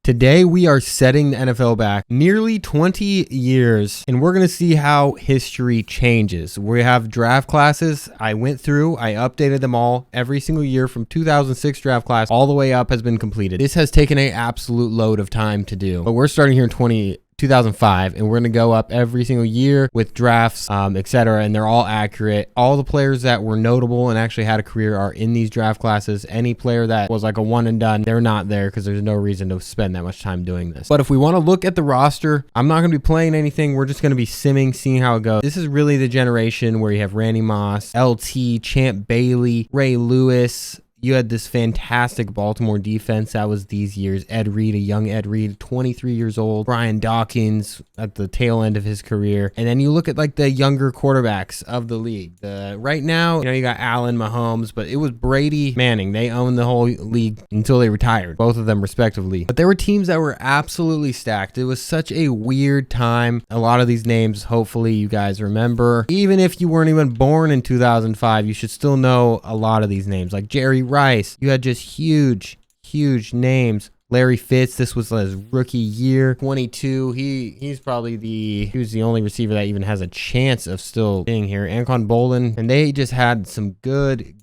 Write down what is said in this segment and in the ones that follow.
Today we are setting the NFL back nearly 20 years, and we're going to see how history changes. We have draft classes. I went through, I updated them all. Every single year from 2006 draft class all the way up has been completed. This has taken an absolute load of time to do, but we're starting here in 2005, and we're going to go up every single year with drafts, etc., and they're all accurate. All the players that were notable and actually had a career are in these draft classes. Any player that was like a one and done, they're not there because there's no reason to spend that much time doing this. But if we want to look at the roster, I'm not going to be playing anything. We're just going to be simming, seeing how it goes. This is really the generation where you have Randy Moss, LT, Champ Bailey, Ray Lewis. You had this fantastic Baltimore defense that was these years. Ed Reed, a young Ed Reed, 23 years old. Brian Dawkins at the tail end of his career. And then you look at like the younger quarterbacks of the league. Right now, you got Allen, Mahomes, but it was Brady, Manning. They owned the whole league until they retired, both of them respectively. But there were teams that were absolutely stacked. It was such a weird time. A lot of these names, hopefully you guys remember. Even if you weren't even born in 2005, you should still know a lot of these names, like Jerry Rice. You had just huge names. Larry Fitz, this was his rookie year, 22. He's probably the only receiver that even has a chance of still being here. Anquan Bolden, and they just had some good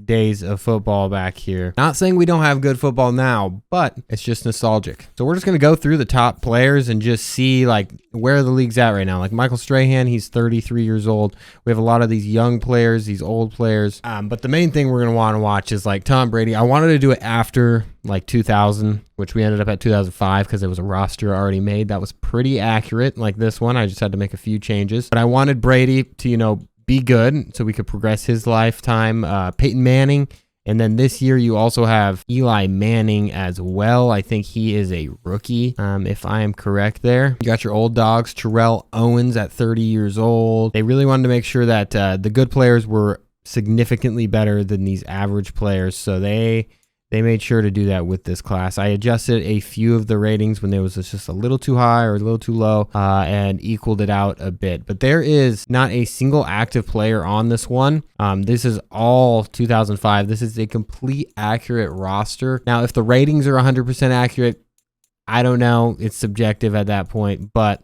days of football back here. Not saying we don't have good football now, but it's just nostalgic. So we're just gonna go through the top players and just see like where the league's at right now. Like Michael Strahan, he's 33 years old. We have a lot of these young players, these old players. But the main thing we're gonna want to watch is like Tom Brady. I wanted to do it after like 2000, which we ended up at 2005 because it was a roster already made that was pretty accurate. Like this one, I just had to make a few changes. But I wanted Brady to, be good so we could progress his lifetime. Peyton Manning. And then this year you also have Eli Manning as well. I think he is a rookie, if I am correct there. You got your old dogs, Terrell Owens at 30 years old. They really wanted to make sure that the good players were significantly better than these average players. So they made sure to do that with this class. I adjusted a few of the ratings when there was just a little too high or a little too low and equaled it out a bit. But there is not a single active player on this one. This is all 2005. This is a complete accurate roster. Now, if the ratings are 100% accurate, I don't know. It's subjective at that point, but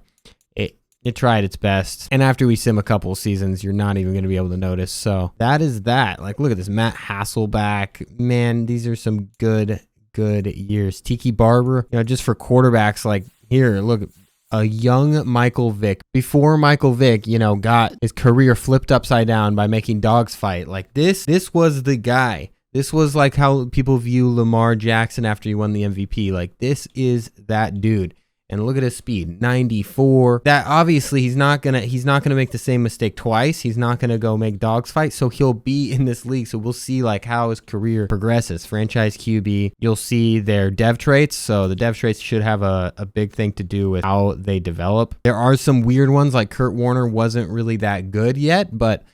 it tried its best. And after we sim a couple seasons, you're not even going to be able to notice. So that is that. Like, look at this. Matt Hasselbeck. Man, these are some good years. Tiki Barber, just for quarterbacks, like here, look, a young Michael Vick. Before Michael Vick, got his career flipped upside down by making dogs fight. Like this was the guy. This was like how people view Lamar Jackson after he won the MVP. Like, this is that dude. And look at his speed, 94. That obviously he's not gonna make the same mistake twice. He's not gonna go make dogs fight. So he'll be in this league. So we'll see like how his career progresses. Franchise QB. You'll see their dev traits. So the dev traits should have a big thing to do with how they develop. There are some weird ones like Kurt Warner wasn't really that good yet, but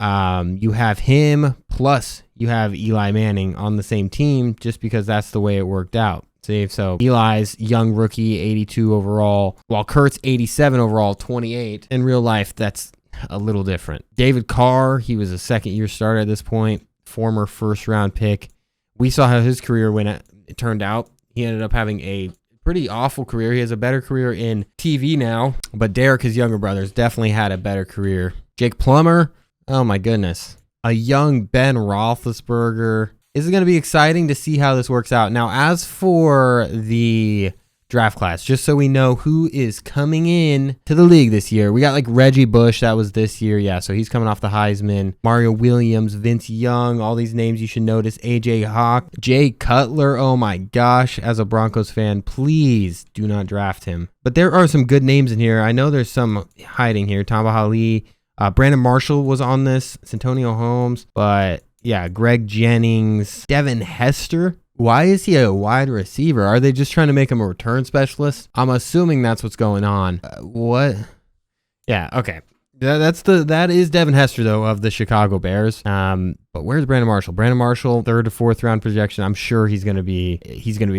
you have him plus you have Eli Manning on the same team just because that's the way it worked out. So Eli's young rookie, 82 overall, while Kurt's 87 overall, 28. In real life, that's a little different. David Carr, he was a second-year starter at this point, former first-round pick. We saw how his career when it turned out. He ended up having a pretty awful career. He has a better career in TV now, but Derek, his younger brother, has definitely had a better career. Jake Plummer, oh my goodness. A young Ben Roethlisberger. This is going to be exciting to see how this works out. Now, as for the draft class, just so we know who is coming in to the league this year, we got like Reggie Bush. That was this year. Yeah, so he's coming off the Heisman. Mario Williams, Vince Young, all these names you should notice. AJ Hawk, Jay Cutler. Oh my gosh, as a Broncos fan, please do not draft him. But there are some good names in here. I know there's some hiding here. Tamba Hali, Brandon Marshall was on this. Santonio Holmes, but yeah, Greg Jennings, Devin Hester. Why is he a wide receiver? Are they just trying to make him a return specialist? I'm assuming that's what's going on. What? Yeah, okay. That is Devin Hester though of the Chicago Bears. But where's Brandon Marshall? Brandon Marshall, 3rd to 4th round projection. I'm sure he's gonna be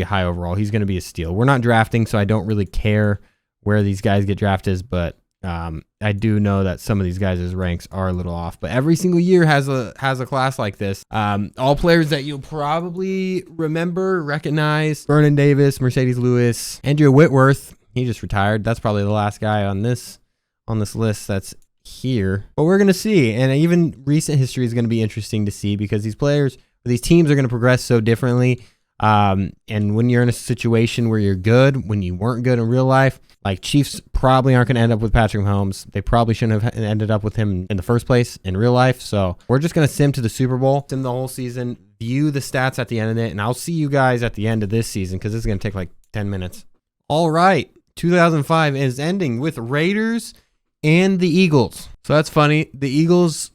high overall. He's gonna be a steal. We're not drafting, so I don't really care where these guys get drafted, but I do know that some of these guys' ranks are a little off, but every single year has a class like this. All players that you'll probably recognize: Vernon Davis, Mercedes Lewis, Andrew Whitworth. He just retired. That's probably the last guy on this list that's here. But we're gonna see, and even recent history is gonna be interesting to see because these teams are gonna progress so differently. And when you're in a situation where you're good, when you weren't good in real life, like Chiefs probably aren't going to end up with Patrick Mahomes. They probably shouldn't have ended up with him in the first place in real life. So we're just going to sim to the Super Bowl, sim the whole season, view the stats at the end of it, and I'll see you guys at the end of this season because this is going to take like 10 minutes. All right, 2005 is ending with Raiders and the Eagles. So that's funny. The Eagles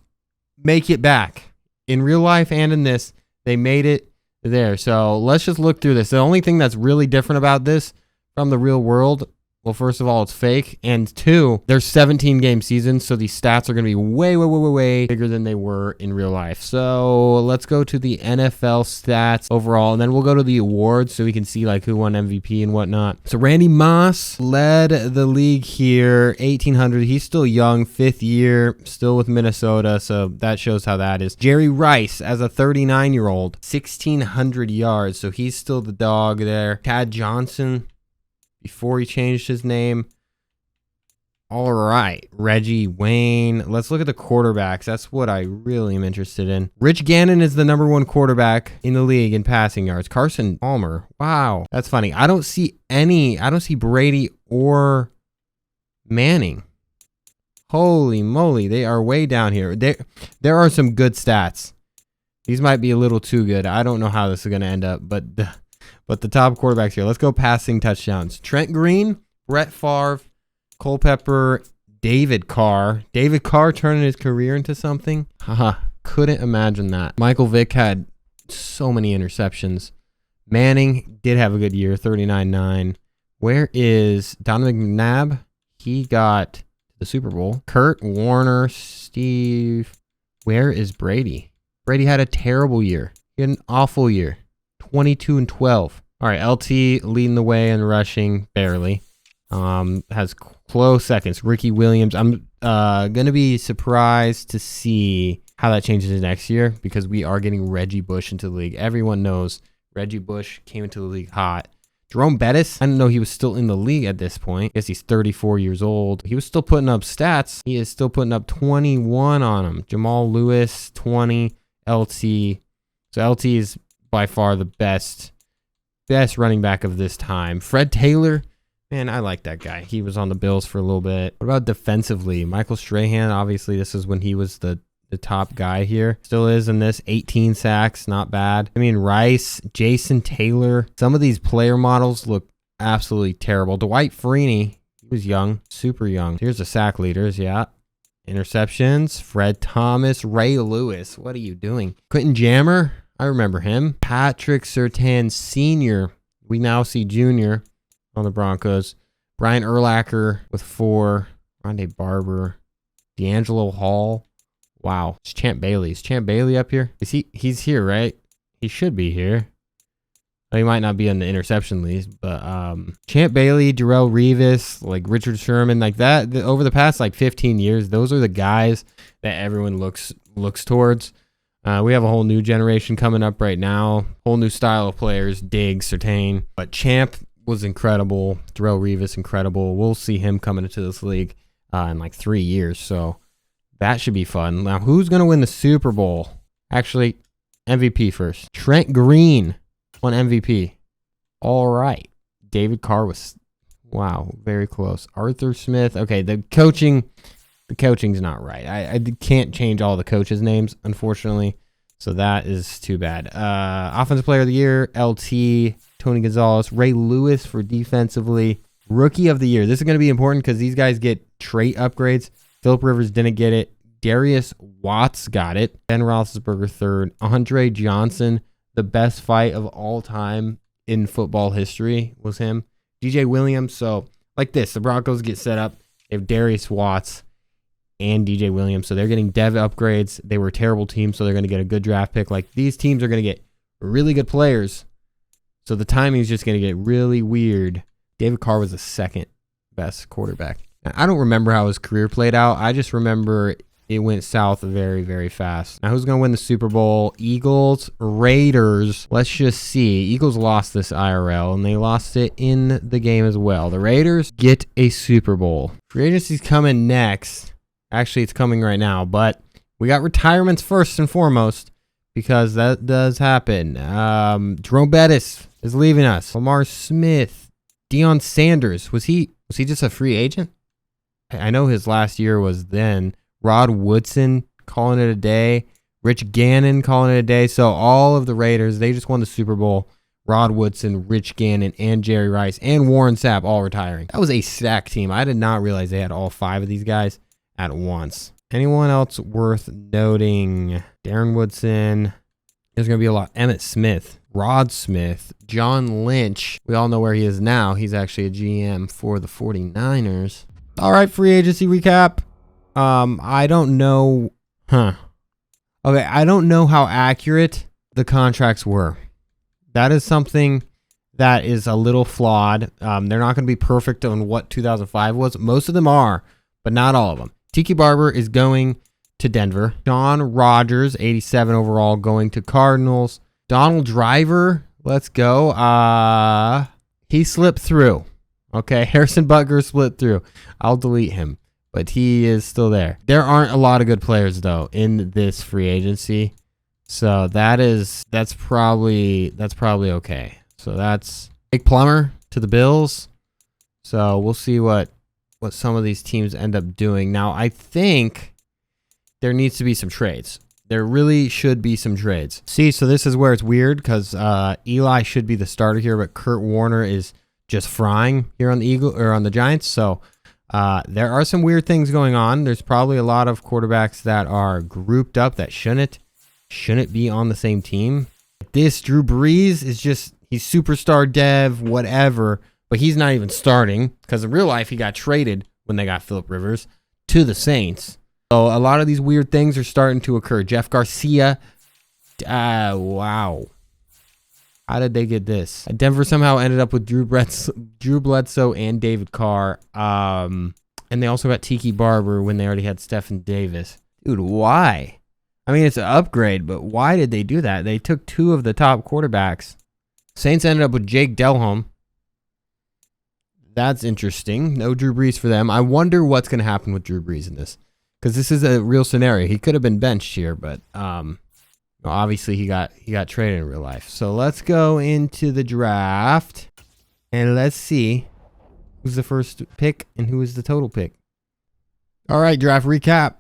make it back in real life and in this. They made it there. So let's just look through this. The only thing that's really different about this from the real world, well, first of all, it's fake. And two, there's 17 game seasons. So these stats are going to be way bigger than they were in real life. So let's go to the NFL stats overall, and then we'll go to the awards so we can see like who won MVP and whatnot. So Randy Moss led the league here, 1,800. He's still young, 5th year, still with Minnesota. So that shows how that is. Jerry Rice as a 39-year-old, 1,600 yards. So he's still the dog there. Tad Johnson, before he changed his name. All right, Reggie Wayne. Let's look at the quarterbacks. That's what I really am interested in. Rich Gannon is the #1 quarterback in the league in passing yards. Carson Palmer. Wow, that's funny. I don't see Brady or Manning. Holy moly, they are way down here. There are some good stats. These might be a little too good. I don't know how this is going to end up, but the top quarterbacks here. Let's go passing touchdowns. Trent Green, Brett Favre, Culpepper, David Carr. David Carr turning his career into something? Haha, couldn't imagine that. Michael Vick had so many interceptions. Manning did have a good year, 39-9. Where is Donovan McNabb? He got the Super Bowl. Kurt Warner, Steve. Where is Brady? Brady had a terrible year. He had an awful year. 22-12. All right, LT leading the way in rushing, barely. Has close seconds. Ricky Williams. I'm gonna be surprised to see how that changes next year because we are getting Reggie Bush into the league. Everyone knows Reggie Bush came into the league hot. Jerome Bettis, I didn't know he was still in the league at this point. I guess he's 34 years old. He was still putting up stats. He is still putting up 21 on him. Jamal Lewis, 20. LT. So LT is by far the best running back of this time. Fred Taylor, man, I like that guy. He was on the Bills for a little bit. What about defensively? Michael Strahan, obviously this is when he was the top guy here. Still is in this. 18 sacks, not bad. I mean, Rice, Jason Taylor. Some of these player models look absolutely terrible. Dwight Freeney, he was young, super young. Here's the sack leaders, yeah. Interceptions, Fred Thomas, Ray Lewis. What are you doing? Quentin Jammer, I remember him. Patrick Surtain Sr., we now see Jr. on the Broncos. Brian Urlacher with 4. Rondé Barber. D'Angelo Hall. Wow. It's Champ Bailey. Is Champ Bailey up here? He's here, right? He should be here. He might not be on the interception list, but Champ Bailey, Darrelle Revis, like Richard Sherman, like that. Over the past like 15 years, those are the guys that everyone looks towards. We have a whole new generation coming up right now. Whole new style of players. Diggs, Surtain. But Champ was incredible. Darrelle Revis, incredible. We'll see him coming into this league in like 3 years. So that should be fun. Now, who's going to win the Super Bowl? Actually, MVP first. Trent Green won MVP. All right. David Carr was, wow, very close. Arthur Smith. Okay, the coaching's not right. I can't change all the coaches' names, unfortunately. So that is too bad. Offensive Player of the Year, LT, Tony Gonzalez, Ray Lewis for defensively. Rookie of the Year. This is going to be important because these guys get trait upgrades. Phillip Rivers didn't get it. Darius Watts got it. Ben Roethlisberger third. Andre Johnson, the best fight of all time in football history was him. DJ Williams. So like this, the Broncos get set up. They have Darius Watts and DJ Williams. So they're getting dev upgrades. They were a terrible team, so they're going to get a good draft pick. Like these teams are going to get really good players. So the timing is just going to get really weird. David Carr was the second best quarterback I don't remember how his career played out. I just remember it went south very, very fast. Now, who's going to win the Super Bowl? Eagles, Raiders. Let's just see. Eagles lost this IRL, and they lost it in the game as well. The Raiders get a Super Bowl. Free agency's coming next. Actually, it's coming right now, but we got retirements first and foremost because that does happen. Jerome Bettis is leaving us. Lamar Smith. Deion Sanders. Was he just a free agent? I know his last year was then. Rod Woodson calling it a day. Rich Gannon calling it a day. So all of the Raiders, they just won the Super Bowl. Rod Woodson, Rich Gannon, and Jerry Rice, and Warren Sapp all retiring. That was a stacked team. I did not realize they had all 5 of these guys at once. Anyone else worth noting? Darren Woodson. There's going to be a lot. Emmitt Smith, Rod Smith, John Lynch. We all know where he is now. He's actually a GM for the 49ers. All right, free agency recap. I don't know. Okay, I don't know how accurate the contracts were. That is something that is a little flawed. They're not going to be perfect on what 2005 was. Most of them are, but not all of them. Tiki Barber is going to Denver. Don Rodgers, 87 overall, going to Cardinals. Donald Driver, let's go. He slipped through. Okay, Harrison Butker slipped through. I'll delete him, but he is still there. There aren't a lot of good players though in this free agency, so that's probably okay. So that's Jake Plummer to the Bills. So we'll see what some of these teams end up doing. Now I think there needs to be some trades. There really should be some trades. See, so this is where it's weird because Eli should be the starter here, but Kurt Warner is just frying here on the Giants. So there are some weird things going on. There's probably a lot of quarterbacks that are grouped up that shouldn't be on the same team. This Drew Brees is he's superstar dev, whatever, but he's not even starting because in real life he got traded when they got Phillip Rivers to the Saints. So a lot of these weird things are starting to occur. Jeff Garcia, wow. How did they get this? Denver somehow ended up with Drew Bledsoe and David Carr. And they also got Tiki Barber when they already had Stephen Davis. Dude, why? I mean, it's an upgrade, but why did they do that? They took 2 of the top quarterbacks. Saints ended up with Jake Delhomme. That's interesting. No Drew Brees for them. I wonder what's going to happen with Drew Brees in this. Because this is a real scenario. He could have been benched here, but obviously he got traded in real life. So let's go into the draft and let's see who's the first pick and who is the total pick. All right, draft recap.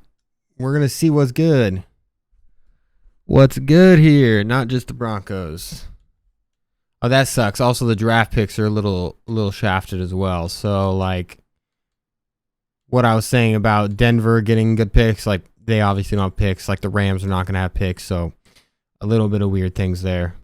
We're going to see what's good. What's good here? Not just the Broncos. Oh, that sucks. Also, the draft picks are a little shafted as well. So, like, what I was saying about Denver getting good picks, like, they obviously don't have picks. Like, the Rams are not going to have picks. So, a little bit of weird things there.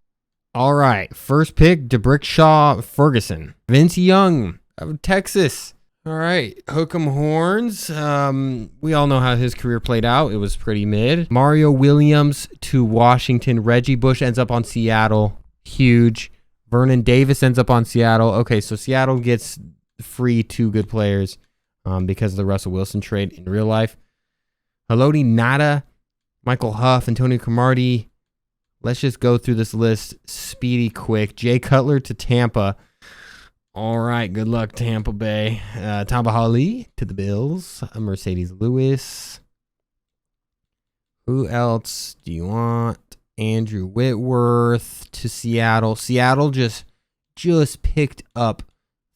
All right. First pick, DeBrickshaw Ferguson. Vince Young of Texas. All right. Hook 'em horns. We all know how his career played out. It was pretty mid. Mario Williams to Washington. Reggie Bush ends up on Seattle. Huge. Vernon Davis ends up on Seattle. Okay, so Seattle gets free 2 good players because of the Russell Wilson trade in real life. Haloti Ngata, Michael Huff, Antonio Cromartie. Let's just go through this list speedy quick. Jay Cutler to Tampa. All right, good luck, Tampa Bay. Tamba Hali to the Bills. Mercedes Lewis. Who else do you want? Andrew Whitworth to Seattle. Seattle just picked up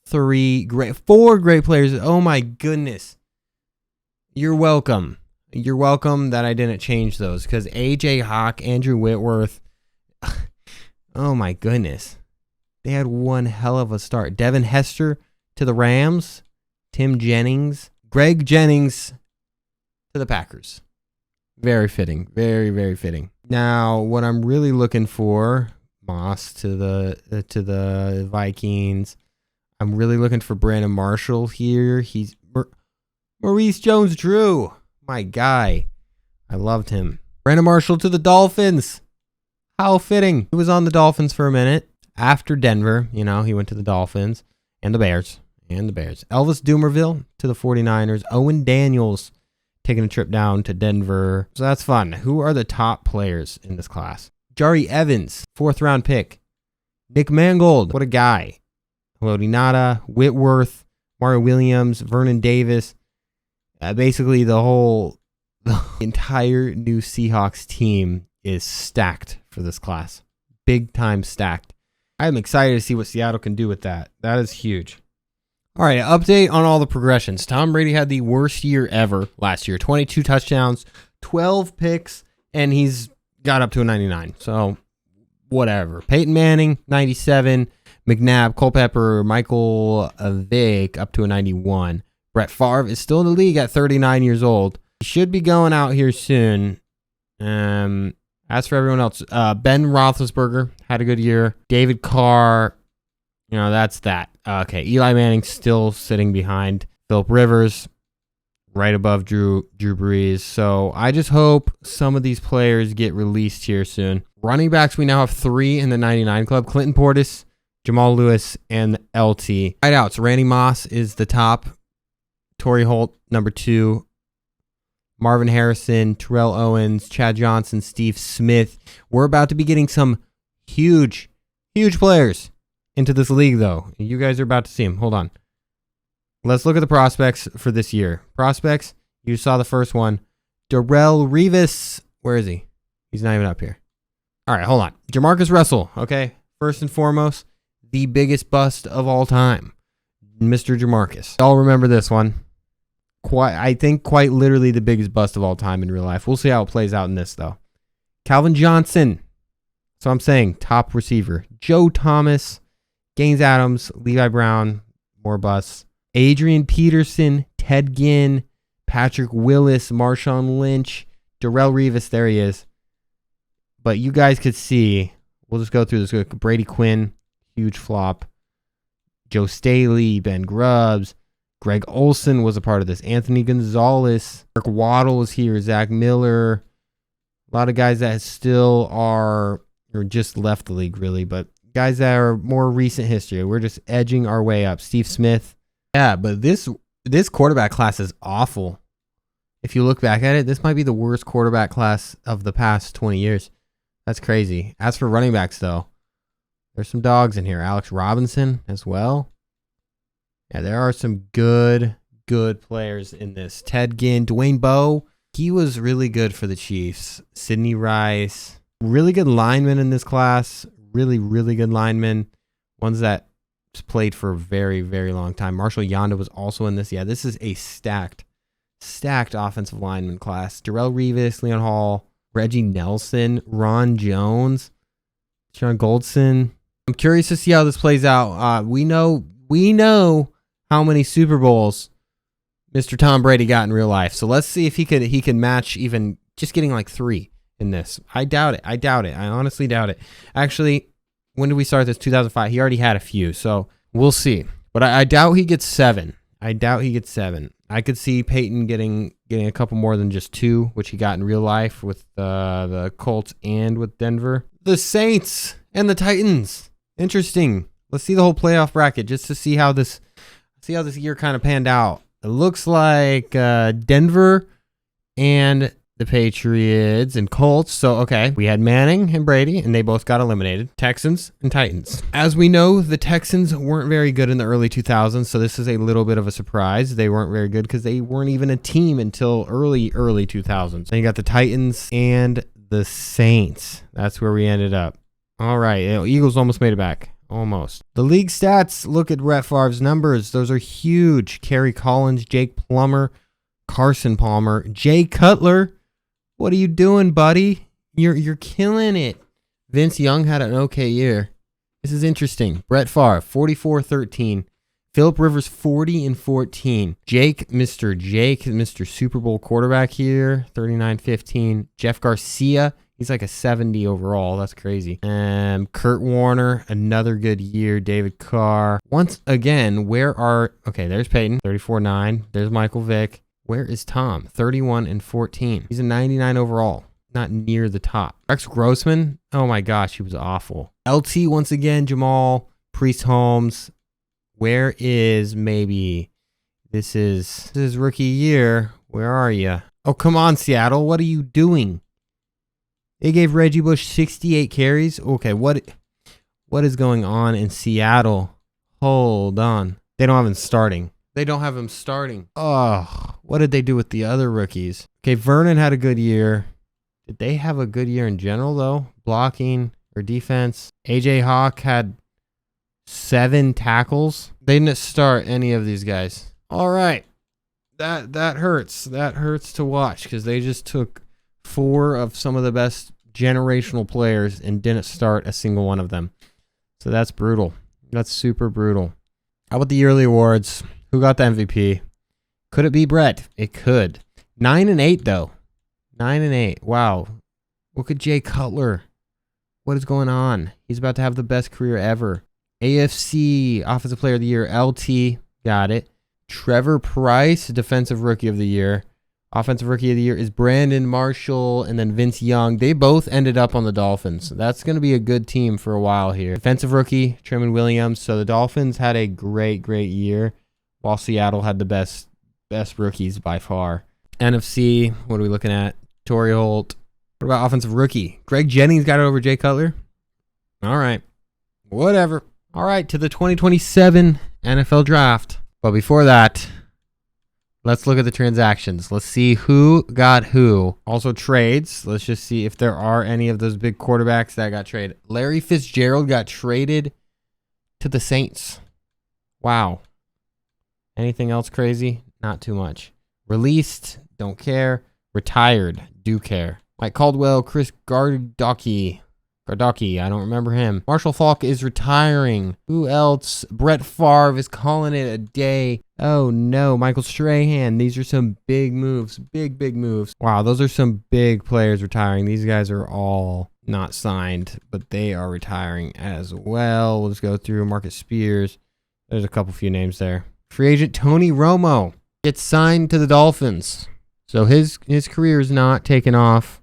4 great players. Oh my goodness. You're welcome. You're welcome that I didn't change those because AJ Hawk, Andrew Whitworth. Oh my goodness. They had one hell of a start. Devin Hester to the Rams. Tim Jennings. Greg Jennings to the Packers. Very fitting. Very, very fitting. Now, what I'm really looking for, Moss to the Vikings. I'm really looking for Brandon Marshall here. He's Maurice Jones-Drew. My guy. I loved him. Brandon Marshall to the Dolphins. How fitting. He was on the Dolphins for a minute. After Denver, he went to the Dolphins and the Bears. And the Bears. Elvis Dumervil to the 49ers. Owen Daniels taking a trip down to Denver. So that's fun. Who are the top players in this class? Jari Evans, 4th round pick. Nick Mangold, what a guy. Haloti Ngata, Whitworth, Mario Williams, Vernon Davis. Basically, the entire new Seahawks team is stacked for this class. Big time stacked. I'm excited to see what Seattle can do with that. That is huge. All right, update on all the progressions. Tom Brady had the worst year ever last year. 22 touchdowns, 12 picks, and he's got up to a 99. So, whatever. Peyton Manning, 97. McNabb, Culpepper, Michael Vick, up to a 91. Brett Favre is still in the league at 39 years old. He should be going out here soon. As for everyone else, Ben Roethlisberger had a good year. David Carr, that's that. Okay, Eli Manning still sitting behind Phillip Rivers, right above Drew Brees. So I just hope some of these players get released here soon. Running backs, we now have 3 in the 99 club. Clinton Portis, Jamal Lewis, and LT. Wideouts, Randy Moss is the top. Torrey Holt, number 2. Marvin Harrison, Terrell Owens, Chad Johnson, Steve Smith. We're about to be getting some huge players into this league, though. You guys are about to see them. Hold on. Let's look at the prospects for this year. Prospects, you saw the first one. Darrelle Revis. Where is he? He's not even up here. All right, hold on. Jamarcus Russell, okay? First and foremost, the biggest bust of all time. Mr. Jamarcus. Y'all remember this one. I think quite literally the biggest bust of all time in real life. We'll see how it plays out in this, though. Calvin Johnson. So I'm saying top receiver. Joe Thomas, Gaines Adams, Levi Brown, more busts. Adrian Peterson, Ted Ginn, Patrick Willis, Marshawn Lynch, Darrelle Revis. There he is. But you guys could see, we'll just go through this. Brady Quinn, huge flop. Joe Staley, Ben Grubbs. Greg Olson was a part of this. Anthony Gonzalez. Eric Waddle was here. Zach Miller. A lot of guys that still are, or just left the league, really. But guys that are more recent history. We're just edging our way up. Steve Smith. Yeah, but this quarterback class is awful. If you look back at it, this might be the worst quarterback class of the past 20 years. That's crazy. As for running backs, though, there's some dogs in here. Alex Robinson as well. Yeah, there are some good players in this. Ted Ginn, Dwayne Bowe, he was really good for the Chiefs. Sidney Rice, really good linemen in this class. Really good linemen. Ones that played for a very, very long time. Marshall Yanda was also in this. Yeah, this is a stacked offensive lineman class. Darrelle Revis, Leon Hall, Reggie Nelson, Ron Jones, Sean Goldson. I'm curious to see how this plays out. We know how many Super Bowls Mr. Tom Brady got in real life. So let's see if he can match even just getting like 3 in this. I doubt it. I honestly doubt it. Actually, when did we start this? 2005. He already had a few, so we'll see. But I doubt he gets 7. I could see Peyton getting a couple more than just 2, which he got in real life with the Colts and with Denver. The Saints and the Titans. Interesting. Let's see the whole playoff bracket just to see how this year kind of panned out. It looks like Denver and the Patriots and Colts. So, okay, we had Manning and Brady, and they both got eliminated. Texans and Titans. As we know, the Texans weren't very good in the early 2000s, so this is a little bit of a surprise. They weren't very good because they weren't even a team until early 2000s. Then you got the Titans and the Saints. That's where we ended up. All right, Eagles almost made it back. Almost. The league stats, look at Brett Favre's numbers. Those are huge. Kerry Collins, Jake Plummer, Carson Palmer, Jay Cutler. What are you doing, buddy? You're killing it. Vince Young had an okay year. This is interesting. Brett Favre, 44-13. Phillip Rivers, 40-14. Mr. Super Bowl quarterback here, 39-15. Jeff Garcia, he's like a 70 overall. That's crazy. Kurt Warner, another good year. David Carr. Once again, there's Peyton, 34-9. There's Michael Vick. Where is Tom? 31-14. He's a 99 overall. Not near the top. Rex Grossman, oh my gosh, he was awful. LT once again, Jamal, Priest Holmes, Where is maybe this is rookie year. Where are you? Oh, come on, Seattle. What are you doing? They gave Reggie Bush 68 carries. Okay, what is going on in Seattle? Hold on. They don't have him starting. They don't have him starting. Oh, what did they do with the other rookies? Okay, Vernon had a good year. Did they have a good year in general, though? Blocking or defense? A.J. Hawk had 7 tackles. They didn't start any of these guys. All right. That hurts. That hurts to watch because they just took 4 of some of the best generational players and didn't start a single one of them. So that's brutal. That's super brutal. How about the yearly awards? Who got the MVP? Could it be Brett? It could. 9-8 though. 9-8. Wow. Look at Jay Cutler. What is going on? He's about to have the best career ever. AFC Offensive Player of the Year, LT. Got it. Trevor Price, Defensive Rookie of the Year. Offensive Rookie of the Year is Brandon Marshall and then Vince Young. They both ended up on the Dolphins. That's going to be a good team for a while here. Defensive Rookie, Truman Williams. So the Dolphins had a great year, while Seattle had the best rookies by far. NFC, what are we looking at? Torrey Holt. What about Offensive Rookie? Greg Jennings got it over Jay Cutler? All right. Whatever. All right, to the 2027 NFL Draft. But before that, let's look at the transactions. Let's see who got who. Also trades. Let's just see if there are any of those big quarterbacks that got traded. Larry Fitzgerald got traded to the Saints. Wow. Anything else crazy? Not too much. Released, don't care. Retired, do care. Mike Caldwell, Chris Gardocki, I don't remember him. Marshall Faulk is retiring. Who else? Brett Favre is calling it a day. Oh no, Michael Strahan. These are some big moves. Big moves. Wow, those are some big players retiring. These guys are all not signed, but they are retiring as well. Let's go through Marcus Spears. There's a few names there. Free agent Tony Romo gets signed to the Dolphins. So his career is not taken off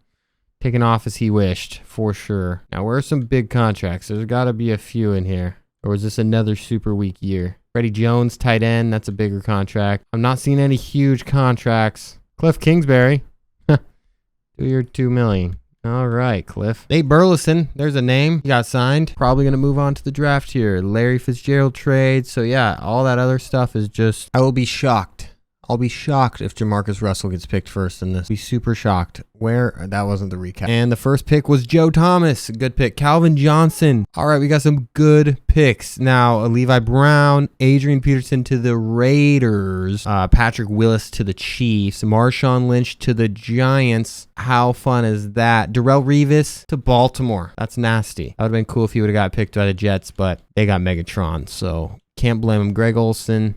as he wished, for sure. Now, where are some big contracts? There's got to be a few in here. Or is this another super weak year? Freddie Jones, tight end. That's a bigger contract. I'm not seeing any huge contracts. Cliff Kingsbury. 2-year, $2 million. All right, Cliff. Nate Burleson. There's a name. He got signed. Probably going to move on to the draft here. Larry Fitzgerald trade. So, yeah, all that other stuff is just... I will be shocked. I'll be shocked if Jamarcus Russell gets picked first in this. Be super shocked. That wasn't the recap. And the first pick was Joe Thomas. Good pick. Calvin Johnson. All right, we got some good picks. Now, Levi Brown, Adrian Peterson to the Raiders, Patrick Willis to the Chiefs, Marshawn Lynch to the Giants. How fun is that? Darrelle Revis to Baltimore. That's nasty. That would have been cool if he would have got picked by the Jets, but they got Megatron, so can't blame him. Greg Olsen.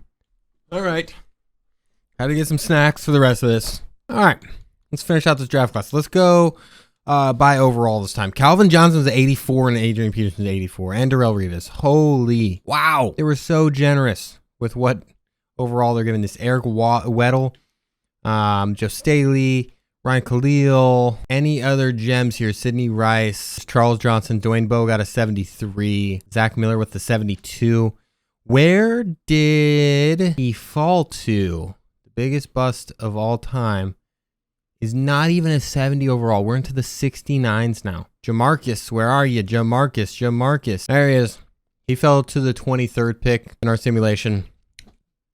All right. Got to get some snacks for the rest of this. All right, let's finish out this draft class. Let's go by overall this time. Calvin Johnson's 84 and Adrian Peterson's 84, and Darrelle Revis. Holy wow! They were so generous with what overall they're giving this. Eric Weddle, Joe Staley, Ryan Khalil, any other gems here? Sidney Rice, Charles Johnson, Dwayne Bowe got a 73. Zach Miller with the 72. Where did he fall to? Biggest bust of all time is not even a 70 overall. We're into the 69s now. Jamarcus, where are you? Jamarcus. There he is. He fell to the 23rd pick in our simulation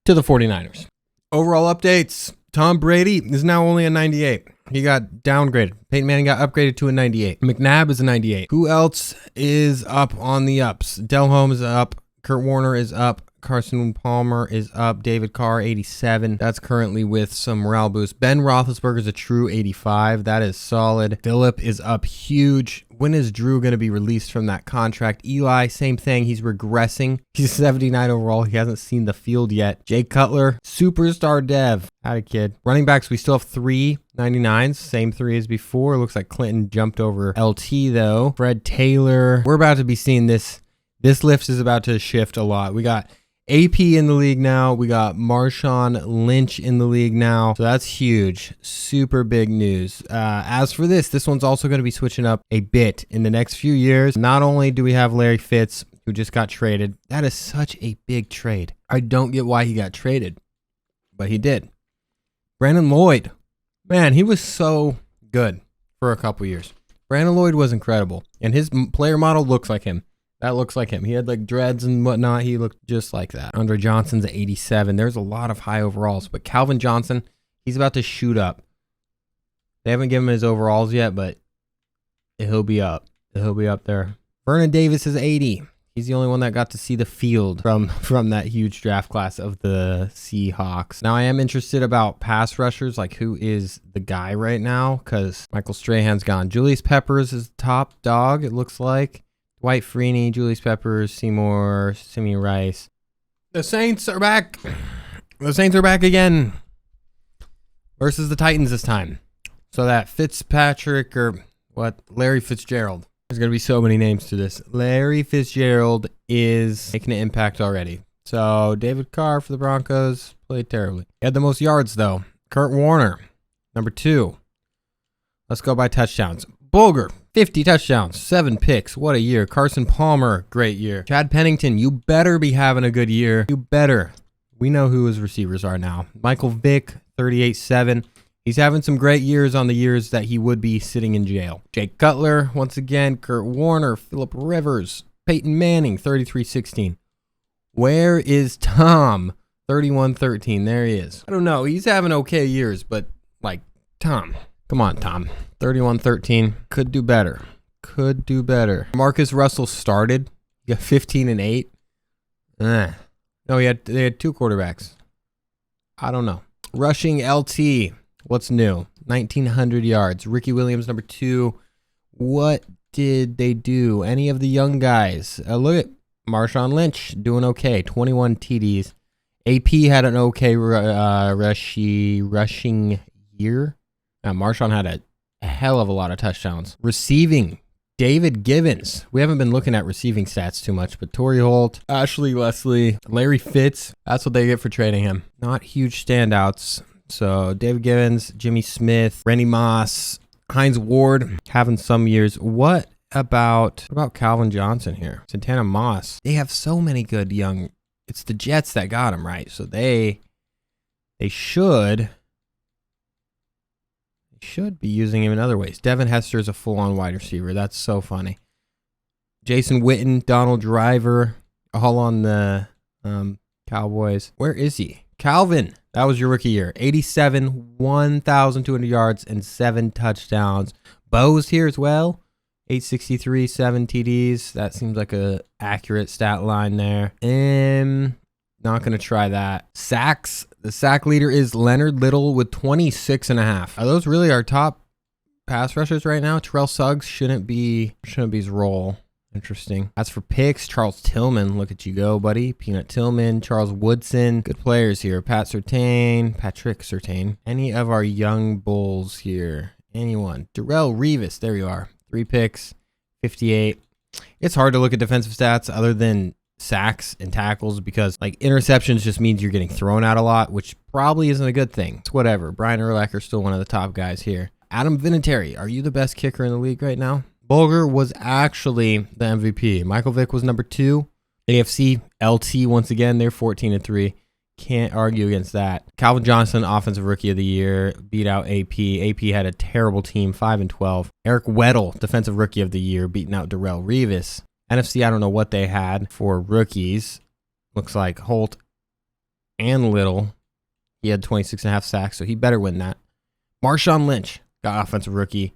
to the 49ers. Overall updates. Tom Brady is now only a 98. He got downgraded. Peyton Manning got upgraded to a 98. McNabb is a 98. Who else is up on the ups? Del Holmes is up. Kurt Warner is up. Carson Palmer is up. David Carr, 87. That's currently with some morale boost. Ben Roethlisberger is a true 85. That is solid. Phillip is up huge. When is Drew going to be released from that contract? Eli, same thing. He's regressing. He's 79 overall. He hasn't seen the field yet. Jay Cutler, superstar dev. Howdy, kid. Running backs, we still have 3 99s. Same 3 as before. Looks like Clinton jumped over LT, though. Fred Taylor. We're about to be seeing this. This list is about to shift a lot. We got AP in the league now. We got Marshawn Lynch in the league now. So that's huge. Super big news. As for this one's also going to be switching up a bit in the next few years. Not only do we have Larry Fitz, who just got traded. That is such a big trade. I don't get why he got traded, but he did. Brandon Lloyd. Man, he was so good for a couple years. Brandon Lloyd was incredible, and his player model looks like him. That looks like him. He had like dreads and whatnot. He looked just like that. Andre Johnson's at 87. There's a lot of high overalls, but Calvin Johnson, he's about to shoot up. They haven't given him his overalls yet, but he'll be up. He'll be up there. Vernon Davis is 80. He's the only one that got to see the field from that huge draft class of the Seahawks. Now, I am interested about pass rushers, like who is the guy right now, because Michael Strahan's gone. Julius Peppers is the top dog, it looks like. Dwight Freeney, Julius Peppers, Seymour, Simeon Rice. The Saints are back. The Saints are back again versus the Titans this time. So that Fitzpatrick or what? Larry Fitzgerald. There's going to be so many names to this. Larry Fitzgerald is making an impact already. So David Carr for the Broncos played terribly. He had the most yards, though. Kurt Warner, number 2. Let's go by touchdowns. Bulger, 50 touchdowns, 7 picks. What a year. Carson Palmer, great year. Chad Pennington, you better be having a good year. You better. We know who his receivers are now. Michael Vick, 38-7. He's having some great years on the years that he would be sitting in jail. Jake Cutler, once again. Kurt Warner, Phillip Rivers, Peyton Manning, 33-16. Where is Tom? 31-13. There he is. I don't know. He's having okay years, but like, Tom. Come on, Tom. 31-13. Could do better. Could do better. Marcus Russell started. He got 15-8. No, they had 2 quarterbacks. I don't know. Rushing LT. What's new? 1,900 yards. Ricky Williams, number 2. What did they do? Any of the young guys? Look at Marshawn Lynch doing okay. 21 TDs. AP had an okay rushing year. Marshawn had a hell of a lot of touchdowns. Receiving. David Givens. We haven't been looking at receiving stats too much, but Torrey Holt, Ashley Leslie, Larry Fitz. That's what they get for trading him. Not huge standouts. So David Givens, Jimmy Smith, Randy Moss, Hines Ward having some years. What about Calvin Johnson here? Santana Moss. They have so many good young. It's the Jets that got him, right? So they should be using him in other ways. Devin Hester is a full-on wide receiver. That's so funny. Jason Witten, Donald Driver, all on the Cowboys. Where is he? Calvin. That was your rookie year. 87, 1,200 yards, and 7 touchdowns. Bo's here as well. 863, 7 TDs. That seems like a accurate stat line there. Not going to try that. Sacks. The sack leader is Leonard Little with 26.5. Are those really our top pass rushers right now? Terrell Suggs shouldn't be his role. Interesting. As for picks, Charles Tillman. Look at you go, buddy. Peanut Tillman, Charles Woodson. Good players here. Patrick Surtain. Any of our young bulls here? Anyone? Darrell Revis. There you are. 3 picks, 58. It's hard to look at defensive stats other than sacks and tackles because like interceptions just means you're getting thrown out a lot, which probably isn't a good thing. It's whatever. Brian Urlacher's still one of the top guys here. Adam Vinatieri. Are you the best kicker in the league right now? Bulger was actually the MVP. Michael Vick was number 2. AFC, LT once again, they're 14-3. Can't argue against that. Calvin Johnson, Offensive Rookie of the Year, beat out AP. AP had a terrible team, 5-12. Eric Weddle, Defensive Rookie of the Year, beating out Darrell Revis. NFC, I don't know what they had for rookies. Looks like Holt and Little. He had 26.5 sacks, so he better win that. Marshawn Lynch got Offensive Rookie.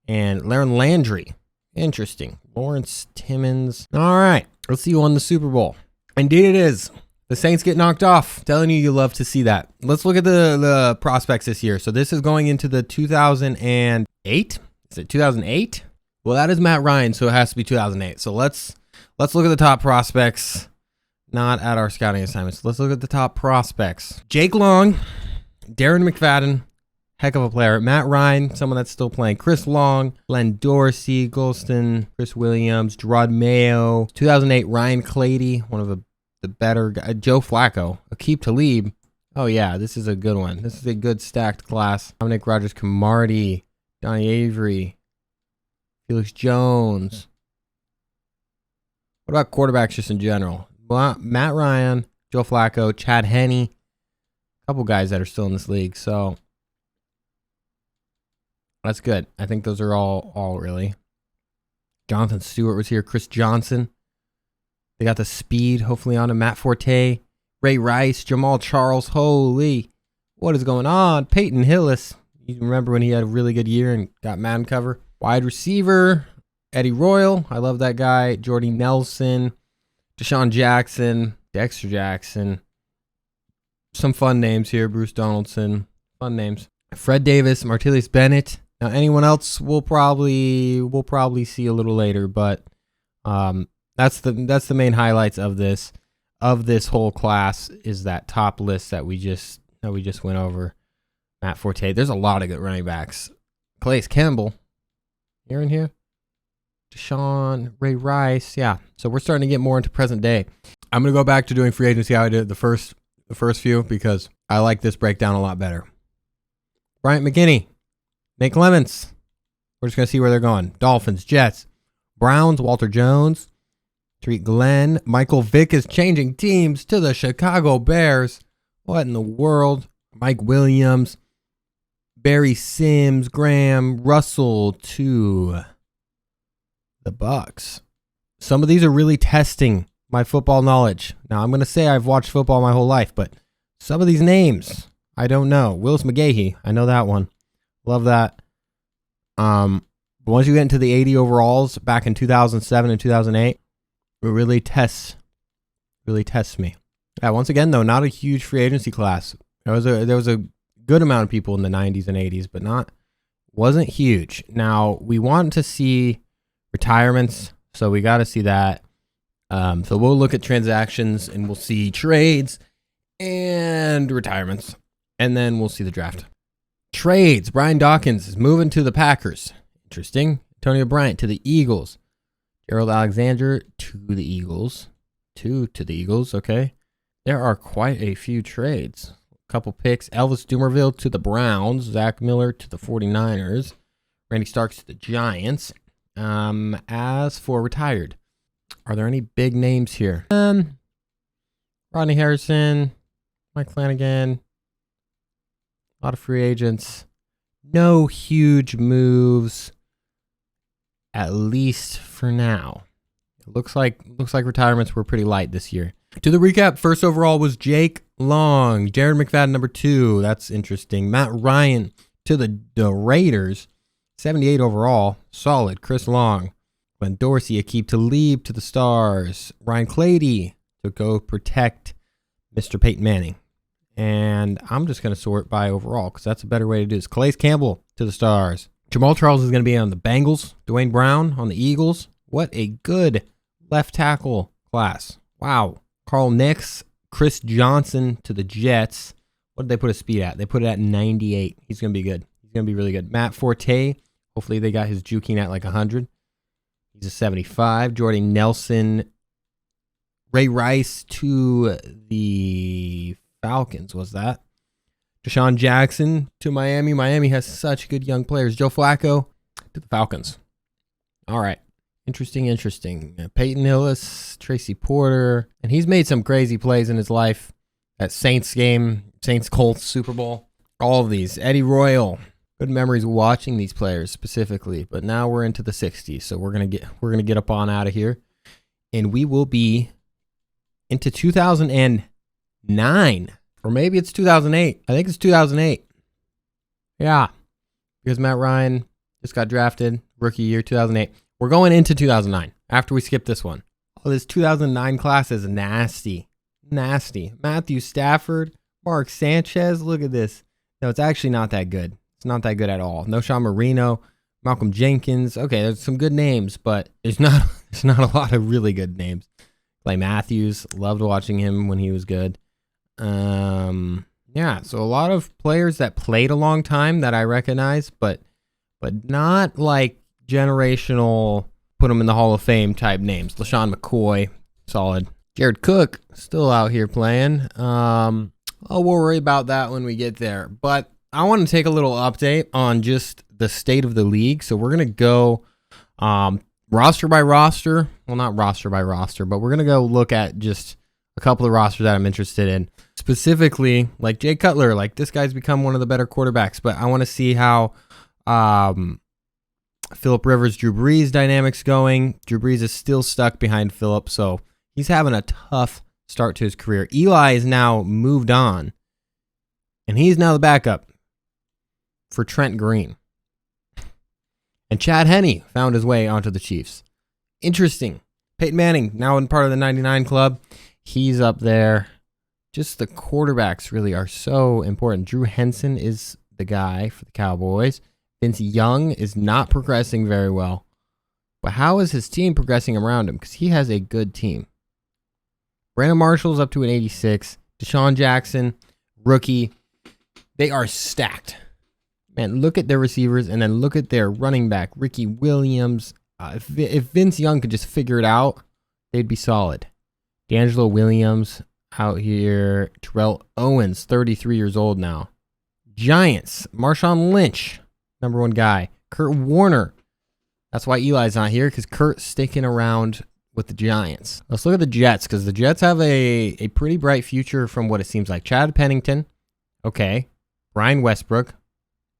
And Laren Landry. Interesting. Lawrence Timmons. All right. Let's see who won the Super Bowl. Indeed it is. The Saints get knocked off. Telling you love to see that. Let's look at the prospects this year. So this is going into the 2008. Is it 2008? Well, that is Matt Ryan, so it has to be 2008. So let's look at the top prospects. Not at our scouting assignments. Let's look at the top prospects. Jake Long, Darren McFadden. Heck of a player. Matt Ryan, someone that's still playing. Chris Long, Glenn Dorsey, Golston, Chris Williams, Gerard Mayo. 2008, Ryan Clady, one of the better guys. Joe Flacco, Aqib Talib. Oh, yeah, this is a good one. This is a good stacked class. Dominic Rodgers-Cromartie, Donnie Avery, Felix Jones. What about quarterbacks just in general? Well, Matt Ryan, Joe Flacco, Chad Henne, a couple guys that are still in this league. So that's good. I think those are all really. Jonathan Stewart was here. Chris Johnson. They got the speed, hopefully, on him. Matt Forte, Ray Rice, Jamal Charles. Holy, what is going on? Peyton Hillis. You remember when he had a really good year and got Madden cover? Wide receiver, Eddie Royal. I love that guy. Jordy Nelson, Deshaun Jackson, Dexter Jackson. Some fun names here. Bruce Donaldson. Fun names. Fred Davis, Martellus Bennett. Now, anyone else we'll probably see a little later, but that's the main highlights of this whole class is that top list that we just went over. Matt Forte. There's a lot of good running backs. Calais Campbell. You're in here. Deshaun, Ray Rice. Yeah. So we're starting to get more into present day. I'm gonna go back to doing free agency how I did the first few because I like this breakdown a lot better. Bryant McKinney. Nate Clements. We're just going to see where they're going. Dolphins, Jets, Browns, Walter Jones, Tariq Glenn. Michael Vick is changing teams to the Chicago Bears. What in the world? Mike Williams, Barry Sims, Graham Russell to the Bucks. Some of these are really testing my football knowledge. Now, I'm going to say I've watched football my whole life, but some of these names, I don't know. Willis McGahee, I know that one. Love that. But once you get into the 80 overalls back in 2007 and 2008, it really tests me. Yeah, once again, though, not a huge free agency class. There was a good amount of people in the 90s and 80s, but wasn't huge. Now, we want to see retirements, so we got to see that. So we'll look at transactions, and we'll see trades and retirements, and then we'll see the draft. Trades. Brian Dawkins is moving to the Packers. Interesting. Antonio Bryant to the Eagles. Gerald Alexander to the Eagles. To the Eagles, okay. There are quite a few trades. A couple picks. Elvis Dumerville to the Browns. Zach Miller to the 49ers. Randy Starks to the Giants. As for retired, are there any big names here? Rodney Harrison, Mike Flanagan. A lot of free agents. No huge moves, at least for now. It looks like retirements were pretty light this year. To the recap, first overall was Jake Long. Jared McFadden, number 2. That's interesting. Matt Ryan to the Raiders. 78 overall. Solid. Chris Long. Glenn Dorsey, Aqib Talib to the Stars. Ryan Clady to go protect Mr. Peyton Manning. And I'm just going to sort by overall because that's a better way to do this. Calais Campbell to the Stars. Jamal Charles is going to be on the Bengals. Dwayne Brown on the Eagles. What a good left tackle class. Wow. Carl Nix, Chris Johnson to the Jets. What did they put his speed at? They put it at 98. He's going to be good. He's going to be really good. Matt Forte. Hopefully they got his juking at like 100. He's a 75. Jordy Nelson. Ray Rice to the Falcons, was that? Deshaun Jackson to Miami. Miami has such good young players. Joe Flacco to the Falcons. All right. Interesting. Peyton Hillis, Tracy Porter. And he's made some crazy plays in his life. That Saints game, Saints-Colts Super Bowl. All of these. Eddie Royal. Good memories watching these players specifically. But now we're into the 60s. So we're gonna get up on out of here. And we will be into 2009. Or maybe it's 2008. I think it's 2008. Yeah. Because Matt Ryan just got drafted. Rookie year, 2008. We're going into 2009 after we skip this one. Oh, this 2009 class is nasty. Matthew Stafford, Mark Sanchez. Look at this. No, it's actually not that good. It's not that good at all. No Sean Marino, Malcolm Jenkins. Okay, there's some good names, but there's not a lot of really good names. Clay Matthews. Loved watching him when he was good. Yeah, so a lot of players that played a long time that I recognize, but not like generational, put them in the Hall of Fame type names. LaShawn McCoy, solid. Jared Cook, still out here playing. We'll worry about that when we get there. But I want to take a little update on just the state of the league. So we're going to go roster by roster. well, not roster by roster, but we're going to go look at just a couple of rosters that I'm interested in. Specifically, like Jay Cutler, like this guy's become one of the better quarterbacks, but I want to see how Phillip Rivers, Drew Brees dynamics going. Drew Brees is still stuck behind Phillip, so he's having a tough start to his career. Eli is now moved on, and he's now the backup for Trent Green. And Chad Henne found his way onto the Chiefs. Interesting. Peyton Manning, now in part of the 99 club. He's up there. Just the quarterbacks really are so important. Drew Henson is the guy for the Cowboys. Vince Young is not progressing very well. But how is his team progressing around him? Because he has a good team. Brandon Marshall's up to an 86. Deshaun Jackson, rookie. They are stacked. Man, look at their receivers and then look at their running back, Ricky Williams. If Vince Young could just figure it out, they'd be solid. D'Angelo Williams out here. Terrell Owens, 33 years old now. Giants, Marshawn Lynch, number one guy. Kurt Warner. That's why Eli's not here, because Kurt's sticking around with the Giants. Let's look at the Jets, because the Jets have a pretty bright future from what it seems like. Chad Pennington. Okay. Brian Westbrook.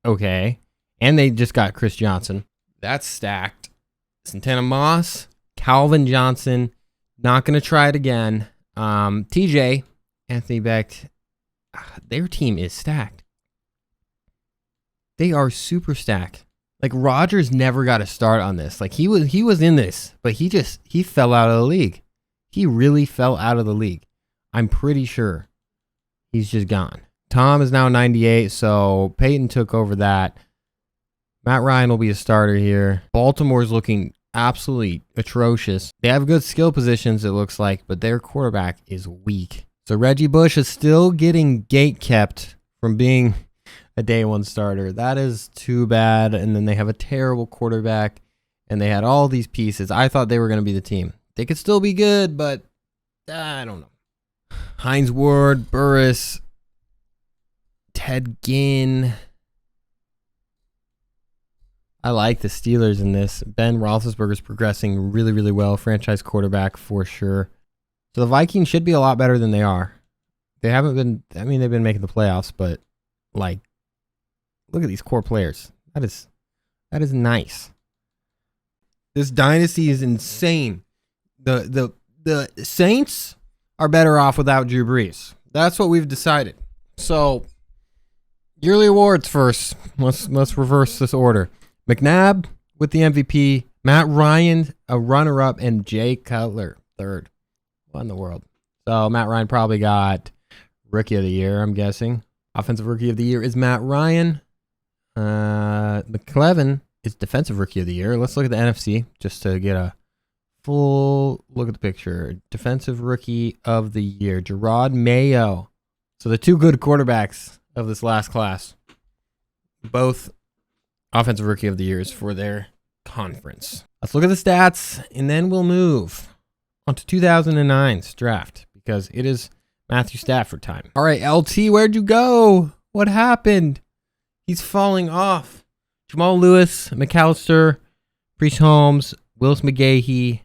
Okay. And they just got Chris Johnson. That's stacked. Santana Moss, Calvin Johnson. Not going to try it again. TJ, Anthony Becht. Their team is stacked. They are super stacked. Like Rodgers never got a start on this. Like he was in this, but he fell out of the league. He really fell out of the league. I'm pretty sure he's just gone. Tom is now 98, so Peyton took over that. Matt Ryan will be a starter here. Baltimore's looking absolutely atrocious. They have good skill positions, it looks like, but their quarterback is weak. So Reggie Bush is still getting gate kept from being a day one starter. That is too bad. And then they have a terrible quarterback, and they had all these pieces. I thought they were going to be the team. They could still be good, but I don't know. Hines Ward, Burris, Ted Ginn. I like the Steelers in this. Ben Roethlisberger's progressing really, really well. Franchise quarterback for sure. So the Vikings should be a lot better than they are. They haven't been, I mean, they've been making the playoffs, but like, look at these core players. That is nice. This dynasty is insane. The Saints are better off without Drew Brees. That's what we've decided. So, yearly awards first. Let's reverse this order. McNabb with the MVP, Matt Ryan, a runner-up, and Jay Cutler, third. What in the world? So Matt Ryan probably got Rookie of the Year, I'm guessing. Offensive Rookie of the Year is Matt Ryan. McClevin is Defensive Rookie of the Year. Let's look at the NFC just to get a full look at the picture. Defensive Rookie of the Year, Gerard Mayo. So the two good quarterbacks of this last class, both Offensive Rookie of the Years for their conference. Let's look at the stats, and then we'll move on to 2009's draft, because it is Matthew Stafford time. All right, LT, where'd you go? What happened? He's falling off. Jamal Lewis, McAllister, Priest Holmes, Willis McGahee.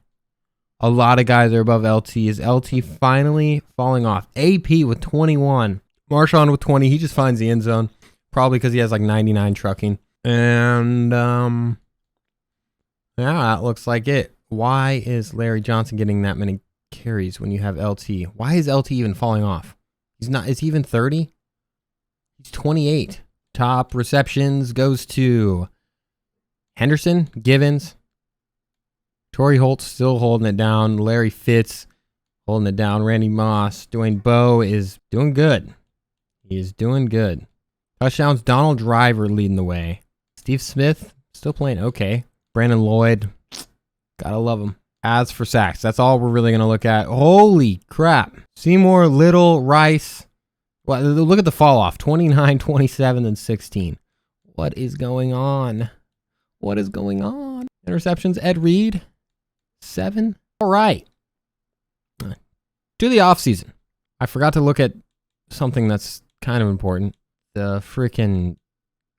A lot of guys are above LT. Is LT finally falling off? AP with 21. Marshawn with 20. He just finds the end zone, probably because he has like 99 trucking. And, yeah, that looks like it. Why is Larry Johnson getting that many carries when you have LT? Why is LT even falling off? He's not, is he even 30? He's 28. Top receptions goes to Henderson, Givens, Torrey Holt still holding it down. Larry Fitz holding it down. Randy Moss. Dwayne Bowe is doing good. He is doing good. Touchdowns, Donald Driver leading the way. Steve Smith, still playing okay. Brandon Lloyd, gotta love him. As for sacks, that's all we're really going to look at. Holy crap. Seymour, Little, Rice. Well, look at the fall off. 29, 27, and 16. What is going on? What is going on? Interceptions, Ed Reed, 7. All right. To the offseason. I forgot to look at something that's kind of important. The freaking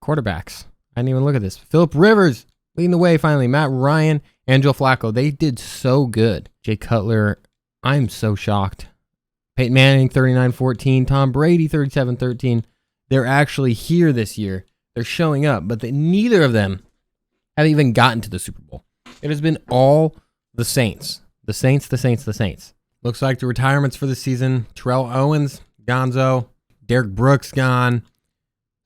quarterbacks. I didn't even look at this. Phillip Rivers, Leading the way, finally, Matt Ryan and Joe Flacco. They did so good. Jay Cutler, I'm so shocked. Peyton Manning, 39-14. Tom Brady, 37-13. They're actually here this year. They're showing up, but neither of them have even gotten to the Super Bowl. It has been all the Saints. The Saints. Looks like the retirements for the season. Terrell Owens, Gonzo. Derek Brooks, gone.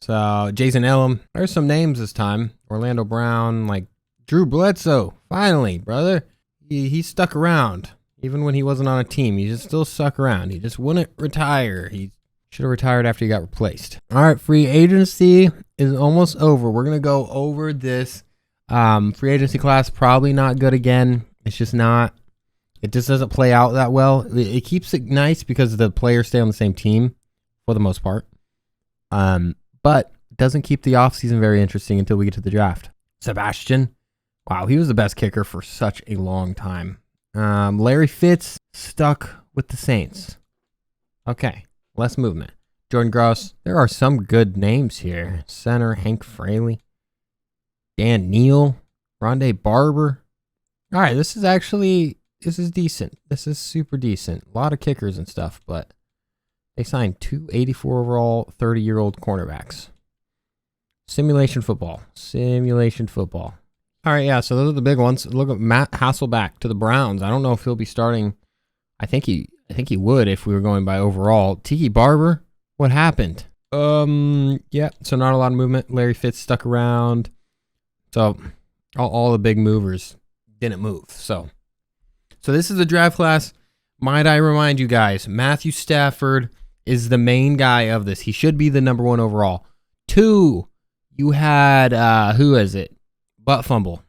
So, Jason Elam. There's some names this time. Orlando Brown, like Drew Bledsoe. Finally, brother. He stuck around. Even when he wasn't on a team, he just still stuck around. He just wouldn't retire. He should have retired after he got replaced. All right, free agency is almost over. We're going to go over this free agency class. Probably not good again. It's just not. It just doesn't play out that well. It keeps it nice because the players stay on the same team for the most part. But it doesn't keep the offseason very interesting until we get to the draft. Sebastian. Wow, he was the best kicker for such a long time. Larry Fitz stuck with the Saints. Okay, less movement. Jordan Gross. There are some good names here. Center, Hank Fraley. Dan Neal. Rondé Barber. All right, this is decent. This is super decent. A lot of kickers and stuff, but they signed 2 84 overall 30-year-old cornerbacks. Simulation football. All right, yeah, so those are the big ones. Look at Matt Hasselbeck to the Browns. I don't know if he'll be starting. I think he would if we were going by overall. Tiki Barber, what happened? Yeah, so not a lot of movement. Larry Fitz stuck around. So all the big movers didn't move. So this is the draft class. Might I remind you guys, Matthew Stafford is the main guy of this. He should be the number 1 overall. 2, you had, who is it? Butt fumble.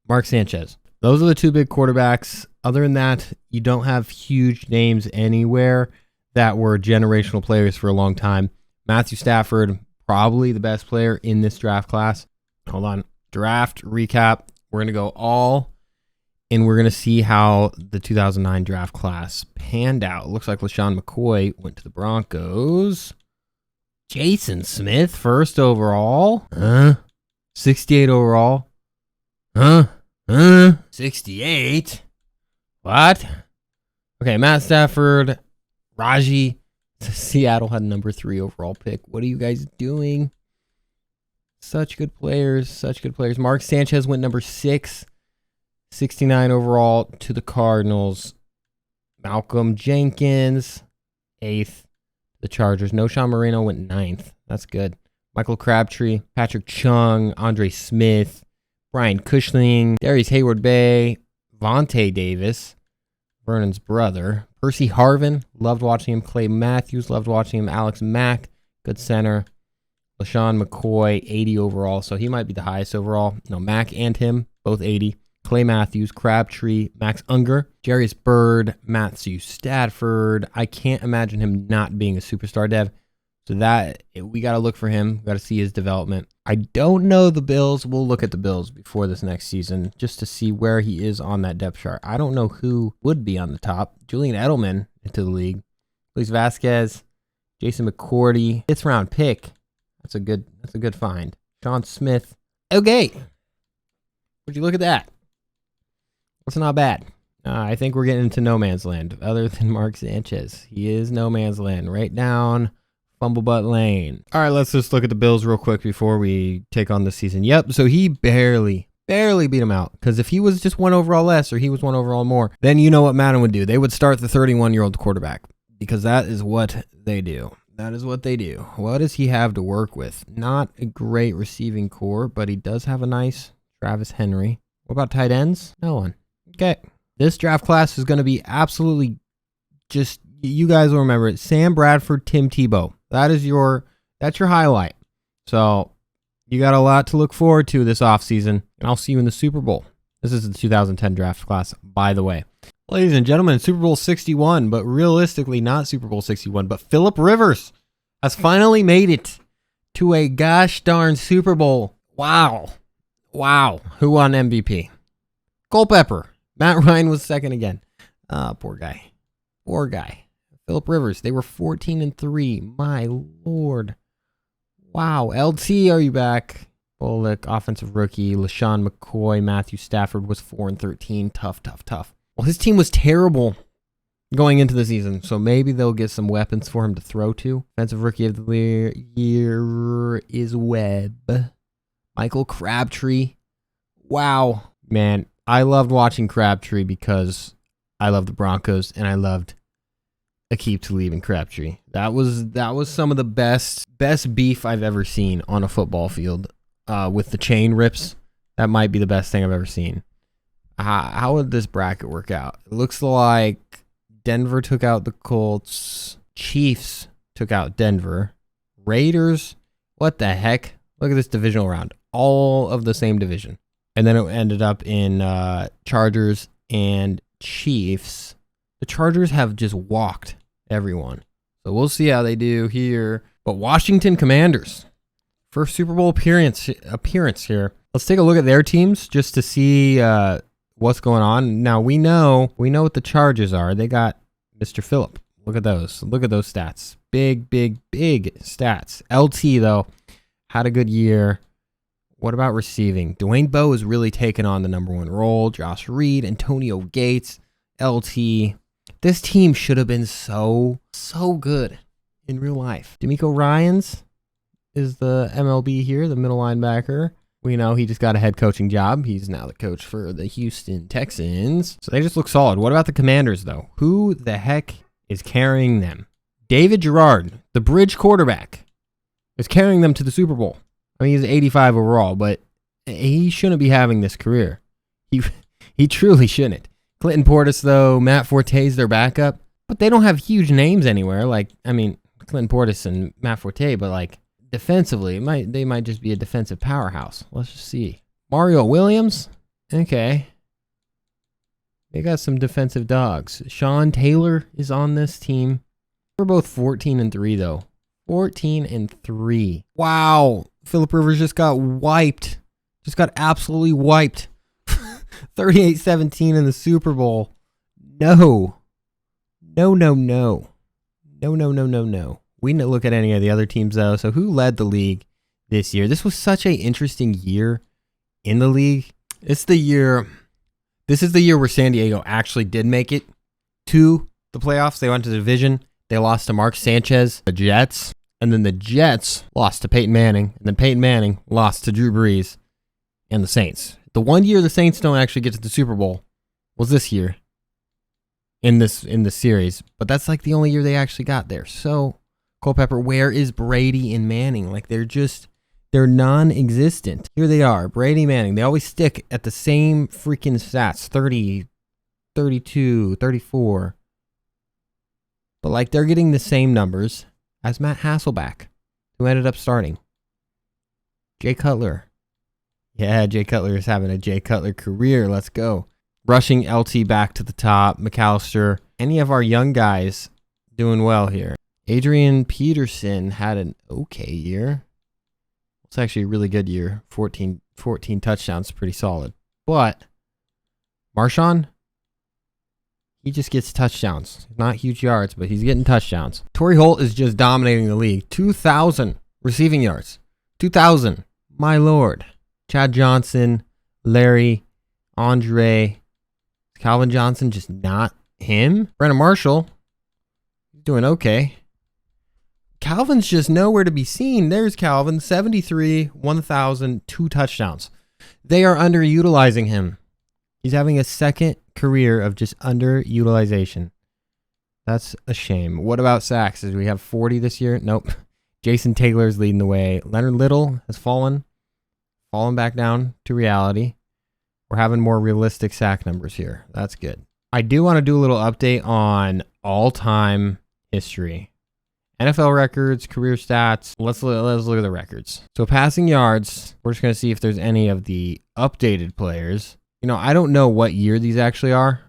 Mark Sanchez. Those are the 2 big quarterbacks. Other than that, you don't have huge names anywhere that were generational players for a long time. Matthew Stafford, probably the best player in this draft class. Hold on. Draft recap. We're going to go all, and we're going to see how the 2009 draft class panned out. It looks like LaShawn McCoy went to the Broncos. Jason Smith, 1st overall. 68 overall. 68? What? Okay, Matt Stafford, Raji. Seattle had number 3 overall pick. What are you guys doing? Such good players. Mark Sanchez went number 6, 69 overall to the Cardinals. Malcolm Jenkins, 8th, the Chargers. Noshawn Moreno went 9th. That's good. Michael Crabtree, Patrick Chung, Andre Smith, Brian Cushing, Darius Hayward-Bay, Vontae Davis, Vernon's brother. Percy Harvin, loved watching him. Clay Matthews, loved watching him. Alex Mack, good center. LaShawn McCoy, 80 overall, so he might be the highest overall. No, Mack and him, both 80. Clay Matthews, Crabtree, Max Unger, Jarius Byrd, Matthew Stafford. I can't imagine him not being a superstar dev. So that, we got to look for him. We got to see his development. I don't know the Bills. We'll look at the Bills before this next season just to see where he is on that depth chart. I don't know who would be on the top. Julian Edelman into the league. Luis Vasquez, Jason McCourty, 5th round pick. That's a good find. Sean Smith. Okay. Would you look at that? That's not bad. I think we're getting into no man's land other than Mark Sanchez. He is no man's land. Right down Fumblebutt Lane. All right, let's just look at the Bills real quick before we take on the season. Yep, so he barely beat him out. Because if he was just 1 overall less or he was 1 overall more, then you know what Madden would do. They would start the 31-year-old quarterback. Because that is what they do. What does he have to work with? Not a great receiving core, but he does have a nice Travis Henry. What about tight ends? No one. Okay. This draft class is going to be absolutely just, you guys will remember it. Sam Bradford, Tim Tebow. That's your highlight. So you got a lot to look forward to this offseason, and I'll see you in the Super Bowl. This is the 2010 draft class, by the way. Ladies and gentlemen, Super Bowl 61, but realistically not Super Bowl 61, but Phillip Rivers has finally made it to a gosh darn Super Bowl. Wow. Who won MVP? Culpepper. Matt Ryan was second again. Poor guy. Phillip Rivers. They were 14-3. My Lord. Wow. LT, are you back? Bullock, offensive rookie. LaShawn McCoy, Matthew Stafford was 4-13. Tough. Well, his team was terrible going into the season, so maybe they'll get some weapons for him to throw to. Offensive rookie of the year is Webb. Michael Crabtree. Wow. Man, I loved watching Crabtree because I love the Broncos and I loved Aqib Talib and Crabtree. That was some of the best beef I've ever seen on a football field. With the chain rips, that might be the best thing I've ever seen. How would this bracket work out? It looks like Denver took out the Colts. Chiefs took out Denver. Raiders, what the heck? Look at this divisional round. All of the same division. And then it ended up in Chargers and Chiefs. The Chargers have just walked everyone. So we'll see how they do here. But Washington Commanders, first Super Bowl appearance here. Let's take a look at their teams just to see what's going on. Now we know what the Chargers are. They got Mr. Phillip. Look at those. Look at those stats. Big stats. LT though had a good year. What about receiving? Dwayne Bowe has really taken on the number one role. Josh Reed, Antonio Gates, LT. This team should have been so good in real life. D'Amico Ryans is the MLB here, the middle linebacker. We know he just got a head coaching job. He's now the coach for the Houston Texans. So they just look solid. What about the Commanders, though? Who the heck is carrying them? David Gerard, the bridge quarterback, is carrying them to the Super Bowl. I mean, he's 85 overall, but he shouldn't be having this career. He truly shouldn't. Clinton Portis, though, Matt Forte's their backup, but they don't have huge names anywhere. Like, I mean, Clinton Portis and Matt Forte, but like defensively, they might just be a defensive powerhouse. Let's just see. Mario Williams, okay. They got some defensive dogs. Sean Taylor is on this team. We're both 14-3 though. 14-3. Wow. Phillip Rivers just got wiped. Just got absolutely wiped. 38-17 in the Super Bowl. No. We didn't look at any of the other teams, though. So who led the league this year? This was such an interesting year in the league. This is the year where San Diego actually did make it to the playoffs. They went to the division. They lost to Mark Sanchez, the Jets. And then the Jets lost to Peyton Manning. And then Peyton Manning lost to Drew Brees and the Saints. The one year the Saints don't actually get to the Super Bowl was this year in this series. But that's like the only year they actually got there. So, Culpepper, where is Brady and Manning? Like, they're non-existent. Here they are, Brady, Manning. They always stick at the same freaking stats, 30, 32, 34. But, like, they're getting the same numbers as Matt Hasselbeck, who ended up starting. Jay Cutler. Yeah, Jay Cutler is having a Jay Cutler career. Let's go. Rushing LT back to the top. McAllister. Any of our young guys doing well here. Adrian Peterson had an okay year. It's actually a really good year. 14 touchdowns, pretty solid. But Marshawn, he just gets touchdowns. Not huge yards, but he's getting touchdowns. Torrey Holt is just dominating the league. 2,000 receiving yards. 2,000. My lord. Chad Johnson, Larry, Andre, Calvin Johnson, just not him. Brandon Marshall, he's doing okay. Calvin's just nowhere to be seen. There's Calvin, 73, 1,000, 2 touchdowns. They are underutilizing him. He's having a second career of just underutilization. That's a shame. What about sacks? Did we have 40 this year? Nope. Jason Taylor's leading the way. Leonard Little has fallen back down to reality. We're having more realistic sack numbers here. That's good. I do want to do a little update on all-time history. NFL records, career stats. Let's look at the records. So passing yards, we're just going to see if there's any of the updated players. You know, I don't know what year these actually are.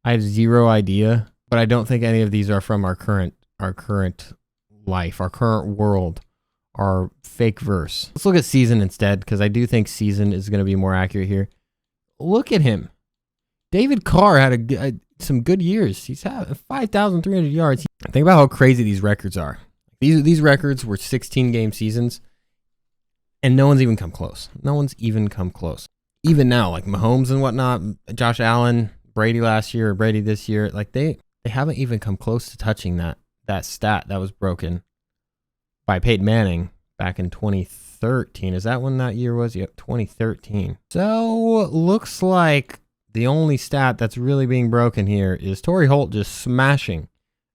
I have zero idea, but I don't think any of these are from our current life, our current world, our fake verse. Let's look at season instead, because I do think season is going to be more accurate here. Look at him. David Carr had some good years. He's had 5,300 yards. Think about how crazy these records are. These records were 16-game seasons, And no one's even come close. No one's even come close. Even now, like Mahomes and whatnot, Josh Allen, Brady last year, or Brady this year, like they haven't even come close to touching that stat that was broken by Peyton Manning back in 2013. Is that when that year was? Yep, 2013. So looks like the only stat that's really being broken here is Torrey Holt just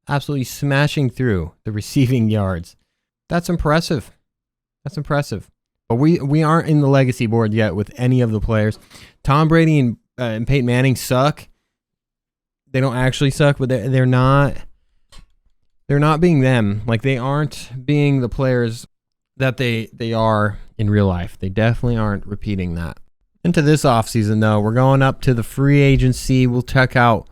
absolutely smashing through the receiving yards. That's impressive. That's impressive. But we aren't in the legacy board yet with any of the players. Tom Brady and Peyton Manning suck. They don't actually suck, but they're not being them. Like, they aren't being the players that they are in real life. They definitely aren't repeating that. Into this offseason, though, we're going up to the free agency. We'll check out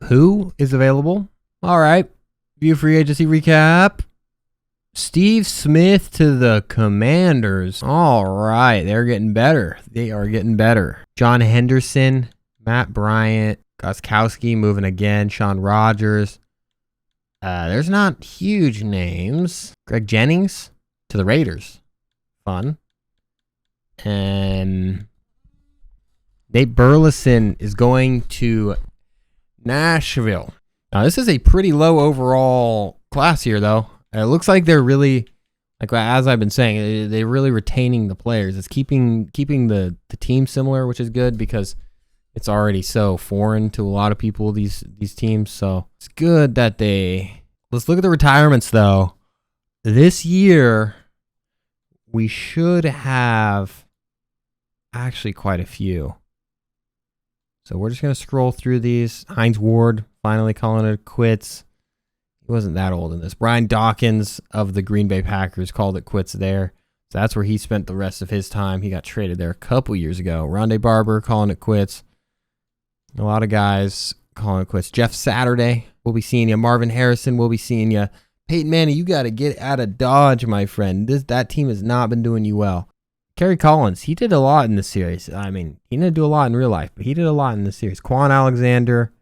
who is available. All right. View free agency recap. Steve Smith to the Commanders. All right. They're getting better. They are getting better. John Henderson, Matt Bryant, Gostkowski moving again, Sean Rogers. There's not huge names. Greg Jennings to the Raiders. Fun. And Nate Burleson is going to Nashville. Now, this is a pretty low overall class here, though. It looks like they're really, like as I've been saying, they're really retaining the players. It's keeping the team similar, which is good because it's already so foreign to a lot of people, these teams. So it's good that let's look at the retirements, though. This year, we should have actually quite a few. So we're just going to scroll through these. Hines Ward finally calling it quits. He wasn't that old in this. Brian Dawkins of the Green Bay Packers called it quits there. So that's where he spent the rest of his time. He got traded there a couple years ago. Rondé Barber calling it quits. A lot of guys calling it quits. Jeff Saturday, we'll be seeing you. Marvin Harrison, we'll be seeing you. Peyton Manning, you got to get out of Dodge, my friend. That team has not been doing you well. Kerry Collins, he did a lot in this series. I mean, he didn't do a lot in real life, but he did a lot in this series. Quan Alexander,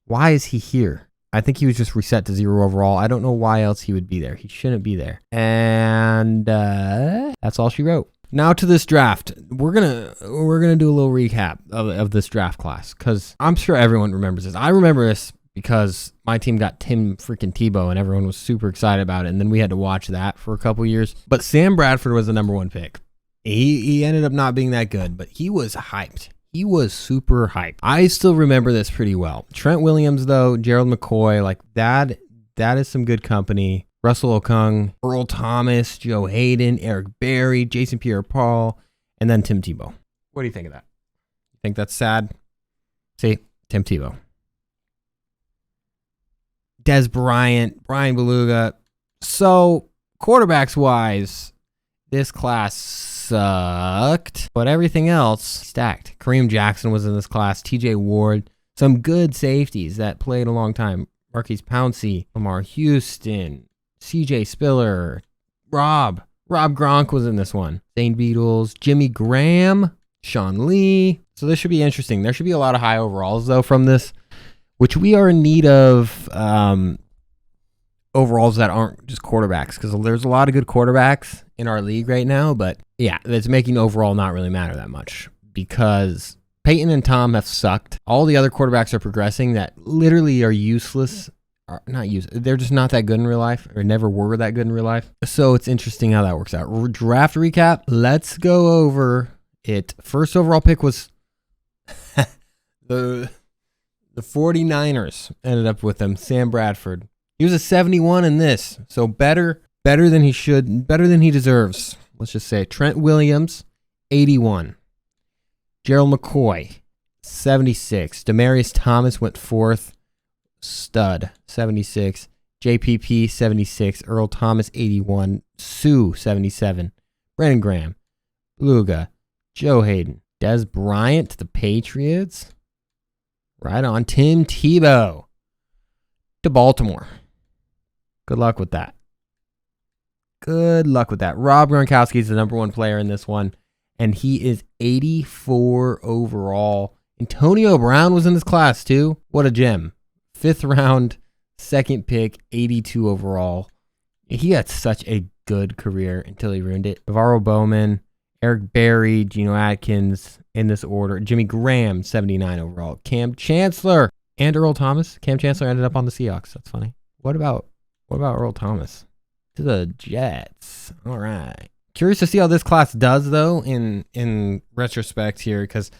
why is he here? I think he was just reset to 0 overall. I don't know why else he would be there. He shouldn't be there. And that's all she wrote. Now to this draft. We're gonna do a little recap of this draft class because I'm sure everyone remembers this. I remember this because my team got Tim freaking Tebow and everyone was super excited about it. And then we had to watch that for a couple years. But Sam Bradford was the number 1 pick. He ended up not being that good, but he was hyped. He was super hyped. I still remember this pretty well. Trent Williams, though, Gerald McCoy, like that is some good company. Russell Okung, Earl Thomas, Joe Hayden, Eric Berry, Jason Pierre-Paul, and then Tim Tebow. What do you think of that? You think that's sad? See, Tim Tebow. Des Bryant, Brian Beluga. So, quarterbacks-wise, this class sucked, but everything else stacked. Kareem Jackson was in this class. TJ Ward, some good safeties that played a long time. Marquise Pouncey, Lamar Houston, CJ Spiller, Rob Gronk was in this one. Zane Beatles, Jimmy Graham, Sean Lee. So this should be interesting. There should be a lot of high overalls though from this, which we are in need of overalls that aren't just quarterbacks because there's a lot of good quarterbacks in our league right now, but yeah, that's making overall not really matter that much because Peyton and Tom have sucked. All the other quarterbacks are progressing that literally are useless. They're just not that good in real life or never were that good in real life. So it's interesting how that works out. Draft recap. Let's go over it. First overall pick was the 49ers ended up with him, Sam Bradford. He was a 71 in this, so better than he should, better than he deserves. Let's just say Trent Williams, 81. Gerald McCoy, 76. Demaryius Thomas went 4th, stud, 76. JPP, 76. Earl Thomas, 81. Sue, 77. Brandon Graham, Luga, Joe Hayden, Des Bryant to the Patriots. Right on. Tim Tebow to Baltimore. Good luck with that. Rob Gronkowski is the number 1 player in this one, and he is 84 overall. Antonio Brown was in this class too. What a gem. 5th round, 2nd pick, 82 overall. He had such a good career until he ruined it. Navarro Bowman, Eric Berry, Geno Atkins in this order. Jimmy Graham, 79 overall. Cam Chancellor and Earl Thomas. Cam Chancellor ended up on the Seahawks. That's funny. What about Earl Thomas? To the Jets. All right. Curious to see how this class does, though, in retrospect here, because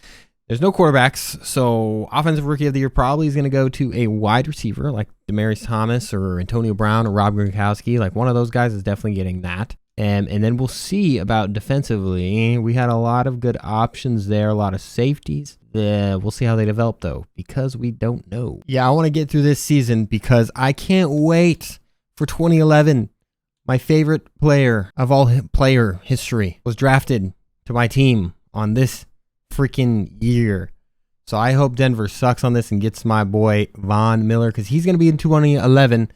there's no quarterbacks. So offensive rookie of the year probably is going to go to a wide receiver like Demaryius Thomas or Antonio Brown or Rob Gronkowski. Like one of those guys is definitely getting that. And then we'll see about defensively. We had a lot of good options there, a lot of safeties. We'll see how they develop, though, because we don't know. Yeah, I want to get through this season because I can't wait for 2011. My favorite player of all player history was drafted to my team on this freaking year. So I hope Denver sucks on this and gets my boy Von Miller because he's going to be in 2011.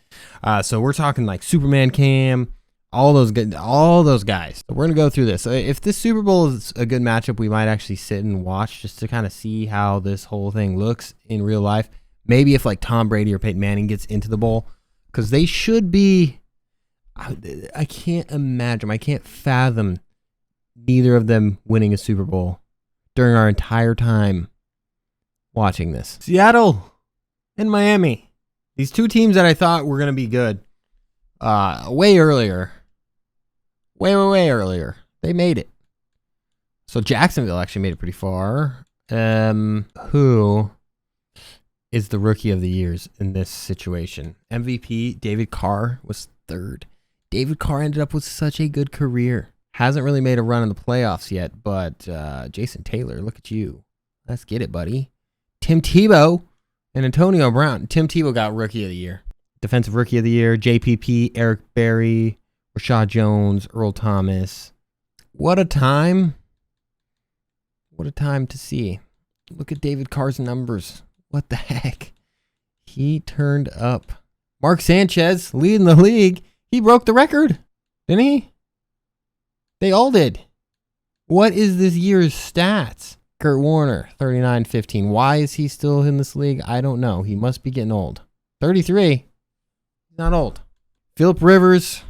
So we're talking like Superman Cam, all those guys. So we're going to go through this. If this Super Bowl is a good matchup, we might actually sit and watch just to kind of see how this whole thing looks in real life. Maybe if like Tom Brady or Peyton Manning gets into the bowl because they should be. I can't imagine. I can't fathom neither of them winning a Super Bowl during our entire time watching this. Seattle and Miami. These two teams that I thought were going to be good way earlier. Way earlier. They made it. So Jacksonville actually made it pretty far. Who is the rookie of the years in this situation? MVP David Carr was third. David Carr ended up with such a good career. Hasn't really made a run in the playoffs yet, but Jason Taylor, look at you. Let's get it, buddy. Tim Tebow and Antonio Brown. Tim Tebow got Rookie of the Year. Defensive Rookie of the Year, JPP, Eric Berry, Rashad Jones, Earl Thomas. What a time. What a time to see. Look at David Carr's numbers. What the heck? He turned up. Mark Sanchez leading the league. He broke the record, didn't he? They all did. What is this year's stats? Kurt Warner, 39-15. Why is he still in this league? I don't know. He must be getting old. 33. He's not old. Phillip Rivers,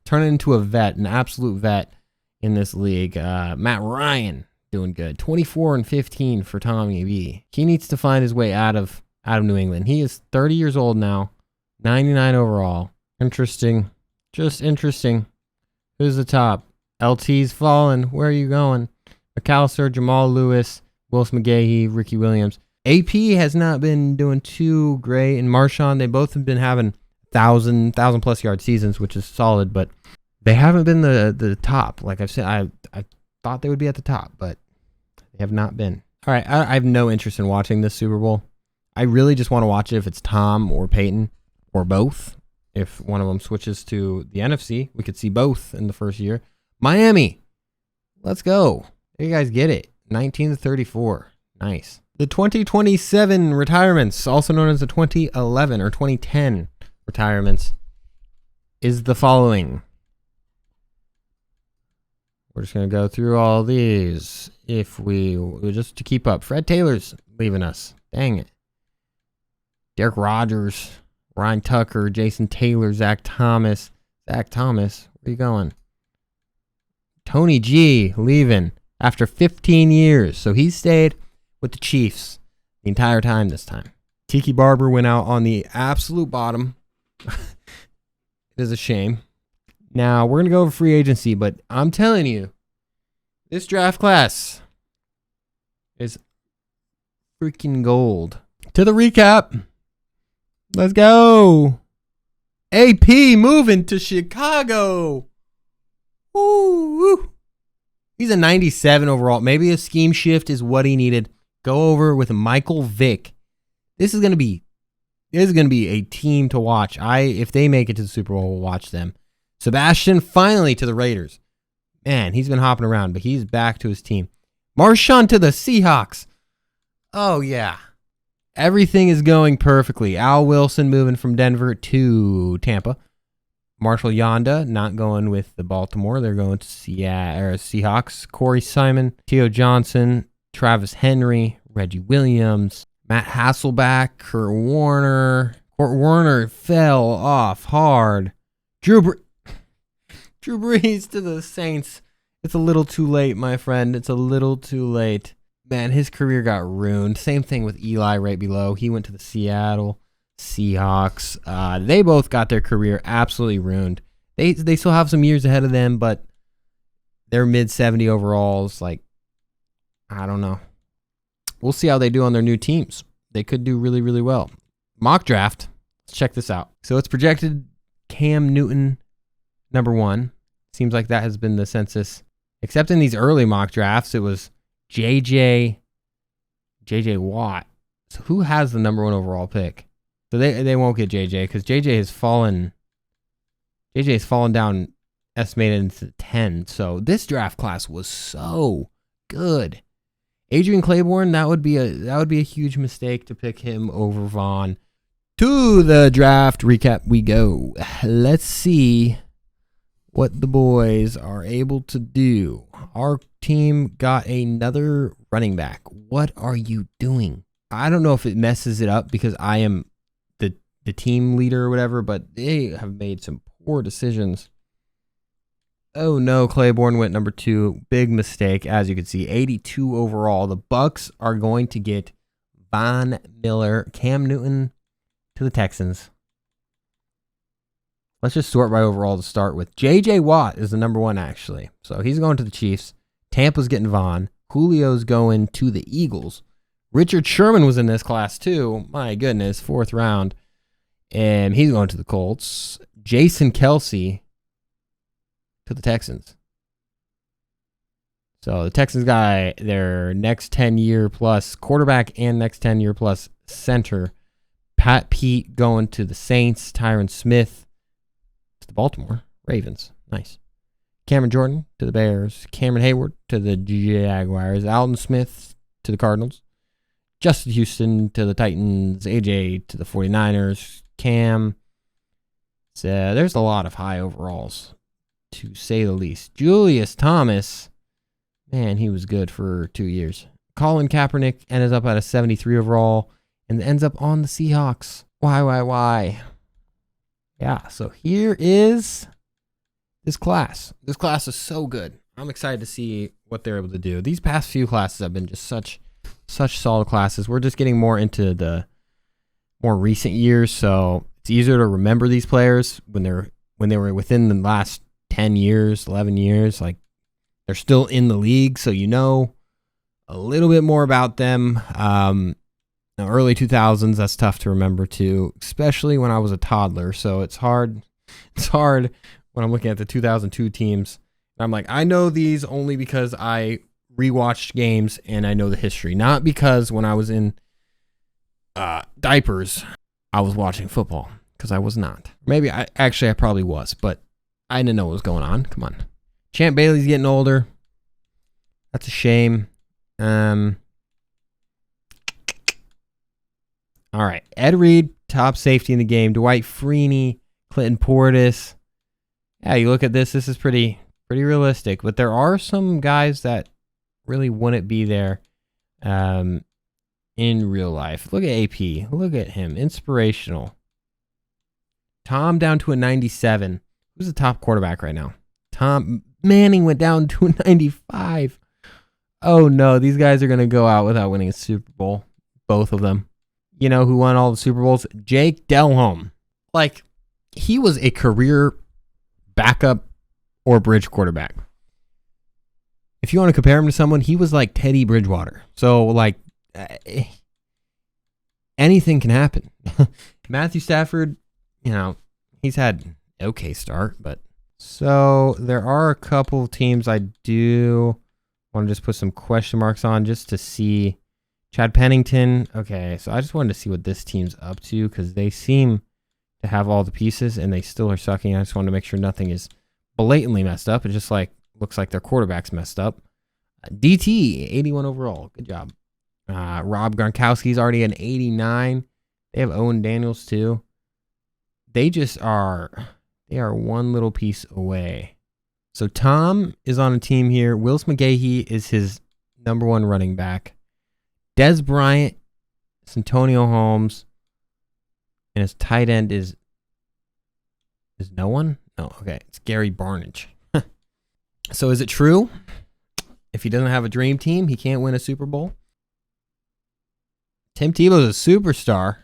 turning into a vet, an absolute vet in this league. Matt Ryan, doing good. 24-15 for Tommy B. He needs to find his way out of New England. He is 30 years old now. 99 overall. Interesting. Just interesting. Who's the top? LT's fallen. Where are you going? McAllister, Jamal Lewis, Willis McGahee, Ricky Williams. AP has not been doing too great. And Marshawn, they both have been having 1,000 plus yard seasons, which is solid, but they haven't been the top. Like I've said, I thought they would be at the top, but they have not been. All right, I have no interest in watching this Super Bowl. I really just want to watch it if it's Tom or Peyton or both. If one of them switches to the NFC, we could see both in the first year. Miami, let's go. You guys get it. 19-34. Nice. The 2027 retirements, also known as the 2011 or 2010 retirements, is the following. We're just going to go through all these. If we just to keep up. Fred Taylor's leaving us. Dang it. Derek Rogers, Ryan Tucker, Jason Taylor, Zach Thomas. Zach Thomas, where you going? Tony G leaving after 15 years. So he stayed with the Chiefs the entire time this time. Tiki Barber went out on the absolute bottom. It is a shame. Now, we're going to go over free agency, but I'm telling you, this draft class is freaking gold. To the recap. Let's go. AP moving to Chicago. Woo. He's a 97 overall. Maybe a scheme shift is what he needed. Go over with Michael Vick. This is going to be a team to watch. If they make it to the Super Bowl, we'll watch them. Sebastian finally to the Raiders. Man, he's been hopping around, but he's back to his team. Marshawn to the Seahawks. Oh, yeah. Everything is going perfectly. Al Wilson moving from Denver to Tampa. Marshall Yonda not going with the Baltimore. They're going to Seahawks. Corey Simon, Teo Johnson, Travis Henry, Reggie Williams, Matt Hasselbeck, Kurt Warner. Kurt Warner fell off hard. Drew Brees to the Saints. It's a little too late, my friend. It's a little too late. Man, his career got ruined. Same thing with Eli right below. He went to the Seattle Seahawks. They both got their career absolutely ruined. They still have some years ahead of them, but they're mid-70 overalls. Like, I don't know. We'll see how they do on their new teams. They could do really, really well. Mock draft. Let's check this out. So it's projected Cam Newton number 1. Seems like that has been the census. Except in these early mock drafts, it was JJ Watt. So who has the number 1 overall pick? So they won't get JJ because JJ has fallen down, estimated into 10. So this draft class was so good. Adrian Claiborne, that would be a huge mistake to pick him over Vaughn. To the draft recap we go. Let's see what the boys are able to do. Our team got another running back. What are you doing? I don't know if it messes it up because I am the team leader or whatever, but they have made some poor decisions. Oh no, Claiborne went number 2. Big mistake, as you can see. 82 overall. The Bucks are going to get Von Miller, Cam Newton to the Texans. Let's just sort by overall to start with. J.J. Watt is the number 1, actually. So he's going to the Chiefs. Tampa's getting Vaughn. Julio's going to the Eagles. Richard Sherman was in this class, too. My goodness, 4th round. And he's going to the Colts. Jason Kelsey to the Texans. So the Texans got their next 10-year plus quarterback and next 10-year plus center. Pat Pete going to the Saints. Tyron Smith to the Baltimore Ravens. Nice. Cameron Jordan to the Bears. Cameron Hayward to the Jaguars. Alden Smith to the Cardinals. Justin Houston to the Titans. AJ to the 49ers. Cam. So there's a lot of high overalls, to say the least. Julius Thomas. Man, he was good for 2 years. Colin Kaepernick ends up at a 73 overall and ends up on the Seahawks. Why? Yeah, so here is this class. This class is so good. I'm excited to see what they're able to do. These past few classes have been just such solid classes. We're just getting more into the more recent years, so it's easier to remember these players when they were within the last 10 years, 11 years. Like, they're still in the league, so you know a little bit more about them. Early 2000s, that's tough to remember too, especially when I was a toddler. So it's hard when I'm looking at the 2002 teams. I'm like, I know these only because I rewatched games and I know the history, not because when I was in diapers, I was watching football, because I was not. Maybe I probably was, but I didn't know what was going on. Come on. Champ Bailey's getting older. That's a shame. All right. Ed Reed, top safety in the game. Dwight Freeney, Clinton Portis. Yeah, you look at this. This is pretty realistic. But there are some guys that really wouldn't be there in real life. Look at AP. Look at him. Inspirational. Tom down to a 97. Who's the top quarterback right now? Tom Manning went down to a 95. Oh, no. These guys are going to go out without winning a Super Bowl. Both of them. You know who won all the Super Bowls? Jake Delhomme. Like, he was a career backup or bridge quarterback. If you want to compare him to someone, he was like Teddy Bridgewater. So, like, anything can happen. Matthew Stafford, you know, he's had an okay start, but so there are a couple of teams I do want to just put some question marks on just to see. Chad Pennington. Okay, so I just wanted to see what this team's up to because they seem to have all the pieces and they still are sucking. I just wanted to make sure nothing is blatantly messed up. It just like looks like their quarterback's messed up. DT, 81 overall. Good job. Rob Gronkowski's already an 89. They have Owen Daniels too. They are one little piece away. So Tom is on a team here. Willis McGahee is his number 1 running back. Dez Bryant, Santonio Holmes, and his tight end is no one? No, okay. It's Gary Barnidge. So is it true? If he doesn't have a dream team, he can't win a Super Bowl? Tim Tebow's a superstar.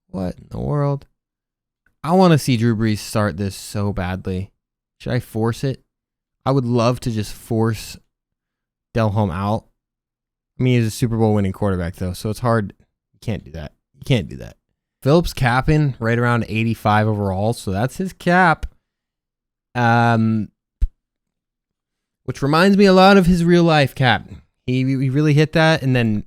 What in the world? I want to see Drew Brees start this so badly. Should I force it? I would love to just force Delhomme out. I mean, he's a Super Bowl winning quarterback, though, so it's hard. You can't do that. You can't do that. Phillips capping right around 85 overall, so that's his cap. Which reminds me a lot of his real life cap. He really hit that, and then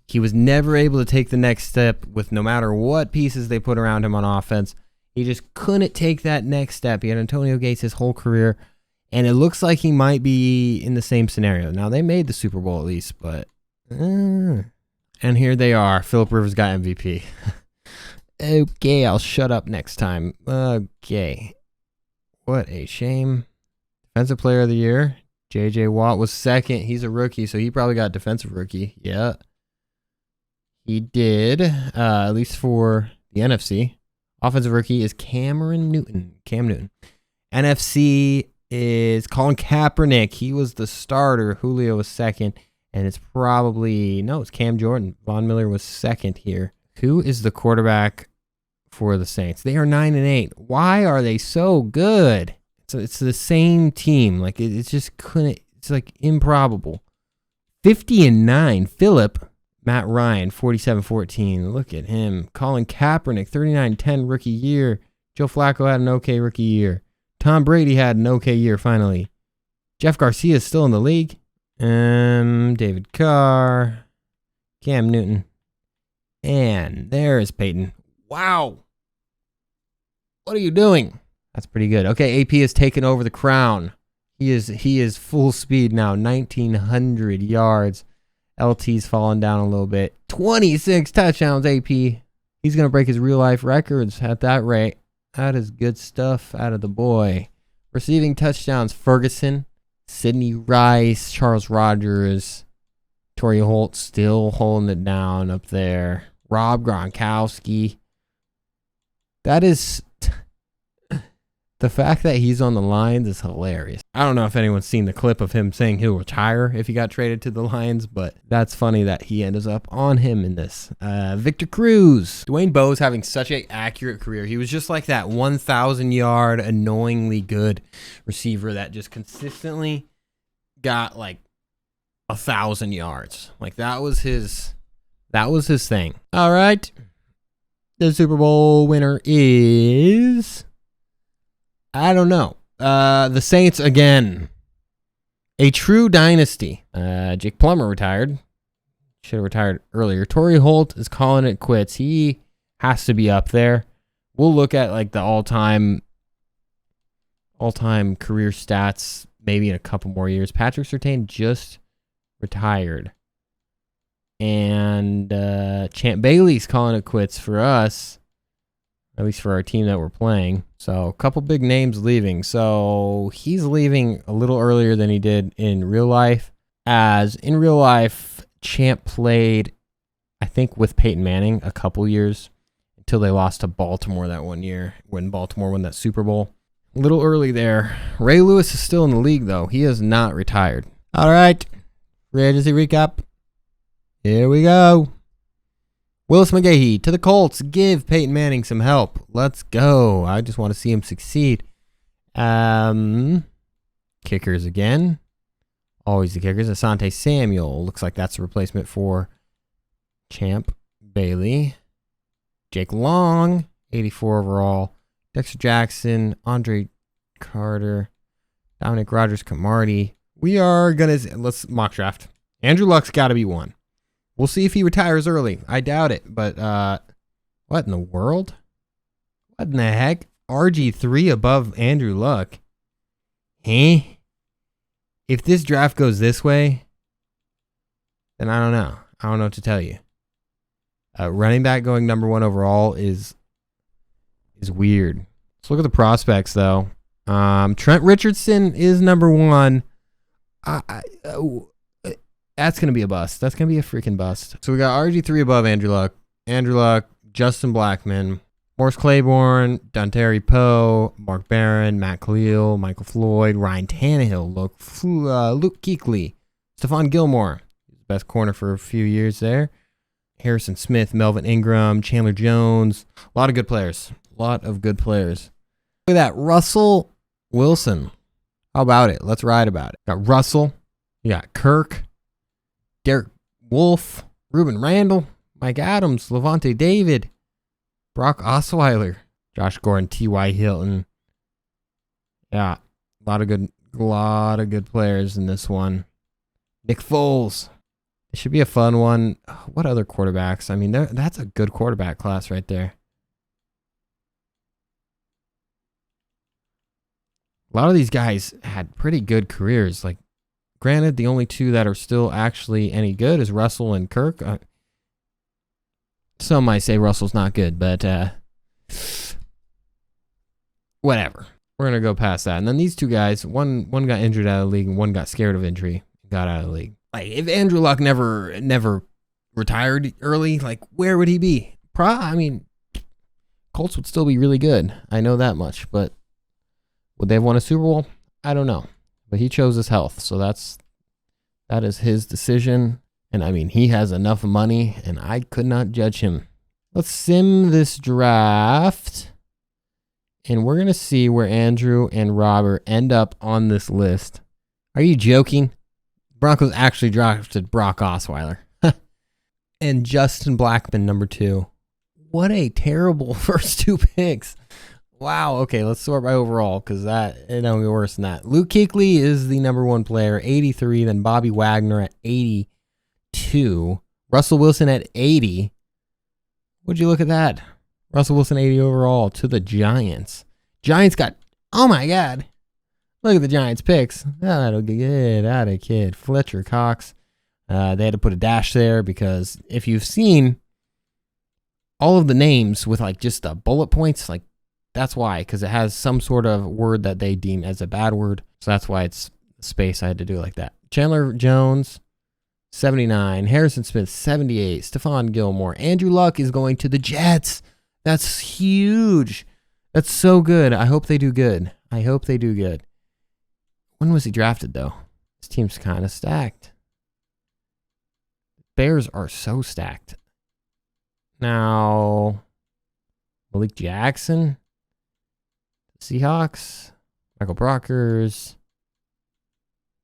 he was never able to take the next step with no matter what pieces they put around him on offense. He just couldn't take that next step. He had Antonio Gates his whole career, and it looks like he might be in the same scenario. Now, they made the Super Bowl at least, but... and here they are. Phillip Rivers got MVP. Okay, I'll shut up next time. Okay. What a shame. Defensive Player of the Year. J.J. Watt was second. He's a rookie, so he probably got Defensive Rookie. Yeah. He did, at least for the NFC. Offensive Rookie is Cam Newton. NFC is Colin Kaepernick. He was the starter. Julio was second. And it's probably, no, it's Cam Jordan. Von Miller was second here. Who is the quarterback for the Saints? They are 9-8. Why are they so good? It's the same team. Like, it just couldn't, it's like improbable. 50-9. Phillip. Matt Ryan, 47-14. Look at him. Colin Kaepernick, 39-10 rookie year. Joe Flacco had an okay rookie year. Tom Brady had an okay year finally. Jeff Garcia is still in the league. David Carr. Cam Newton. And there is Peyton. Wow. What are you doing? That's pretty good. Okay, AP has taken over the crown. He is full speed now. 1,900 yards. LT's fallen down a little bit. 26 touchdowns, AP. He's going to break his real-life records at that rate. That is good stuff out of the boy. Receiving touchdowns, Ferguson, Sidney Rice, Charles Rogers, Torrey Holt still holding it down up there. Rob Gronkowski. That is... The fact that he's on the Lions is hilarious. I don't know if anyone's seen the clip of him saying he'll retire if he got traded to the Lions, but that's funny that he ends up on him in this. Victor Cruz. Dwayne Bowe's having such an accurate career. He was just like that 1,000-yard, annoyingly good receiver that just consistently got like 1,000 yards. Like that was his thing. All right. The Super Bowl winner is... I don't know. The Saints again. A true dynasty. Jake Plummer retired. Should have retired earlier. Torrey Holt is calling it quits. He has to be up there. We'll look at like the all-time career stats maybe in a couple more years. Patrick Surtain just retired. And Champ Bailey's calling it quits for us. At least for our team that we're playing. So a couple big names leaving. So he's leaving a little earlier than he did in real life. As in real life, Champ played, I think, with Peyton Manning a couple years until they lost to Baltimore that one year when Baltimore won that Super Bowl. A little early there. Ray Lewis is still in the league, though. He is not retired. All right. Free agency recap. Here we go. Willis McGahee to the Colts. Give Peyton Manning some help. Let's go. I just want to see him succeed. Kickers again. Always the kickers. Asante Samuel. Looks like that's a replacement for Champ Bailey. Jake Long. 84 overall. Dexter Jackson. Andre Carter. Dominic Rodgers-Cromartie. We are going to... Let's mock draft. Andrew Luck's got to be one. We'll see if he retires early. I doubt it, but what in the world? What in the heck? RG3 above Andrew Luck. Huh? If this draft goes this way, then I don't know. I don't know what to tell you. Running back going number 1 overall is weird. Let's look at the prospects, though. Trent Richardson is number 1. That's going to be a bust. That's going to be a freaking bust. So we got RG3 above Andrew Luck. Andrew Luck, Justin Blackmon, Morris Claiborne, Dontari Poe, Mark Barron, Matt Khalil, Michael Floyd, Ryan Tannehill, Luke Kuechly, Stephon Gilmore, best corner for a few years there. Harrison Smith, Melvin Ingram, Chandler Jones. A lot of good players. Look at that. Russell Wilson. How about it? Let's ride about it. Got Russell. You got Kirk. Derek Wolfe. Ruben Randall. Mike Adams. Levante David. Brock Osweiler. Josh Gordon. T.Y. Hilton. Yeah. A lot of good players in this one. Nick Foles. It should be a fun one. What other quarterbacks? I mean, that's a good quarterback class right there. A lot of these guys had pretty good careers. Like, granted, the only two that are still actually any good is Russell and Kirk. Some might say Russell's not good, but whatever. We're going to go past that. And then these two guys, one got injured out of the league and one got scared of injury and got out of the league. Like, if Andrew Luck never retired early, like, where would he be? I mean, Colts would still be really good. I know that much. But would they have won a Super Bowl? I don't know. But he chose his health, so that is his decision. And, I mean, he has enough money, and I could not judge him. Let's sim this draft, and we're going to see where Andrew and Robert end up on this list. Are you joking? Broncos actually drafted Brock Osweiler. And Justin Blackman, number 2. What a terrible first 2 picks. Wow. Okay, let's sort by overall because it don't get worse than that. Luke Kuechly is the number 1 player, 83. Then Bobby Wagner at 82. Russell Wilson at 80. Would you look at that? Russell Wilson 80 overall to the Giants. Giants got, oh my God. Look at the Giants picks. That'll get out of kid. Fletcher Cox. They had to put a dash there because if you've seen all of the names with like just the bullet points, like that's why, because it has some sort of word that they deem as a bad word. So that's why it's space. I had to do it like that. Chandler Jones, 79. Harrison Smith, 78. Stephon Gilmore. Andrew Luck is going to the Jets. That's huge. That's so good. I hope they do good. When was he drafted, though? This team's kind of stacked. Bears are so stacked. Now, Malik Jackson, Seahawks, Michael Brockers,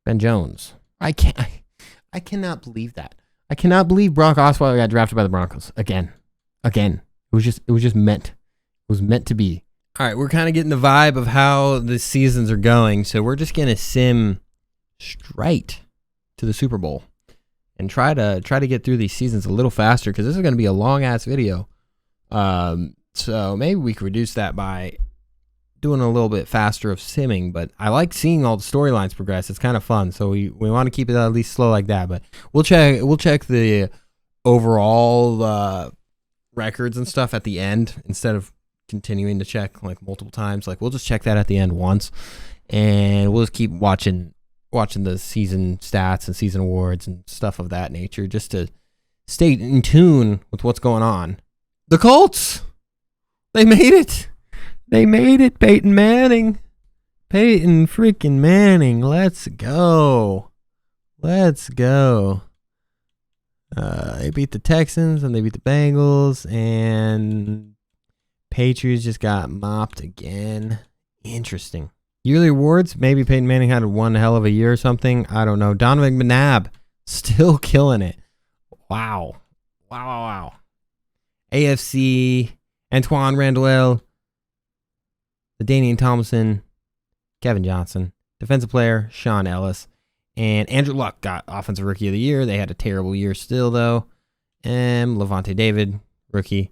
Ben Jones. I cannot believe that. I cannot believe Brock Osweiler got drafted by the Broncos again. It was just meant. It was meant to be. All right, we're kind of getting the vibe of how the seasons are going, so we're just gonna sim straight to the Super Bowl and try to get through these seasons a little faster because this is gonna be a long ass video. So maybe we could reduce that by doing a little bit faster of simming. But I like seeing all the storylines progress. It's kind of fun, so we want to keep it at least slow like that. But we'll check the overall records and stuff at the end instead of continuing to check like multiple times. Like we'll just check that at the end once, and we'll just keep watching the season stats and season awards and stuff of that nature just to stay in tune with what's going on. The Colts, they made it. Peyton Manning. Peyton freaking Manning. Let's go. They beat the Texans and they beat the Bengals, and Patriots just got mopped again. Interesting. Yearly awards, maybe Peyton Manning had one hell of a year or something. I don't know. Donovan McNabb, still killing it. Wow. AFC, Antoine Randall, LaDainian Tomlinson, Kevin Johnson. Defensive player, Sean Ellis. And Andrew Luck got Offensive Rookie of the Year. They had a terrible year still, though. And Levante David, rookie.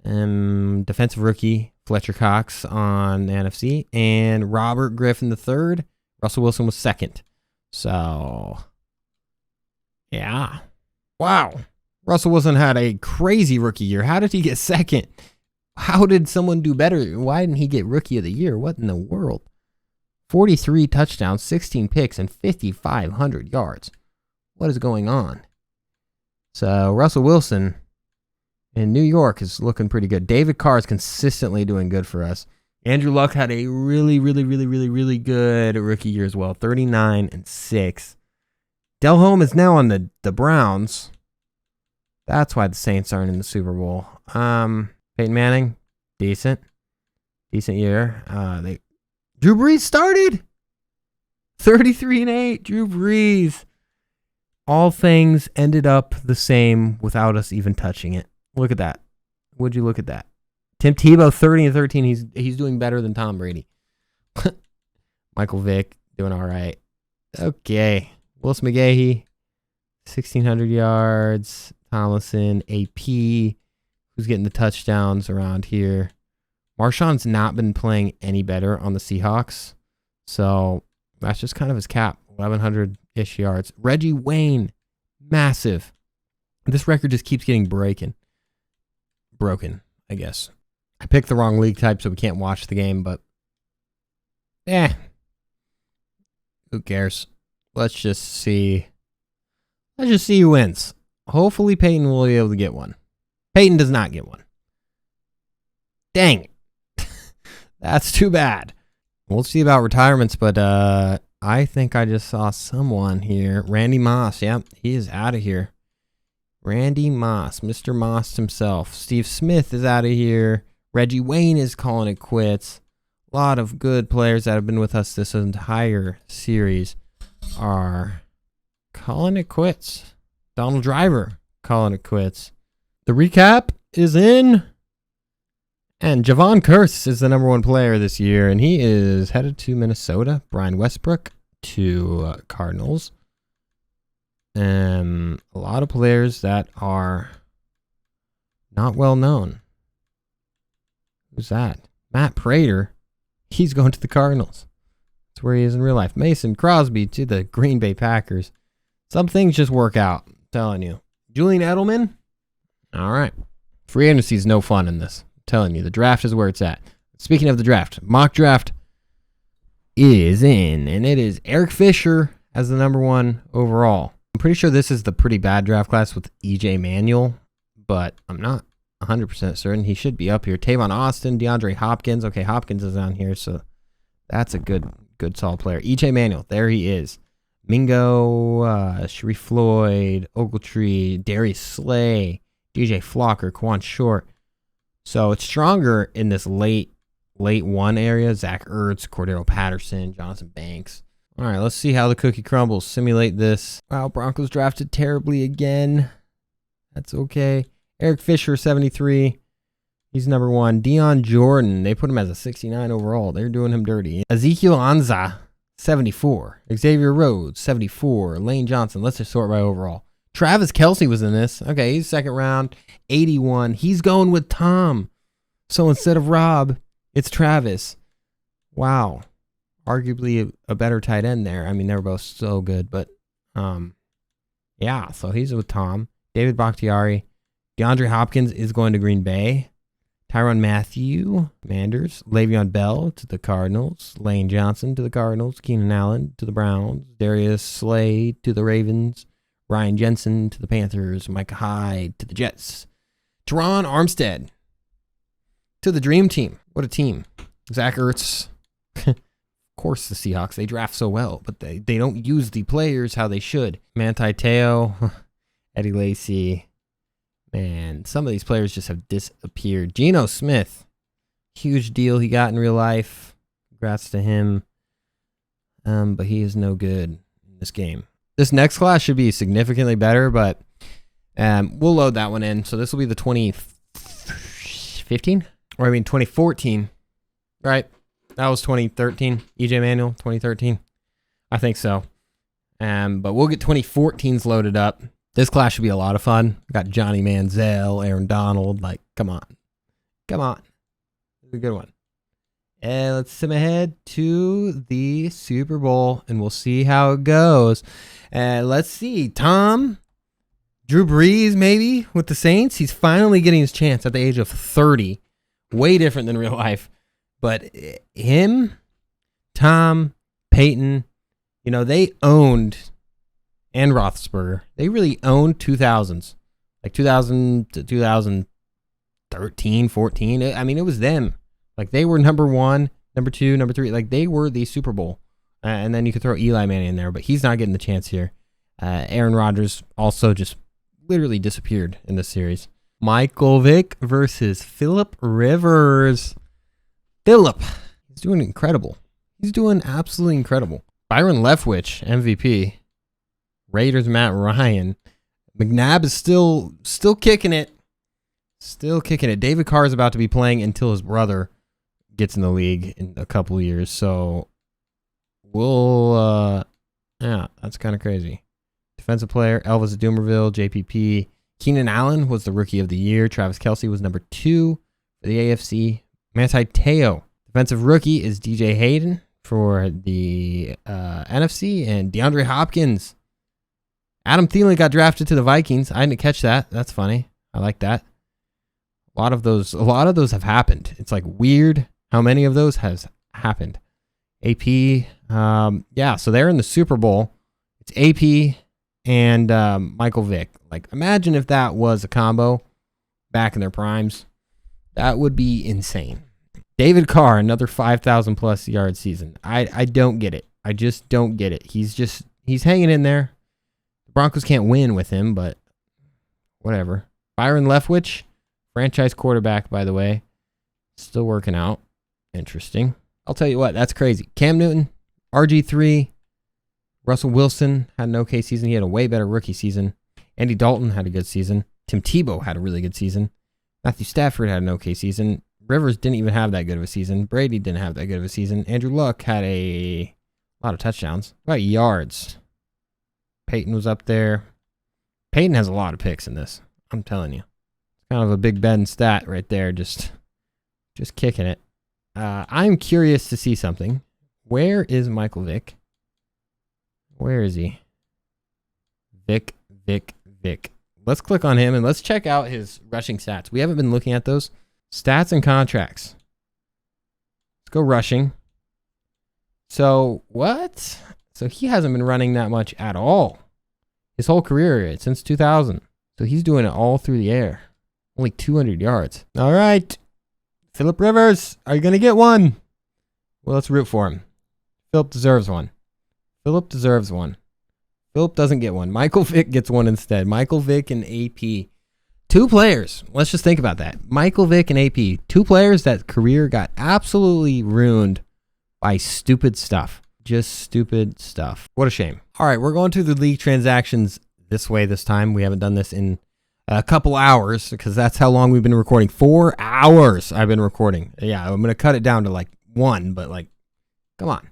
Defensive Rookie, Fletcher Cox on the NFC. And Robert Griffin III. Russell Wilson was second. So, yeah. Wow. Russell Wilson had a crazy rookie year. How did he get second? How did someone do better? Why didn't he get Rookie of the Year? What in the world? 43 touchdowns, 16 picks, and 5,500 yards. What is going on? So, Russell Wilson, And New York is looking pretty good. David Carr is consistently doing good for us. Andrew Luck had a really good rookie year as well. 39-6. Delhomme is now on the Browns. That's why the Saints aren't in the Super Bowl. Peyton Manning, decent year. Drew Brees started 33-8. Drew Brees. All things ended up the same without us even touching it. Look at that. Would you look at that? Tim Tebow, 30-13. He's doing better than Tom Brady. Michael Vick doing all right. Okay. Willis McGahee, 1,600 yards. Tomlinson, AP, who's getting the touchdowns around here. Marshawn's not been playing any better on the Seahawks. So that's just kind of his cap. 1,100-ish yards. Reggie Wayne, massive. This record just keeps getting broken, I guess. I picked the wrong league type, so we can't watch the game, but who cares? Let's just see who wins. Hopefully Peyton will be able to get one. Peyton does not get one. Dang it. That's too bad. We'll see about retirements, but I think I just saw someone here. Randy Moss. Yep, he is out of here. Randy Moss, Mr. Moss himself. Steve Smith is out of here. Reggie Wayne is calling it quits. A lot of good players that have been with us this entire series are calling it quits. Donald Driver calling it quits. The recap is in. And Javon Kearse is the number one player this year, and he is headed to Minnesota. Brian Westbrook to Cardinals. A lot of players that are not well known. Who's that? Matt Prater. He's going to the Cardinals. That's where he is in real life. Mason Crosby to the Green Bay Packers. Some things just work out, I'm telling you. Julian Edelman. All right. Free agency is no fun in this. I'm telling you, the draft is where it's at. Speaking of the draft, mock draft is in, and it is Eric Fisher as the number one overall. I'm pretty sure this is the pretty bad draft class with E.J. Manuel, but I'm not 100% certain. He should be up here. Tavon Austin, DeAndre Hopkins. Okay, Hopkins is on here, so that's a good solid player. E.J. Manuel, there he is. Mingo, Sharif Floyd, Ogletree, Darius Slay, DJ Flocker, Quan Short. So it's stronger in this late one area. Zach Ertz, Cordero Patterson, Jonathan Banks. All right, let's see how the cookie crumbles. Simulate this. Wow, Broncos drafted terribly again. That's okay. Eric Fisher, 73. He's number one. Deion Jordan, they put him as a 69 overall. They're doing him dirty. Ezekiel Anza, 74. Xavier Rhodes, 74. Lane Johnson, let's just sort by overall. Travis Kelce was in this. Okay, he's second round, 81. He's going with Tom. So instead of Rob, it's Travis. Wow. Arguably a better tight end there. I mean, they're both so good, but yeah, so he's with Tom. David Bakhtiari. DeAndre Hopkins is going to Green Bay. Tyrann Mathieu, Commanders. Le'Veon Bell to the Cardinals. Lane Johnson to the Cardinals. Keenan Allen to the Browns. Darius Slay to the Ravens. Ryan Jensen to the Panthers. Micah Hyde to the Jets. Teron Armstead to the Dream Team. What a team. Zach Ertz. Of course, the Seahawks, they draft so well, but they don't use the players how they should. Manti Te'o, Eddie Lacy. Man, some of these players just have disappeared. Geno Smith, huge deal he got in real life. Congrats to him. But he is no good in this game. This next class should be significantly better, but we'll load that one in. So this will be the 2015? Or I mean 2014, right? That was 2013. EJ Manuel, 2013. I think so. But we'll get 2014s loaded up. This class should be a lot of fun. Got Johnny Manziel, Aaron Donald. Like, come on. Come on. It's a good one. And let's sim ahead to the Super Bowl, and we'll see how it goes. Let's see. Tom, Drew Brees, maybe, with the Saints. He's finally getting his chance at the age of 30. Way different than real life. But him, Tom, Peyton, they owned, and Roethlisberger, they really owned 2000s. Like 2000 to 2000, 13, 14. I mean, it was them. Like, they were number 1, number 2, number 3. Like, they were the Super Bowl. And then you could throw Eli Manning in there, but he's not getting the chance here. Aaron Rodgers also just literally disappeared in this series. Michael Vick versus Phillip Rivers. Phillip, he's doing incredible. He's doing absolutely incredible. Byron Leftwich, MVP. Raiders Matt Ryan. McNabb is still kicking it. Still kicking it. David Carr is about to be playing until his brother gets in the league in a couple of years. So yeah, that's kind of crazy. Defensive player, Elvis Dumerville, JPP. Keenan Allen was the Rookie of the Year. Travis Kelce was number 2 for the AFC. Manti Te'o. Defensive Rookie is DJ Hayden for the NFC. And DeAndre Hopkins. Adam Thielen got drafted to the Vikings. I didn't catch that. That's funny. I like that. A lot of those have happened. It's like weird how many of those has happened. AP, yeah, so they're in the Super Bowl. It's AP and Michael Vick. Like, imagine if that was a combo back in their primes. That would be insane. David Carr, another 5,000 plus yard season. I don't get it. I just don't get it. He's hanging in there. The Broncos can't win with him, but whatever. Byron Leftwich, franchise quarterback, by the way, still working out. Interesting. I'll tell you what, that's crazy. Cam Newton, RG3, Russell Wilson had an okay season. He had a way better rookie season. Andy Dalton had a good season. Tim Tebow had a really good season. Matthew Stafford had an okay season. Rivers didn't even have that good of a season. Brady didn't have that good of a season. Andrew Luck had a lot of touchdowns. What about yards? Peyton was up there. Peyton has a lot of picks in this. I'm telling you. It's kind of a Big Ben stat right there. Just kicking it. I'm curious to see something. Where is Michael Vick? Where is he? Vick. Let's click on him and let's check out his rushing stats. We haven't been looking at those. Stats and contracts. Let's go rushing. So, what? So he hasn't been running that much at all. His whole career, since 2000. So he's doing it all through the air. Only 200 yards. All right. Phillip Rivers, are you going to get one? Well, let's root for him. Phillip deserves one. Phillip doesn't get one. Michael Vick gets one instead. Michael Vick and AP. 2 players. Let's just think about that. Michael Vick and AP. 2 players that career got absolutely ruined by stupid stuff. Just stupid stuff. What a shame. All right, we're going to the league transactions this way this time. We haven't done this in a couple hours because that's how long we've been recording. 4 hours I've been recording. Yeah, I'm going to cut it down to like 1, but like, come on.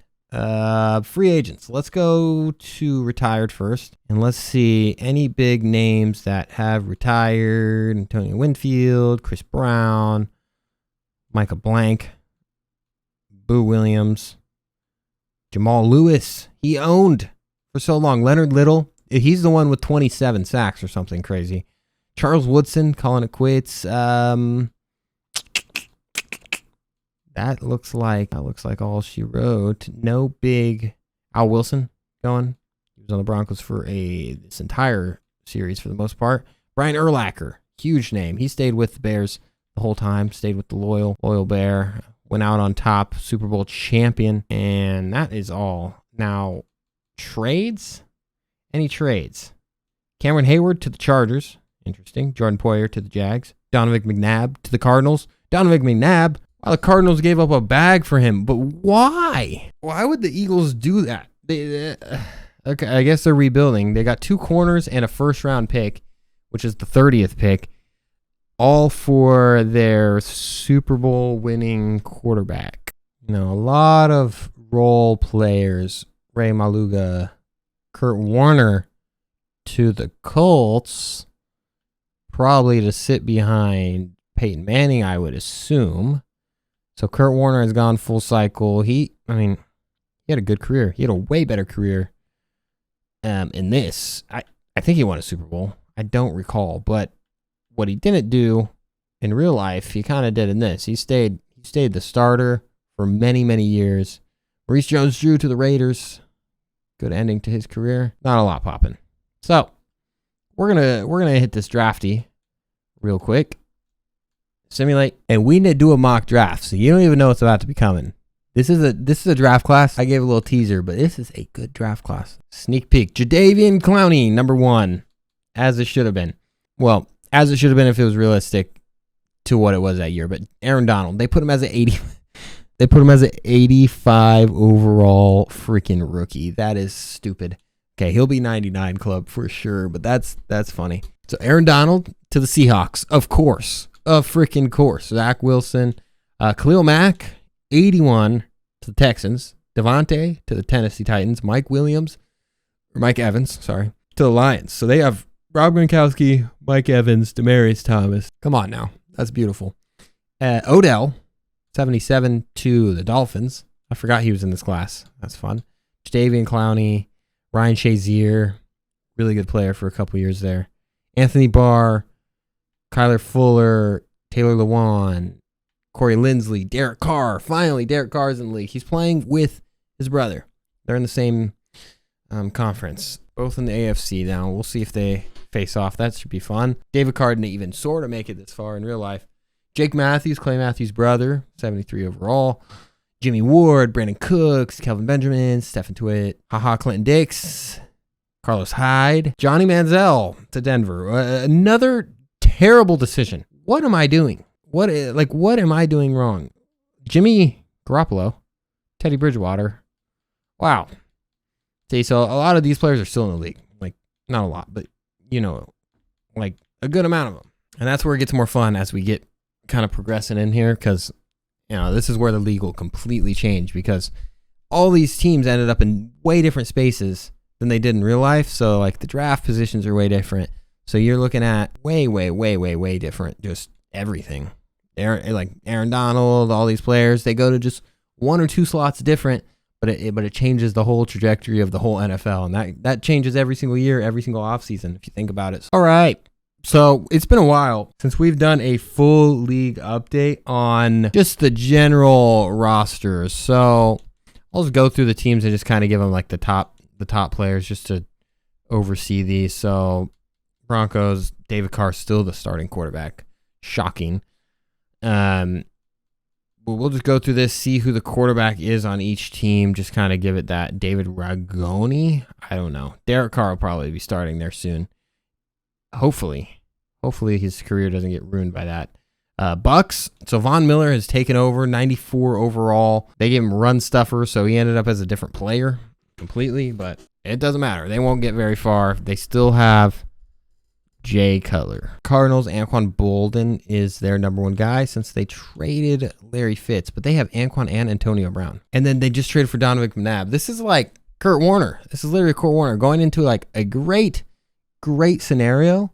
Free agents. Let's go to retired first. And let's see any big names that have retired. Antonio Winfield, Chris Brown, Micah Blank, Boo Williams, Jamal Lewis. He owned for so long. Leonard Little. He's the one with 27 sacks or something crazy. Charles Woodson calling it quits. That looks like all she wrote. No big. Al Wilson going. He was on the Broncos for this entire series for the most part. Brian Urlacher, huge name. He stayed with the Bears the whole time. Stayed with the loyal Bear. Went out on top, Super Bowl champion, and that is all. Now, trades? Any trades? Cameron Hayward to the Chargers. Interesting. Jordan Poyer to the Jags. Donovan McNabb to the Cardinals. Donovan McNabb. Well, the Cardinals gave up a bag for him, but why? Why would the Eagles do that? Okay, I guess they're rebuilding. They got 2 corners and a first-round pick, which is the 30th pick, all for their Super Bowl winning quarterback. You know, a lot of role players. Ray Maluga, Kurt Warner to the Colts, probably to sit behind Peyton Manning, I would assume. So Kurt Warner has gone full cycle. He had a good career. He had a way better career in this. I think he won a Super Bowl. I don't recall, but what he didn't do in real life, he kind of did in this. He stayed the starter for many, many years. Maurice Jones-Drew to the Raiders. Good ending to his career. Not a lot popping. So we're gonna hit this drafty real quick. simulate, and we need to do a mock draft, so you don't even know what's about to be coming. This is a draft class. I gave a little teaser, but this is a good draft class. Sneak peek. Jadeveon Clowney, number 1, as it should have been. Well, as it should have been if it was realistic to what it was that year. But Aaron Donald, they put him as an 80. They put him as an 85 overall freaking rookie. That is stupid. Okay, he'll be 99 club for sure, but that's funny. So Aaron Donald to the Seahawks, of course, freaking course. Zach Wilson, Khalil Mack, 81 to the Texans. Devontae to the Tennessee Titans. Mike Evans, to the Lions. So they have Rob Gronkowski, Mike Evans, Demaryius Thomas. Come on now. That's beautiful. Odell, 77 to the Dolphins. I forgot he was in this class. That's fun. Jadeveon Clowney, Ryan Shazier, really good player for a couple years there. Anthony Barr, Kyler Fuller, Taylor Lewan, Corey Linsley, Derek Carr. Finally, Derek Carr is in the league. He's playing with his brother. They're in the same conference, both in the AFC now. We'll see if they face off. That should be fun. David Carr didn't even sort of make it this far in real life. Jake Matthews, Clay Matthews' brother, 73 overall. Jimmy Ward, Brandon Cooks, Kelvin Benjamin, Stephen Twitt, Clinton Dix, Carlos Hyde, Johnny Manziel to Denver. Another terrible decision. What am I doing? What am I doing wrong? Jimmy Garoppolo, Teddy Bridgewater. Wow. See, so a lot of these players are still in the league. Like, not a lot, but, like a good amount of them. And that's where it gets more fun as we get kind of progressing in here because, this is where the league will completely change because all these teams ended up in way different spaces than they did in real life. So, like, the draft positions are way different. So you're looking at way different, just everything. Aaron Donald, all these players, they go to just one or two slots different, but it changes the whole trajectory of the whole NFL, and that changes every single year, every single offseason, if you think about it. All right, so it's been a while since we've done a full league update on just the general rosters. So I'll just go through the teams and just kind of give them like the top players just to oversee these. So Broncos, David Carr still the starting quarterback. Shocking. We'll just go through this, see who the quarterback is on each team, just kind of give it that. David Ragoni? I don't know. Derek Carr will probably be starting there soon. Hopefully his career doesn't get ruined by that. Bucks, so Von Miller has taken over, 94 overall. They gave him run stuffer, so he ended up as a different player completely, but it doesn't matter. They won't get very far. They still have Jay Cutler. Cardinals, Anquan Bolden is their number one guy since they traded Larry Fitz, but they have Anquan and Antonio Brown. And then they just traded for Donovan McNabb. This is like Kurt Warner. This is literally Kurt Warner going into like a great scenario.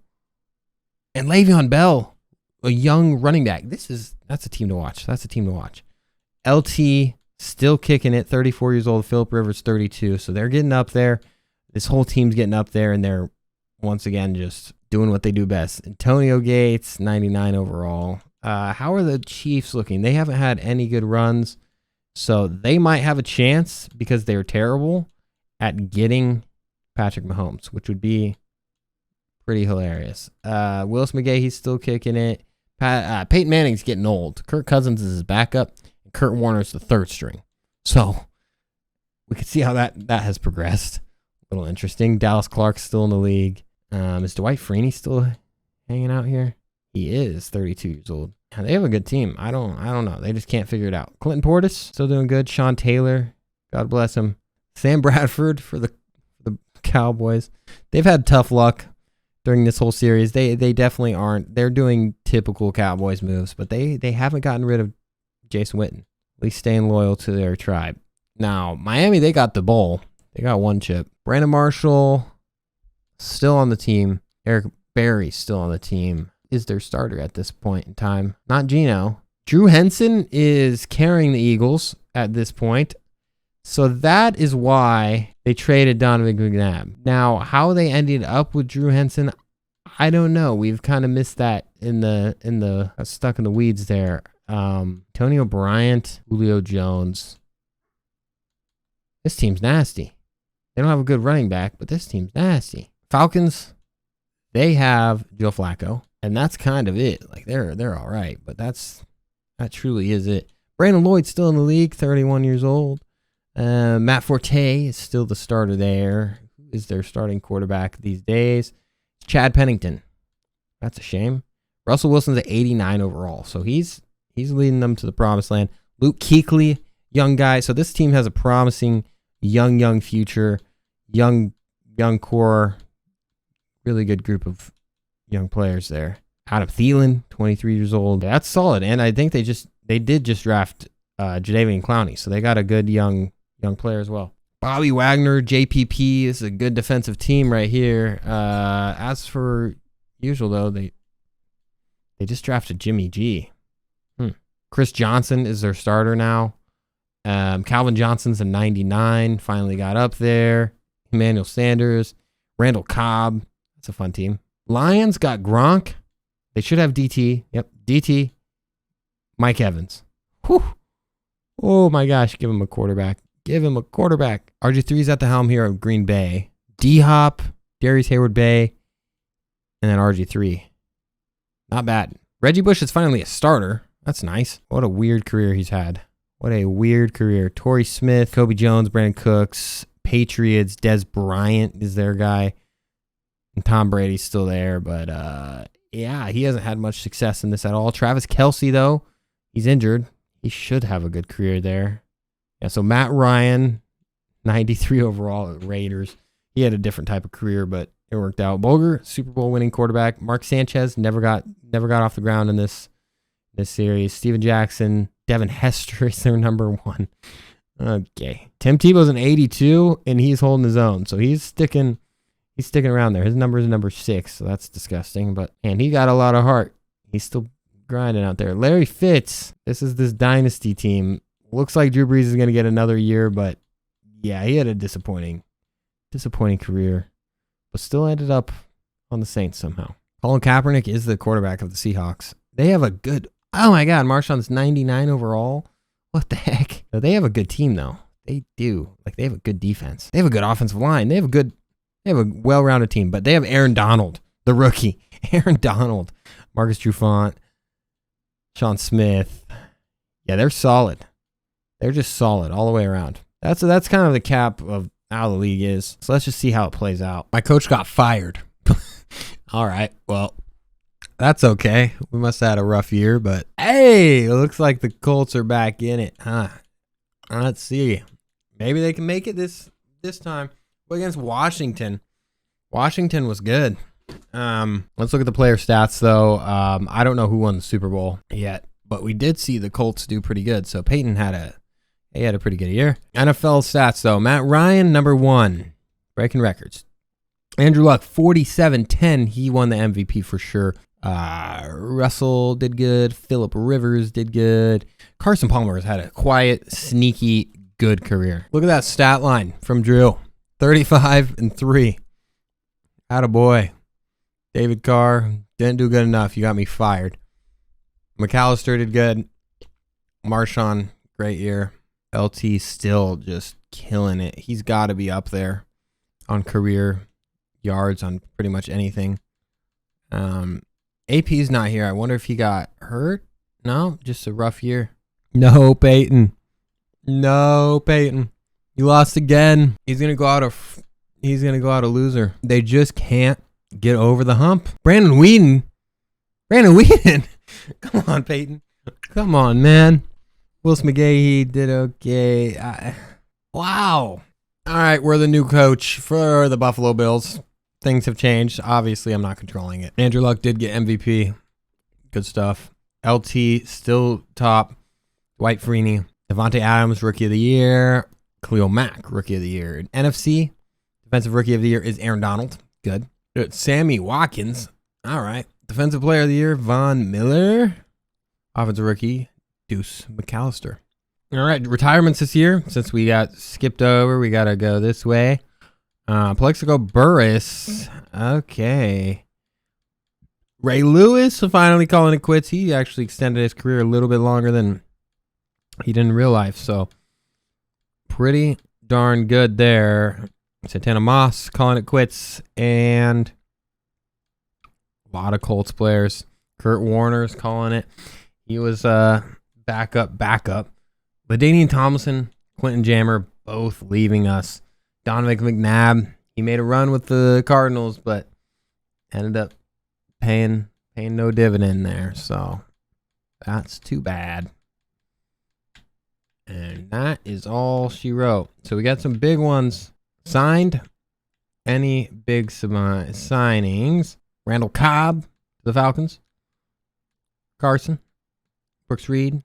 And Le'Veon Bell, a young running back. That's a team to watch. LT still kicking it, 34 years old. Phillip Rivers, 32. So they're getting up there. This whole team's getting up there, and they're once again just doing what they do best. Antonio Gates, 99 overall. How are the Chiefs looking? They haven't had any good runs, so they might have a chance because they're terrible at getting Patrick Mahomes, which would be pretty hilarious. Willis McGahee, he's still kicking it. Peyton Manning's getting old. Kirk Cousins is his backup, and Kurt Warner's the third string. So we could see how that has progressed. A little interesting. Dallas Clark's still in the league. Is Dwight Freeney still hanging out here? He is 32 years old. They have a good team. I don't know. They just can't figure it out. Clinton Portis still doing good. Sean Taylor, God bless him. Sam Bradford for the Cowboys. They've had tough luck during this whole series. They definitely aren't. They're doing typical Cowboys moves, but they haven't gotten rid of Jason Witten. At least staying loyal to their tribe. Now, Miami, they got the bowl. They got one chip. Brandon Marshall still on the team. Eric Berry still on the team. Is their starter at this point in time. Not Geno. Drew Henson is carrying the Eagles at this point. So that is why they traded Donovan McNabb. Now, how they ended up with Drew Henson, I don't know. We've kind of missed that in the stuck in the weeds there. Antonio Bryant, Julio Jones. This team's nasty. They don't have a good running back, but this team's nasty. Falcons, They have Joe Flacco, and that's kind of it. Like they're all right, but that truly is it. Brandon Lloyd's still in the league, 31 years old. Matt Forte is still the starter there. Who is their starting quarterback these days? Chad Pennington. That's a shame. Russell Wilson's at 89 overall, so he's leading them to the promised land. Luke Kuechly, young guy. So this team has a promising young future, young core, really good group of young players there. Adam Thielen, 23 years old. That's solid, and I think they did just draft Jadeveon Clowney, so they got a good young player as well. Bobby Wagner, JPP. This is a good defensive team right here. As for usual though, they just drafted Jimmy G. Chris Johnson is their starter now. Calvin Johnson's a 99. Finally got up there. Emmanuel Sanders. Randall Cobb. That's a fun team. Lions got Gronk. They should have DT. Yep, DT. Mike Evans. Whew. Oh my gosh, give him a quarterback. Give him a quarterback. RG3's at the helm here of Green Bay. D-Hop, Darius Hayward-Bay, and then RG3. Not bad. Reggie Bush is finally a starter. That's nice. What a weird career he's had. What a weird career. Torrey Smith, Kobe Jones, Brandon Cooks, Patriots, Des Bryant is their guy. And Tom Brady's still there, but yeah, he hasn't had much success in this at all. Travis Kelce, though, he's injured. He should have a good career there. Yeah, so Matt Ryan, 93 overall at Raiders. He had a different type of career, but it worked out. Bolger, Super Bowl winning quarterback. Mark Sanchez never got off the ground in this series. Steven Jackson, Devin Hester is their number one. Okay. Tim Tebow's an 82, and he's holding his own. So he's sticking around there. His number is number 6, so that's disgusting. But and he got a lot of heart. He's still grinding out there. Larry Fitz, this is this dynasty team. Looks like Drew Brees is going to get another year, but yeah, he had a disappointing career, but still ended up on the Saints somehow. Colin Kaepernick is the quarterback of the Seahawks. They have a good, oh my God, Marshawn's 99 overall. What the heck? They have a good team though. They do. Like they have a good defense. They have a good offensive line. They have a well-rounded team, but they have Aaron Donald, the rookie. Aaron Donald, Marcus Trufant, Sean Smith. Yeah, they're solid. They're just solid all the way around. That's kind of the cap of how the league is. So let's just see how it plays out. My coach got fired. All right, well, that's okay. We must have had a rough year, but hey, it looks like the Colts are back in it, huh? Let's see. Maybe they can make it this time. Against Washington. Washington was good. Let's look at the player stats, though. I don't know who won the Super Bowl yet, but we did see the Colts do pretty good. So Peyton had a pretty good year. NFL stats, though. Matt Ryan, number 1, breaking records. Andrew Luck, 47-10. He won the MVP for sure. Russell did good. Phillip Rivers did good. Carson Palmer has had a quiet, sneaky, good career. Look at that stat line from Drew. 35-3. Attaboy. David Carr, didn't do good enough. You got me fired. McAllister did good. Marshawn, great year. LT still just killing it. He's got to be up there on career yards on pretty much anything. AP's not here. I wonder if he got hurt. No, just a rough year. No, Peyton. You lost again. He's gonna go out a loser. They just can't get over the hump. Brandon Weeden. Come on, Peyton. Come on, man. Willis McGahee did okay. Wow. All right, we're the new coach for the Buffalo Bills. Things have changed. Obviously, I'm not controlling it. Andrew Luck did get MVP. Good stuff. LT still top. Dwight Freeney. Devontae Adams, Rookie of the Year. Khalil Mack, Rookie of the Year. NFC, Defensive Rookie of the Year is Aaron Donald. Good. Sammy Watkins. All right. Defensive Player of the Year, Von Miller. Offensive Rookie, Deuce McAllister. All right. Retirements this year. Since we got skipped over, we got to go this way. Plexico Burris. Okay. Ray Lewis finally calling it quits. He actually extended his career a little bit longer than he did in real life. So pretty darn good there. Santana Moss calling it quits. And A lot of Colts players. Kurt Warner's calling it. He was backup. LaDainian Tomlinson, Quentin Jammer, both leaving us. Donovan McNabb, he made a run with the Cardinals, but ended up paying no dividend there. So that's too bad. And that is all she wrote. So we got some big ones signed. Any big signings? Randall Cobb to the Falcons. Carson. Brooks Reed.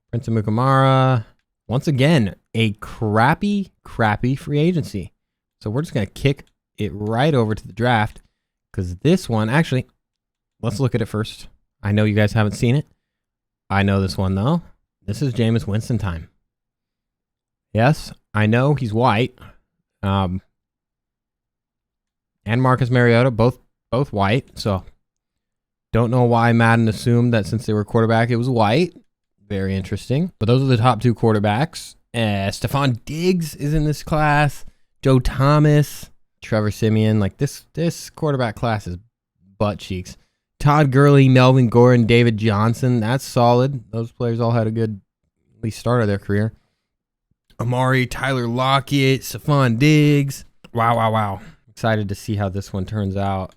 Prince Amukamara. Once again, a crappy free agency. So we're just going to kick it right over to the draft. Because this one, actually, let's look at it first. I know you guys haven't seen it. I know this one, though. This is Jameis Winston time. Yes, I know he's white. And Marcus Mariota, both white. So don't know why Madden assumed that since they were quarterback, it was white. Very interesting. But those are the top two quarterbacks. Stephon Diggs is in this class. Joe Thomas, Trevor Siemian. Like this quarterback class is butt cheeks. Todd Gurley, Melvin Gordon, David Johnson. That's solid. Those players all had a good at least start of their career. Amari, Tyler Lockett, Stephon Diggs. Wow. Excited to see how this one turns out.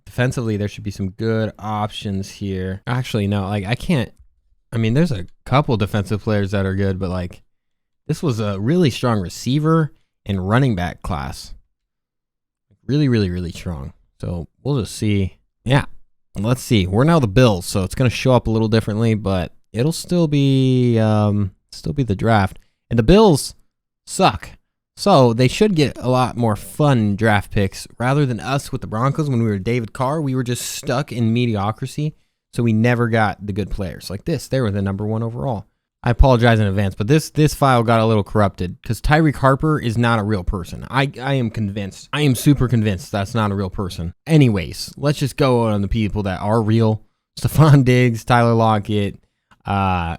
Defensively, there should be some good options here. Actually, no, like I can't. I mean, there's a couple defensive players that are good, but like this was a really strong receiver and running back class. Really strong. So we'll just see. Yeah, let's see. We're now the Bills, so it's going to show up a little differently, but it'll still be the draft. And the Bills suck. So they should get a lot more fun draft picks rather than us with the Broncos when we were David Carr. We were just stuck in mediocrity, so we never got the good players. Like this, they were the number one overall. I apologize in advance, but this file got a little corrupted because Tyreek Harper is not a real person. I am convinced. I am super convinced that's not a real person. Anyways, let's just go on the people that are real. Stephon Diggs, Tyler Lockett, they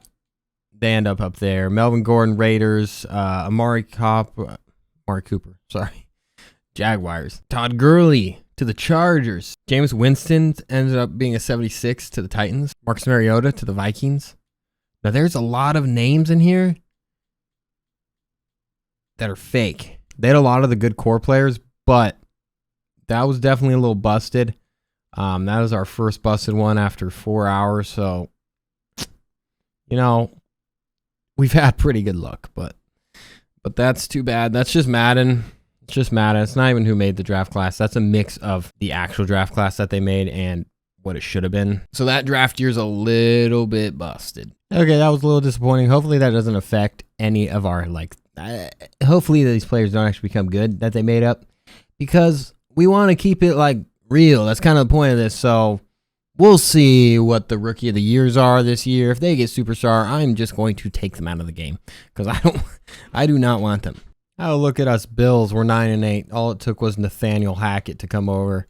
end up there. Melvin Gordon, Raiders, Amari Cooper, Jaguars. Todd Gurley to the Chargers. Jameis Winston ended up being a 76 to the Titans. Marcus Mariota to the Vikings. Now, there's a lot of names in here that are fake. They had a lot of the good core players, but that was definitely a little busted. That was our first busted one after 4 hours, so, you know, we've had pretty good luck, but that's too bad. That's just Madden. It's just Madden. It's not even who made the draft class. That's a mix of the actual draft class that they made and what it should have been. So that draft year's a little bit busted. Okay, that was a little disappointing. Hopefully that doesn't affect any of our, hopefully these players don't actually become good that they made up because we want to keep it, real. That's kind of the point of this. So we'll see what the rookie of the years are this year. If they get superstar, I'm just going to take them out of the game because I do not want them. Oh, look at us Bills. We're 9-8. All it took was Nathaniel Hackett to come over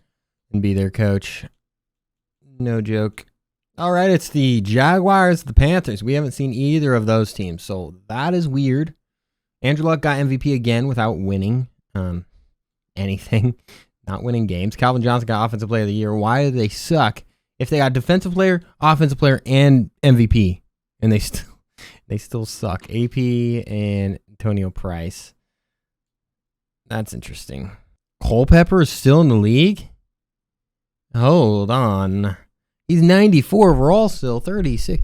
and be their coach. No joke. All right, it's the Jaguars, the Panthers. We haven't seen either of those teams, so that is weird. Andrew Luck got MVP again without winning anything, not winning games. Calvin Johnson got Offensive Player of the Year. Why do they suck if they got Defensive Player, Offensive Player, and MVP, and they still suck? AP and Antonio Price. That's interesting. Culpepper is still in the league? Hold on. He's 94 overall still, 36.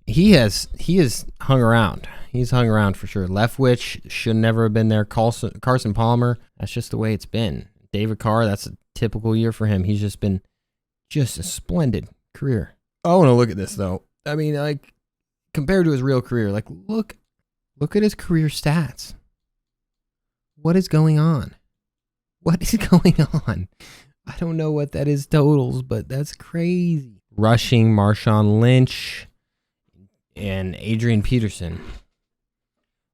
He has hung around. He's hung around for sure. Leftwich should never have been there. Carson Palmer, that's just the way it's been. David Carr, that's a typical year for him. He's just been a splendid career. I want to look at this though. I mean, compared to his real career, look at his career stats. What is going on? What is going on? I don't know what that is totals, but that's crazy. Rushing, Marshawn Lynch and Adrian Peterson.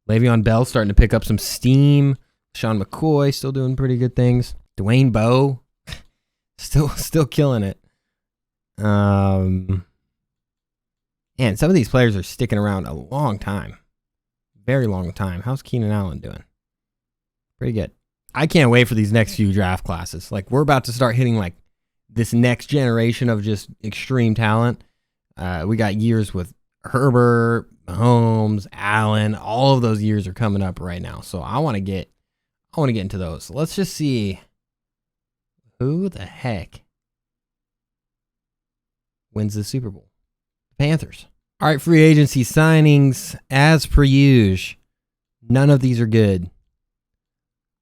Le'Veon Bell starting to pick up some steam. Sean McCoy still doing pretty good things. Dwayne Bowe still killing it. And some of these players are sticking around a long time. Very long time. How's Keenan Allen doing? Pretty good. I can't wait for these next few draft classes. We're about to start hitting this next generation of just extreme talent. We got years with Herbert, Mahomes, Allen. All of those years are coming up right now. So I want to get into those. Let's just see who the heck wins the Super Bowl. Panthers. All right, free agency signings as per usual. None of these are good.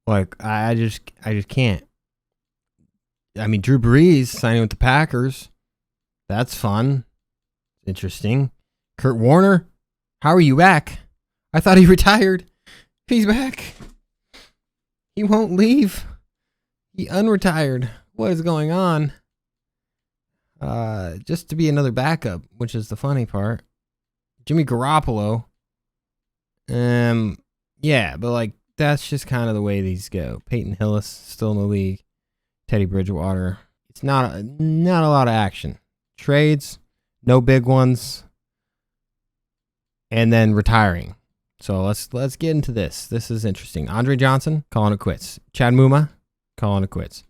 Like I just can't. I mean, Drew Brees signing with the Packers. That's fun. Interesting. Kurt Warner, how are you back? I thought he retired. He's back. He won't leave. He unretired. What is going on? Just to be another backup, which is the funny part. Jimmy Garoppolo. Yeah, but like that's just kind of the way these go. Peyton Hillis still in the league. Teddy Bridgewater. It's not a lot of action. Trades, no big ones, and then retiring. So let's get into this. This is interesting. Andre Johnson calling it quits. Chad Muma calling it quits.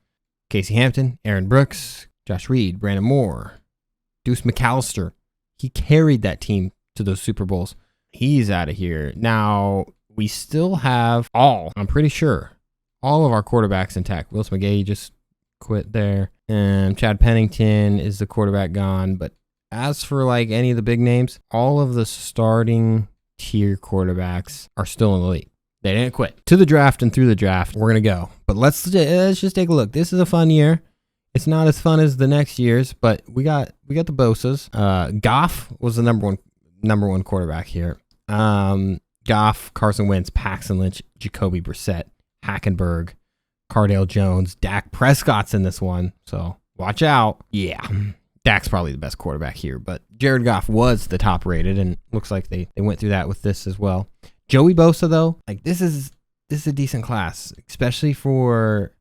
Casey Hampton, Aaron Brooks, Josh Reed, Brandon Moore, Deuce McAllister. He carried that team to those Super Bowls. He's out of here. Now, we still have I'm pretty sure, all of our quarterbacks intact. Willis McGahee just quit there. And Chad Pennington is the quarterback gone. But as for like any of the big names, all of the starting tier quarterbacks are still in the league. They didn't quit. To the draft and through the draft, we're going to go. But let's just take a look. This is a fun year. It's not as fun as the next years, but we got the Bosas. Goff was the number one quarterback here. Goff, Carson Wentz, Paxton Lynch, Jacoby Brissett, Hackenberg, Cardale Jones, Dak Prescott's in this one, so watch out. Yeah, Dak's probably the best quarterback here, but Jared Goff was the top rated, and looks like they went through that with this as well. Joey Bosa, though, like this is a decent class, especially for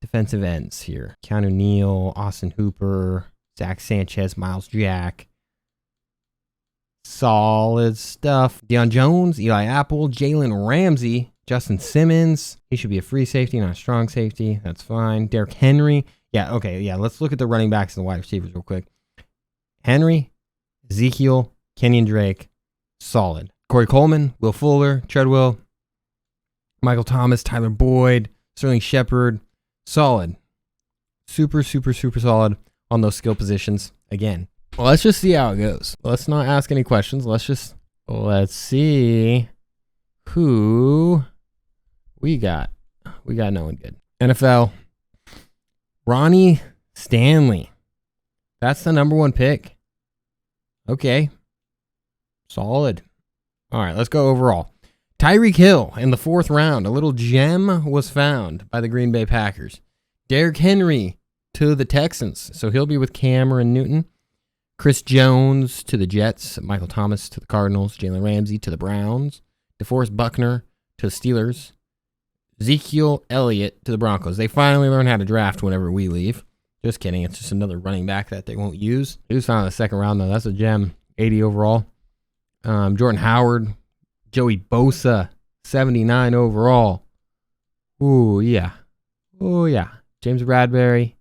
defensive ends here. Keanu Neal, Austin Hooper, Zach Sanchez, Miles Jack. Solid stuff. Deion Jones, Eli Apple, Jalen Ramsey, Justin Simmons. He should be a free safety, not a strong safety. That's fine. Derrick Henry. Yeah, okay, yeah. Let's look at the running backs and the wide receivers real quick. Henry, Ezekiel, Kenyon Drake. Solid. Corey Coleman, Will Fuller, Treadwell, Michael Thomas, Tyler Boyd, Sterling Shepard. Solid. Super, super, super solid on those skill positions. Again, well, let's just see how it goes. Let's not ask any questions. Let's see who we got. We got no one good. NFL. Ronnie Stanley. That's the number one pick. Okay. Solid. All right, let's go overall. Tyreek Hill in the 4th round. A little gem was found by the Green Bay Packers. Derrick Henry to the Texans. So he'll be with Cameron Newton. Chris Jones to the Jets. Michael Thomas to the Cardinals. Jalen Ramsey to the Browns. DeForest Buckner to the Steelers. Ezekiel Elliott to the Broncos. They finally learn how to draft whenever we leave. Just kidding. It's just another running back that they won't use. He was found in the 2nd round, though. That's a gem. 80 overall. Jordan Howard. Joey Bosa. 79 overall. Ooh, yeah. Oh, yeah. James Bradbury.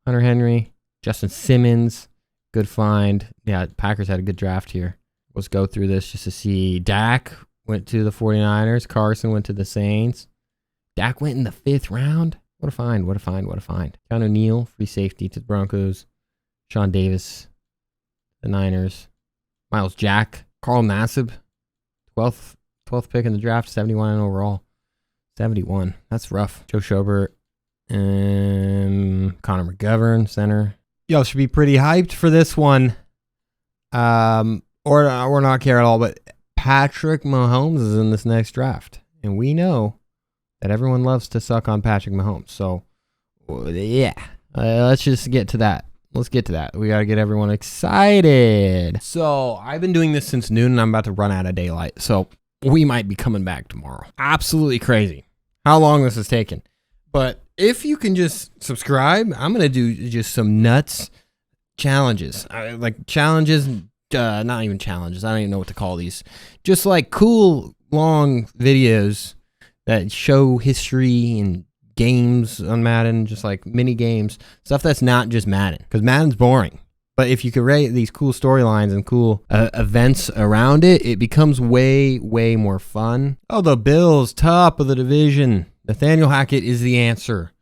Hunter Henry. Justin Simmons. Good find. Yeah, Packers had a good draft here. Let's go through this just to see. Dak went to the 49ers. Carson went to the Saints. Dak went in the 5th round. What a find. What a find. What a find. Keanu Neal, free safety to the Broncos. Sean Davis, the Niners. Miles Jack. Carl Nassib, 12th pick in the draft, 71 overall. 71. That's rough. Joe Schobert. Connor McGovern, center. Y'all should be pretty hyped for this one. Or not care at all, but Patrick Mahomes is in this next draft. And we know that everyone loves to suck on Patrick Mahomes. So, yeah. Let's just get to that. Let's get to that. We got to get everyone excited. So, I've been doing this since noon, and I'm about to run out of daylight. So, we might be coming back tomorrow. Absolutely crazy how long this has taken. But if you can just subscribe, I'm going to do just some nuts challenges. Like challenges, not even challenges. I don't even know what to call these. Just like cool, long videos that show history and games on Madden, just like mini games, stuff that's not just Madden, because Madden's boring. But if you could write these cool storylines and cool events around it, it becomes way, way more fun. Oh, the Bills, top of the division. Nathaniel Hackett is the answer.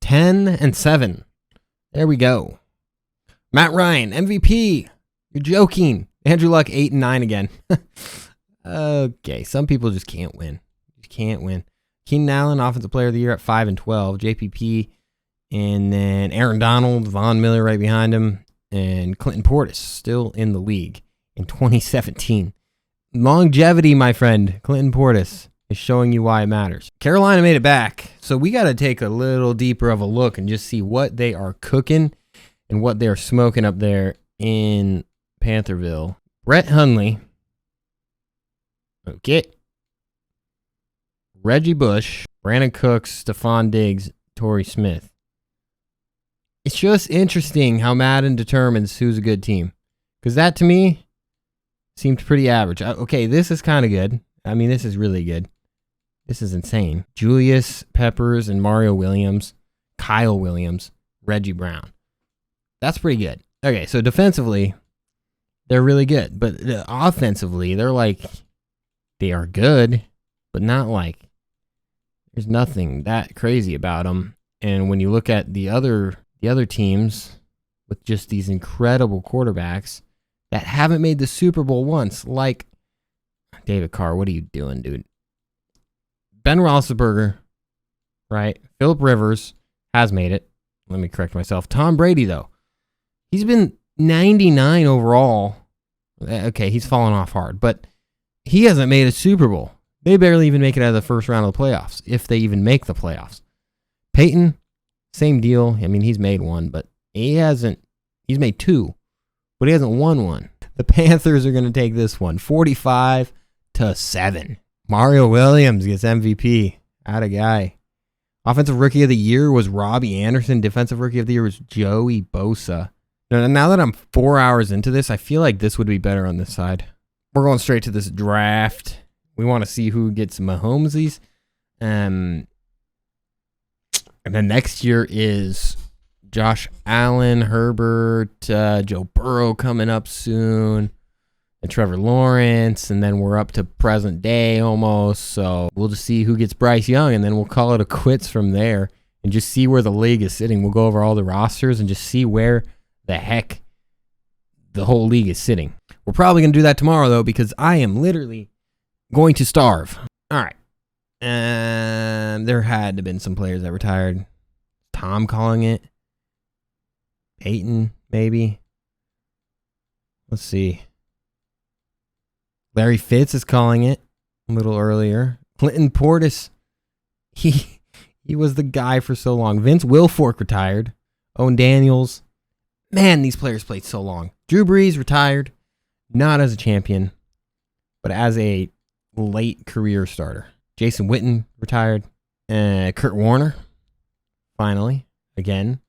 10-7. There we go. Matt Ryan, MVP. You're joking. Andrew Luck, 8-9 again. Okay, some people just can't win. You can't win. Keenan Allen, Offensive Player of the Year at 5-12. JPP, and then Aaron Donald, Von Miller right behind him, and Clinton Portis still in the league in 2017. Longevity, my friend. Clinton Portis is showing you why it matters. Carolina made it back, so we got to take a little deeper of a look and just see what they are cooking and what they're smoking up there in Pantherville. Brett Hundley. Okay. Reggie Bush, Brandon Cooks, Stephon Diggs, Torrey Smith. It's just interesting how Madden determines who's a good team. Because that, to me, seemed pretty average. Okay, this is kind of good. I mean, this is really good. This is insane. Julius Peppers and Mario Williams, Kyle Williams, Reggie Brown. That's pretty good. Okay, so defensively, they're really good. But offensively, they're like, they are good, but not like, there's nothing that crazy about them. And when you look at the other teams with just these incredible quarterbacks that haven't made the Super Bowl once, like David Carr, what are you doing, dude? Ben Roethlisberger, right? Phillip Rivers has made it. Let me correct myself. Tom Brady, though, he's been 99 overall. Okay, he's fallen off hard, but he hasn't made a Super Bowl. They barely even make it out of the first round of the playoffs, if they even make the playoffs. Peyton, same deal. I mean, he's made one, but he's made two, but he hasn't won one. The Panthers are going to take this one, 45-7. Mario Williams gets MVP. Atta guy. Offensive Rookie of the Year was Robbie Anderson. Defensive Rookie of the Year was Joey Bosa. Now that I'm 4 hours into this, I feel like this would be better on this side. We're going straight to this draft. We want to see who gets Mahomesies. And then next year is Josh Allen, Herbert, Joe Burrow coming up soon, and Trevor Lawrence, and then we're up to present day almost. So we'll just see who gets Bryce Young, and then we'll call it a quits from there and just see where the league is sitting. We'll go over all the rosters and just see where the heck the whole league is sitting. We're probably going to do that tomorrow, though, because I am literally going to starve. All right. And there had to have been some players that retired. Tom calling it. Peyton, maybe. Let's see. Larry Fitz is calling it a little earlier. Clinton Portis. He was the guy for so long. Vince Wilfork retired. Owen Daniels. Man, these players played so long. Drew Brees retired. Not as a champion, but as a late career starter. Jason Witten retired. Kurt Warner, finally, again,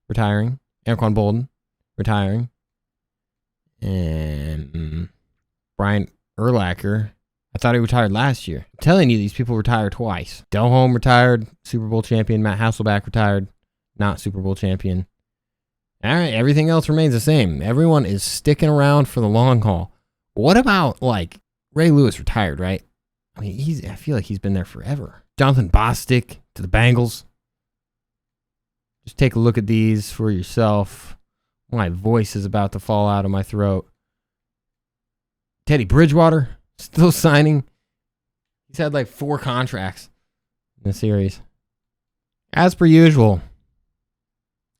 retiring. Anquan Bolden, retiring. And Brian Urlacher, I thought he retired last year. I'm telling you, these people retire twice. Delhomme retired, Super Bowl champion. Matt Hasselbeck retired, not Super Bowl champion. All right, everything else remains the same. Everyone is sticking around for the long haul. What about, like, Ray Lewis retired, right? I mean, I feel like he's been there forever. Jonathan Bostic to the Bengals. Just take a look at these for yourself. My voice is about to fall out of my throat. Teddy Bridgewater, still signing. He's had like 4 contracts in the series. As per usual,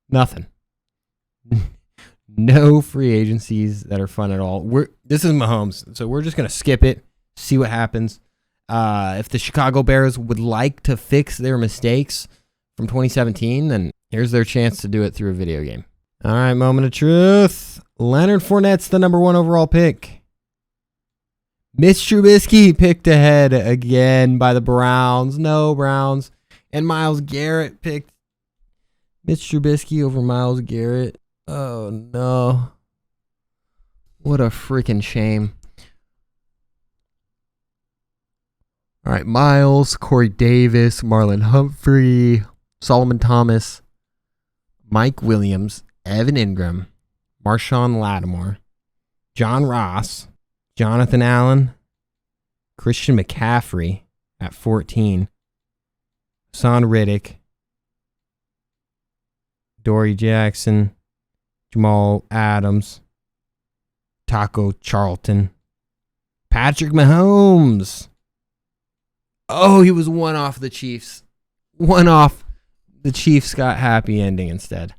nothing. No free agencies that are fun at all. This is Mahomes, so we're just going to skip it, see what happens. If the Chicago Bears would like to fix their mistakes from 2017, then here's their chance to do it through a video game. All right, moment of truth. Leonard Fournette's the number 1 overall pick. Mitch Trubisky picked ahead again by the Browns. No Browns. And Myles Garrett picked Mitch Trubisky over Myles Garrett. Oh, no. What a freaking shame. All right, Miles, Corey Davis, Marlon Humphrey, Solomon Thomas, Mike Williams, Evan Ingram, Marshawn Lattimore, John Ross, Jonathan Allen, Christian McCaffrey at 14, Son Riddick, Dory Jackson, Jamal Adams, Taco Charlton, Patrick Mahomes. Oh, he was one off the Chiefs. One off. The Chiefs got happy ending instead.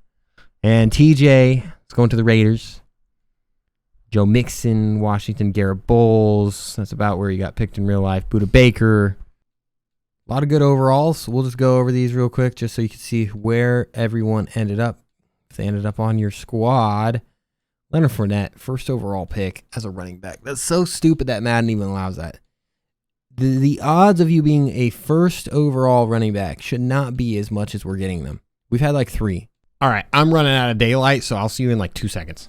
And TJ is going to the Raiders. Joe Mixon, Washington, Garrett Bowles. That's about where he got picked in real life. Buda Baker. A lot of good overalls. We'll just go over these real quick just so you can see where everyone ended up. If they ended up on your squad. Leonard Fournette, first overall pick as a running back. That's so stupid that Madden even allows that. The odds of you being a first overall running back should not be as much as we're getting them. We've had like 3. All right, I'm running out of daylight, so I'll see you in like 2 seconds.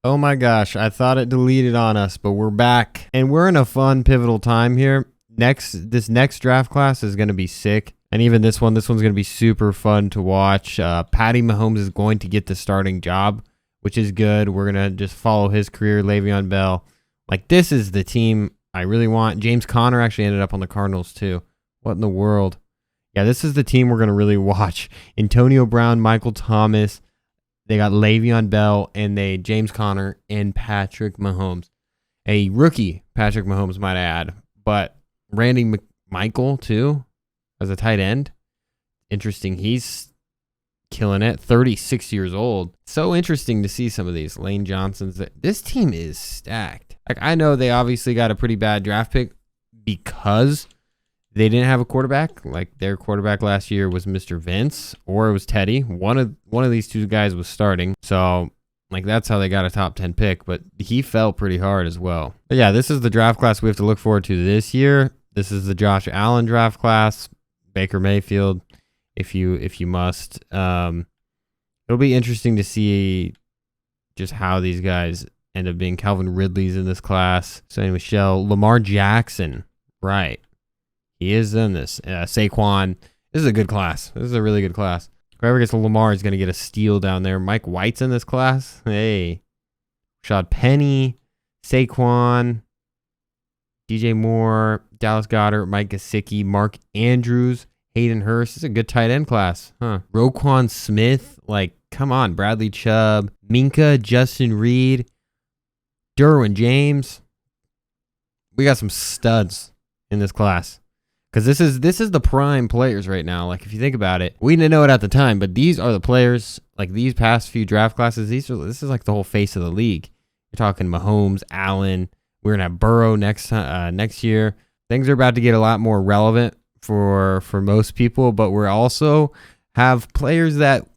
Oh my gosh, I thought it deleted on us, but we're back. And we're in a fun, pivotal time here. This next draft class is going to be sick. And even this one's going to be super fun to watch. Patty Mahomes is going to get the starting job, which is good. We're going to just follow his career, Le'Veon Bell. Like, this is the team I really want. James Conner actually ended up on the Cardinals too. What in the world? Yeah, this is the team we're going to really watch. Antonio Brown, Michael Thomas. They got Le'Veon Bell, and James Conner and Patrick Mahomes. A rookie Patrick Mahomes, might add. But Randy McMichael too as a tight end. Interesting. He's killing it. 36 years old. So interesting to see some of these. Lane Johnson's. This team is stacked. Like, I know they obviously got a pretty bad draft pick because they didn't have a quarterback. Like, their quarterback last year was Mr. Vince, or it was Teddy. One of these two guys was starting. So, like, that's how they got a top 10 pick, but he fell pretty hard as well. But yeah, this is the draft class we have to look forward to this year. This is the Josh Allen draft class. Baker Mayfield, if you must. It'll be interesting to see just how these guys end up being. Calvin Ridley's in this class. Sonny Michel. Lamar Jackson. Right. He is in this. Saquon. This is a good class. This is a really good class. Whoever gets Lamar is going to get a steal down there. Mike White's in this class. Hey. Rashad Penny. Saquon. DJ Moore. Dallas Goedert. Mike Gesicki. Mark Andrews. Hayden Hurst. This is a good tight end class. Huh. Roquan Smith. Like, come on. Bradley Chubb. Minka. Justin Reed. Derwin James. We got some studs in this class. Because this is the prime players right now. Like, if you think about it, we didn't know it at the time, but these are the players, like these past few draft classes, this is like the whole face of the league. You're talking Mahomes, Allen. We're going to have Burrow next year. Things are about to get a lot more relevant for most people, but we're also have players that,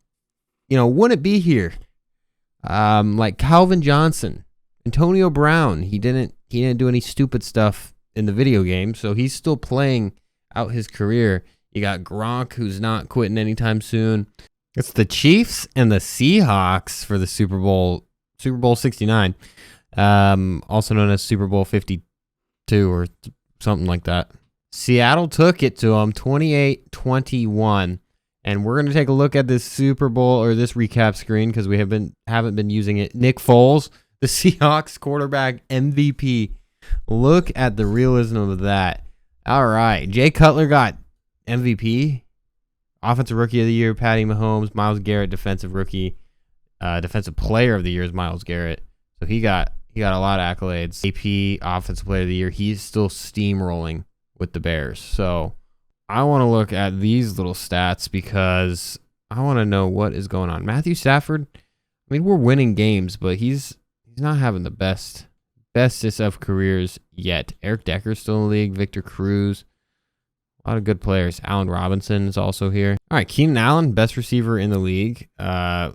wouldn't be here. Like Calvin Johnson. Antonio Brown, he didn't do any stupid stuff in the video game, so he's still playing out his career. You got Gronk, who's not quitting anytime soon. It's the Chiefs and the Seahawks for the Super Bowl 69, also known as Super Bowl 52 or something like that. Seattle took it to them 28-21, and we're going to take a look at this Super Bowl or this recap screen because we haven't been using it. Nick Foles, the Seahawks quarterback MVP. Look at the realism of that. All right. Jay Cutler got MVP. Offensive Rookie of the Year, Patty Mahomes. Myles Garrett, Defensive Rookie. Defensive Player of the Year is Myles Garrett. So he got a lot of accolades. AP, Offensive Player of the Year. He's still steamrolling with the Bears. So I want to look at these little stats because I want to know what is going on. Matthew Stafford, I mean, we're winning games, but he's not having the bestest of careers yet. Eric Decker's still in the league. Victor Cruz. A lot of good players. Allen Robinson is also here. All right, Keenan Allen, best receiver in the league by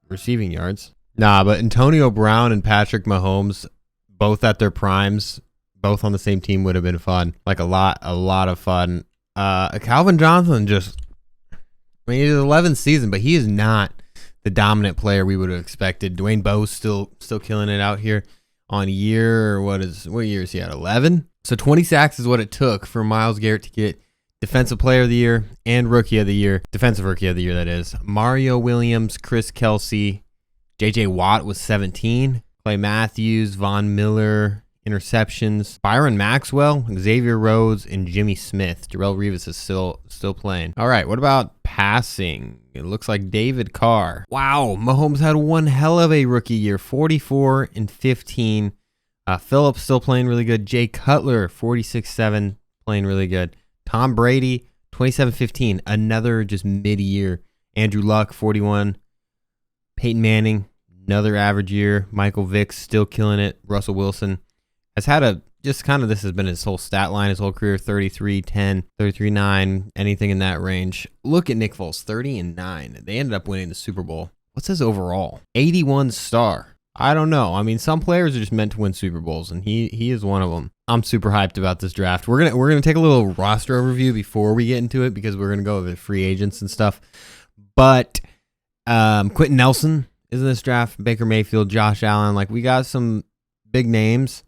receiving yards. But Antonio Brown and Patrick Mahomes, both at their primes, both on the same team would have been fun. Like a lot of fun. Calvin Johnson he's 11th season, but he is not the dominant player we would have expected. Dwayne Bowe's still killing it out here on year, what year is he at? 11? So 20 sacks is what it took for Myles Garrett to get Defensive Player of the Year and Rookie of the Year. Defensive Rookie of the Year, that is. Mario Williams, Chris Kelsey, J.J. Watt with 17. Clay Matthews, Von Miller, interceptions. Byron Maxwell, Xavier Rhodes, and Jimmy Smith. Darrelle Revis is still playing. All right, what about passing? It looks like David Carr. Wow, Mahomes had one hell of a rookie year. 44 and 15. Phillips still playing really good. Jay Cutler, 46-7, playing really good. Tom Brady, 27-15, another just mid-year. Andrew Luck, 41. Peyton Manning, another average year. Michael Vick, still killing it. Russell Wilson has had this has been his whole stat line, his whole career, 33-10, 33-9, anything in that range. Look at Nick Foles, 30-9. They ended up winning the Super Bowl. What's his overall? 81 star. I don't know. I mean, some players are just meant to win Super Bowls, and he is one of them. I'm super hyped about this draft. We're gonna take a little roster overview before we get into it because we're gonna go over the free agents and stuff. But Quentin Nelson is in this draft. Baker Mayfield, Josh Allen. Like, we got some big names,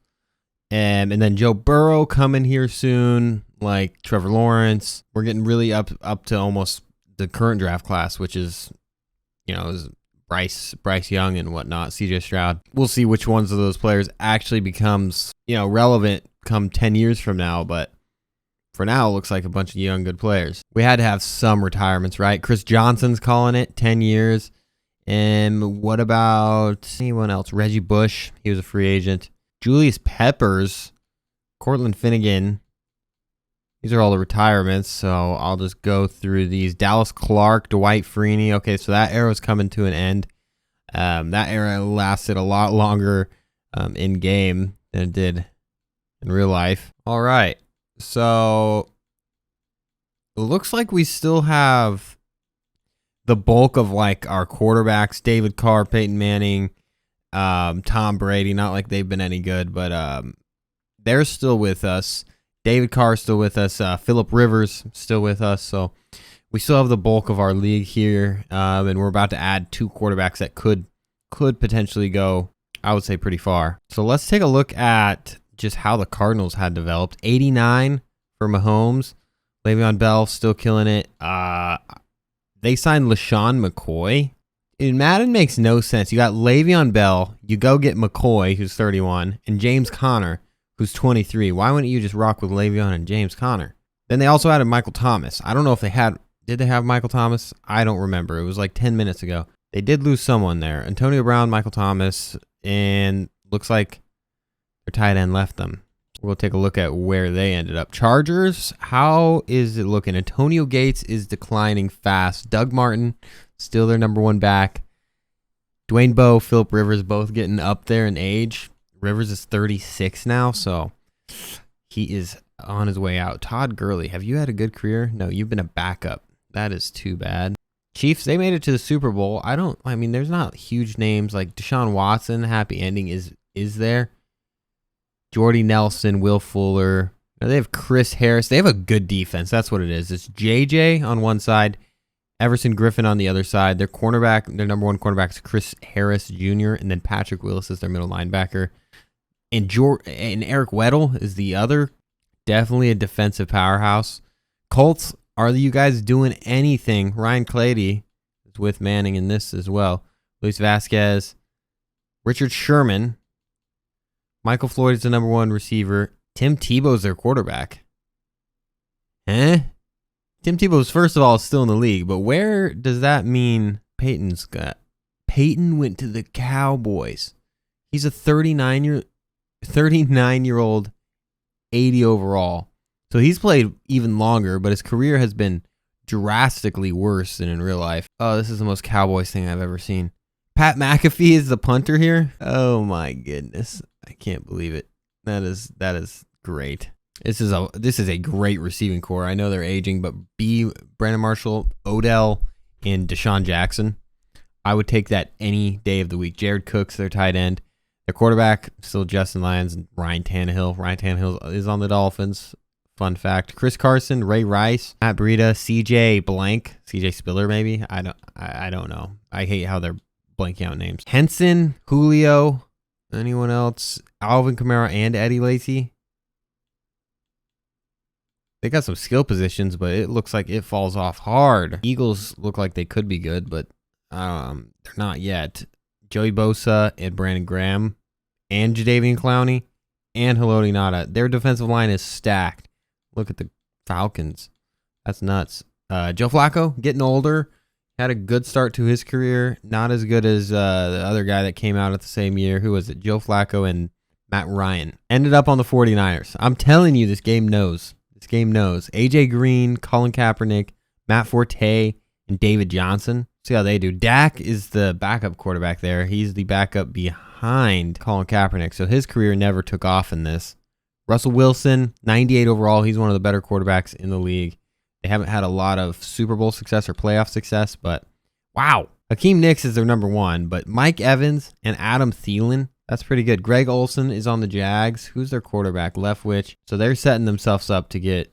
and then Joe Burrow coming here soon. Like Trevor Lawrence. We're getting really up to almost the current draft class, which is, is Bryce Young and whatnot, CJ Stroud. We'll see which ones of those players actually becomes, relevant come 10 years from now, but for now, it looks like a bunch of young, good players. We had to have some retirements, right? Chris Johnson's calling it 10 years. And what about anyone else? Reggie Bush, he was a free agent. Julius Peppers, Cortland Finnegan. These are all the retirements, so I'll just go through these. Dallas Clark, Dwight Freeney. Okay, so that era's coming to an end. That era lasted a lot longer in game than it did in real life. All right, so it looks like we still have the bulk of like our quarterbacks: David Carr, Peyton Manning, Tom Brady. Not like they've been any good, but they're still with us. David Carr still with us. Phillip Rivers still with us. So we still have the bulk of our league here, and we're about to add 2 quarterbacks that could potentially go, I would say, pretty far. So let's take a look at just how the Cardinals had developed. 89 for Mahomes. Le'Veon Bell still killing it. They signed LaShawn McCoy. In Madden makes no sense. You got Le'Veon Bell. You go get McCoy, who's 31, and James Conner, who's 23. Why wouldn't you just rock with Le'Veon and James Conner? Then they also added Michael Thomas. I don't know if did they have Michael Thomas? I don't remember. It was like 10 minutes ago. They did lose someone there. Antonio Brown, Michael Thomas, and looks like their tight end left them. We'll take a look at where they ended up. Chargers, how is it looking? Antonio Gates is declining fast. Doug Martin, still their number 1 back. Dwayne Bowe, Phillip Rivers, both getting up there in age. Rivers is 36 now, so he is on his way out. Todd Gurley, have you had a good career? No, you've been a backup. That is too bad. Chiefs, they made it to the Super Bowl. There's not huge names like Deshaun Watson. Happy ending is there. Jordy Nelson, Will Fuller. They have Chris Harris. They have a good defense. That's what it is. It's JJ on one side, Everson Griffin on the other side. Their number 1 cornerback is Chris Harris Jr., and then Patrick Willis is their middle linebacker. And Eric Weddle is the other. Definitely a defensive powerhouse. Colts, are you guys doing anything? Ryan Clady is with Manning in this as well. Luis Vasquez. Richard Sherman. Michael Floyd is the number 1 receiver. Tim Tebow's their quarterback. Tim Tebow's, first of all, still in the league, but where does that mean Peyton's got? Peyton went to the Cowboys. He's a 39-year-old, 80 overall. So he's played even longer, but his career has been drastically worse than in real life. Oh, this is the most Cowboys thing I've ever seen. Pat McAfee is the punter here. Oh my goodness. I can't believe it. That is great. This is a great receiving core. I know they're aging, but Brandon Marshall, Odell, and Deshaun Jackson. I would take that any day of the week. Jared Cook's their tight end. Their quarterback, still Justin Lyons and Ryan Tannehill. Ryan Tannehill is on the Dolphins. Fun fact. Chris Carson, Ray Rice, Matt Breida, CJ Spiller maybe. I don't know. I hate how they're blanking out names. Henson, Julio, anyone else? Alvin Kamara and Eddie Lacy. They got some skill positions, but it looks like it falls off hard. Eagles look like they could be good, but they're not yet. Joey Bosa and Brandon Graham and Jadeveon Clowney and Haloti Ngata. Their defensive line is stacked. Look at the Falcons. That's nuts. Joe Flacco, getting older. Had a good start to his career. Not as good as the other guy that came out at the same year. Who was it? Joe Flacco and Matt Ryan. Ended up on the 49ers. I'm telling you, this game knows. This game knows. AJ Green, Colin Kaepernick, Matt Forte, and David Johnson. See how they do. Dak is the backup quarterback there. He's the backup behind Colin Kaepernick. So his career never took off in this. Russell Wilson, 98 overall. He's one of the better quarterbacks in the league. They haven't had a lot of Super Bowl success or playoff success, but wow. Hakeem Nicks is their number one, but Mike Evans and Adam Thielen, that's pretty good. Greg Olsen is on the Jags. Who's their quarterback? Leftwich. So they're setting themselves up to be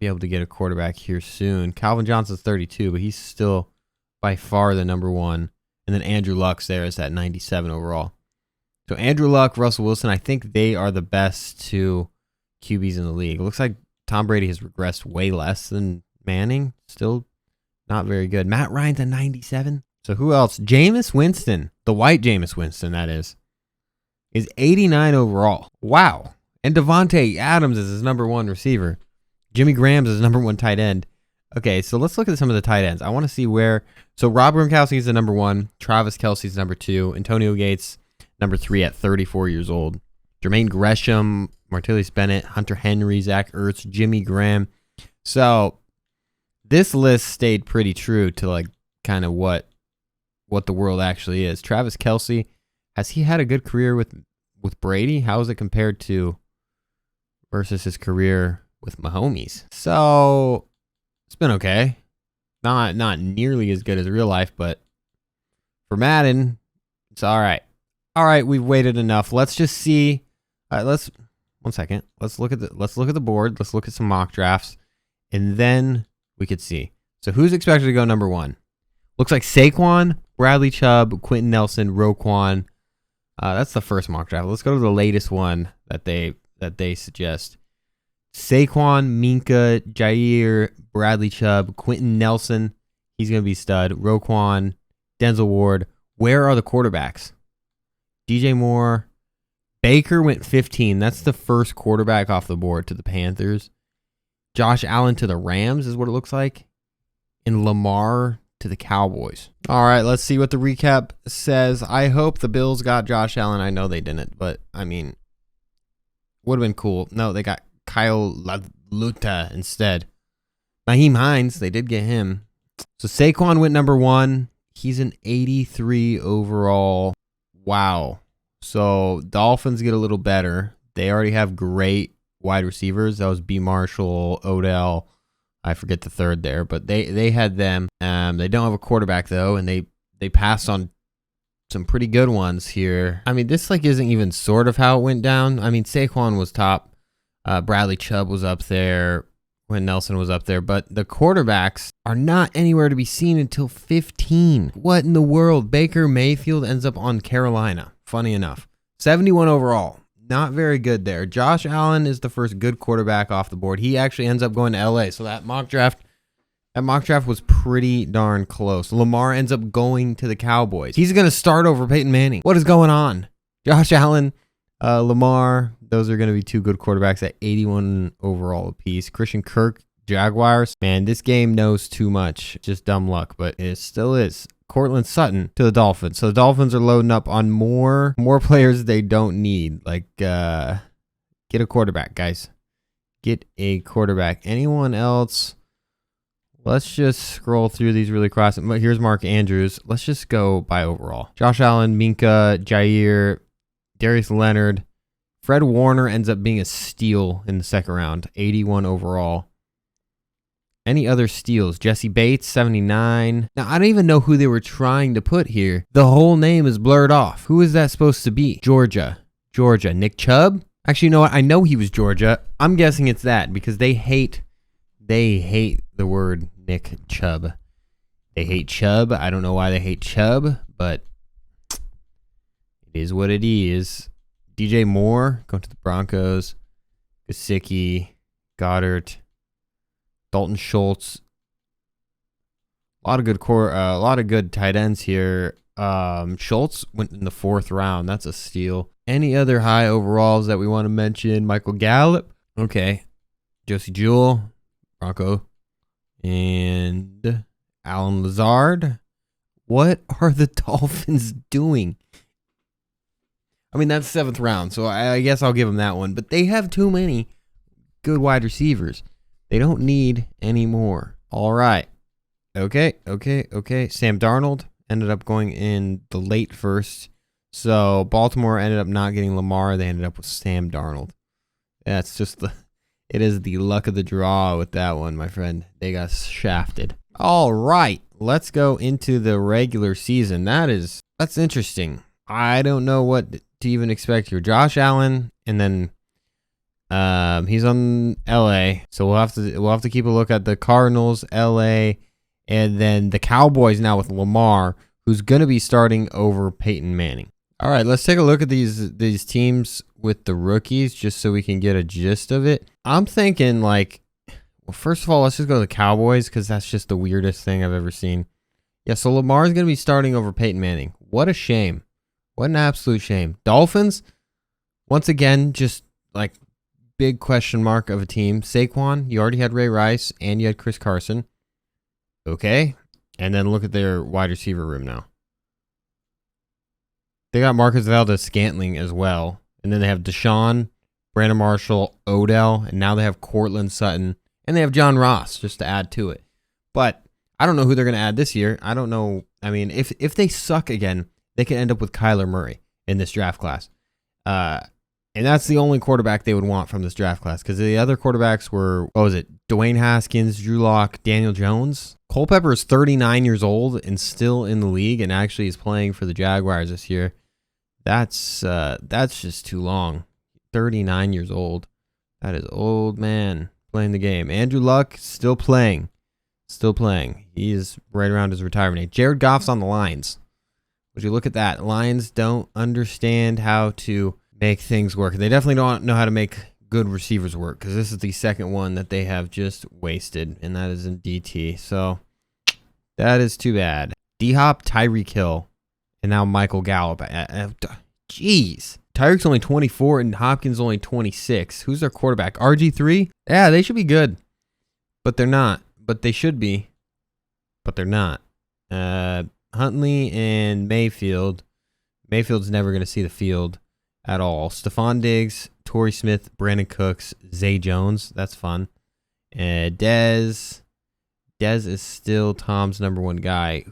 able to get a quarterback here soon. Calvin Johnson's 32, but he's still by far the number one. And then Andrew Luck's there is at 97 overall. So Andrew Luck, Russell Wilson, I think they are the best two QBs in the league. It looks like Tom Brady has regressed way less than Manning. Still not very good. Matt Ryan's at 97. So who else? Jameis Winston, the white Jameis Winston, that is 89 overall. Wow. And Devontae Adams is his number one receiver. Jimmy Graham's his number one tight end. Okay, so let's look at some of the tight ends. I want to see where. So Rob Gronkowski is the number one. Travis Kelce's number two. Antonio Gates, number three at 34 years old. Jermaine Gresham, Martellus Bennett, Hunter Henry, Zach Ertz, Jimmy Graham. So this list stayed pretty true to like kind of what the world actually is. Travis Kelce, has he had a good career with Brady? How is it compared to versus his career with Mahomes? So it's been okay. Not nearly as good as real life, but for Madden, it's all right. All right, we've waited enough. Let's just see. Let's 1 second. Let's look at the board. Let's look at some mock drafts, and then we could see. So who's expected to go number one? Looks like Saquon, Bradley Chubb, Quentin Nelson, Roquan. That's the first mock draft. Let's go to the latest one that they suggest. Saquon, Minka, Jair, Bradley Chubb, Quentin Nelson. He's going to be stud. Roquan, Denzel Ward. Where are the quarterbacks? DJ Moore. Baker went 15. That's the first quarterback off the board to the Panthers. Josh Allen to the Rams is what it looks like. And Lamar to the Cowboys. All right, let's see what the recap says. I hope the Bills got Josh Allen. I know they didn't, but I mean, would have been cool. No, they got Kyle Luta instead. Naheem Hines, they did get him. So Saquon went number one. He's an 83 overall. Wow. So Dolphins get a little better. They already have great wide receivers. That was B. Marshall, Odell. I forget the third there, but they had them. They don't have a quarterback though, and they passed on some pretty good ones here. I mean, this like isn't even sort of how it went down. I mean, Saquon was top. Bradley Chubb was up there. When Nelson was up there, but the quarterbacks are not anywhere to be seen until 15. What in the world? Baker Mayfield ends up on Carolina. Funny enough. 71 overall. Not very good there. Josh Allen is the first good quarterback off the board. He actually ends up going to LA. So that mock draft was pretty darn close. Lamar ends up going to the Cowboys. He's going to start over Peyton Manning. What is going on? Josh Allen, Lamar, those are going to be two good quarterbacks at 81 overall apiece. Christian Kirk, Jaguars. Man, this game knows too much. Just dumb luck, but it still is. Cortland Sutton to the Dolphins. So the Dolphins are loading up on more players they don't need. Like, get a quarterback, guys. Get a quarterback. Anyone else? Let's just scroll through these really fast. Here's Mark Andrews. Let's just go by overall. Josh Allen, Minka, Jair, Darius Leonard. Fred Warner ends up being a steal in the second round, 81 overall. Any other steals? Jesse Bates, 79. Now, I don't even know who they were trying to put here. The whole name is blurred off. Who is that supposed to be? Georgia. Nick Chubb? Actually, you know what? I know he was Georgia. I'm guessing it's that because they hate the word Nick Chubb. They hate Chubb. I don't know why they hate Chubb, but it is what it is. DJ Moore going to the Broncos. Gesicki, Goddard. Dalton Schultz. A lot of good a lot of good tight ends here. Schultz went in the 4th round. That's a steal. Any other high overalls that we want to mention? Michael Gallup. Okay. Josie Jewell, Bronco, and Alan Lazard. What are the Dolphins doing? I mean, that's 7th round, so I guess I'll give them that one. But they have too many good wide receivers. They don't need any more. All right. Okay. Sam Darnold ended up going in the late 1st. So Baltimore ended up not getting Lamar. They ended up with Sam Darnold. That's just it is the luck of the draw with that one, my friend. They got shafted. All right. Let's go into the regular season. That's interesting. I don't know what to even expect here. Josh Allen, and then he's on LA. So we'll have to keep a look at the Cardinals, LA, and then the Cowboys now with Lamar, who's going to be starting over Peyton Manning. All right, let's take a look at these teams with the rookies just so we can get a gist of it. I'm thinking first of all, let's just go to the Cowboys because that's just the weirdest thing I've ever seen. Yeah, so Lamar's going to be starting over Peyton Manning. What a shame. What an absolute shame. Dolphins, once again, just big question mark of a team. Saquon, you already had Ray Rice and you had Chris Carson. Okay. And then look at their wide receiver room now. They got Marcus Valdez-Scantling as well. And then they have Deshaun, Brandon Marshall, Odell, and now they have Cortland Sutton. And they have John Ross just to add to it. But I don't know who they're going to add this year. I don't know. I mean, if they suck again, they could end up with Kyler Murray in this draft class. And that's the only quarterback they would want from this draft class because the other quarterbacks were, Dwayne Haskins, Drew Lock, Daniel Jones. Culpepper is 39 years old and still in the league and actually is playing for the Jaguars this year. That's just too long. 39 years old. That is old man playing the game. Andrew Luck still playing. He is right around his retirement age. Jared Goff's on the Lions. Would you look at that? Lions don't understand how to make things work. They definitely don't know how to make good receivers work because this is the second one that they have just wasted, and that is in DT. So that is too bad. D-Hop, Tyreek Hill, and now Michael Gallup. Jeez. Tyreek's only 24 and Hopkins only 26. Who's their quarterback? RG3? Yeah, they should be good. But they're not. But they should be. But they're not. Huntley and Mayfield. Mayfield's never going to see the field at all. Stephon Diggs, Torrey Smith, Brandon Cooks, Zay Jones. That's fun. Dez is still Tom's number one guy.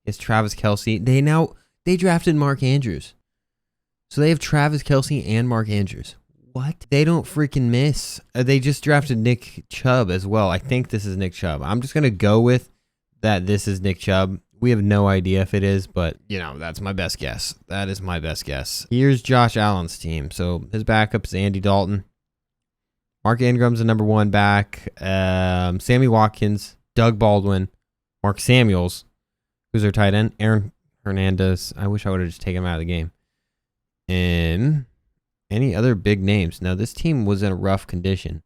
It's Travis Kelce. They drafted Mark Andrews. So they have Travis Kelce and Mark Andrews. What? They don't freaking miss. They just drafted Nick Chubb as well. I think this is Nick Chubb. I'm just going to go with that this is Nick Chubb. We have no idea if it is, but, that's my best guess. That is my best guess. Here's Josh Allen's team. So his backup is Andy Dalton. Mark Ingram's the number one back. Sammy Watkins, Doug Baldwin, Mark Samuels, who's their tight end. Aaron Hernandez. I wish I would have just taken him out of the game. And any other big names? Now, this team was in a rough condition.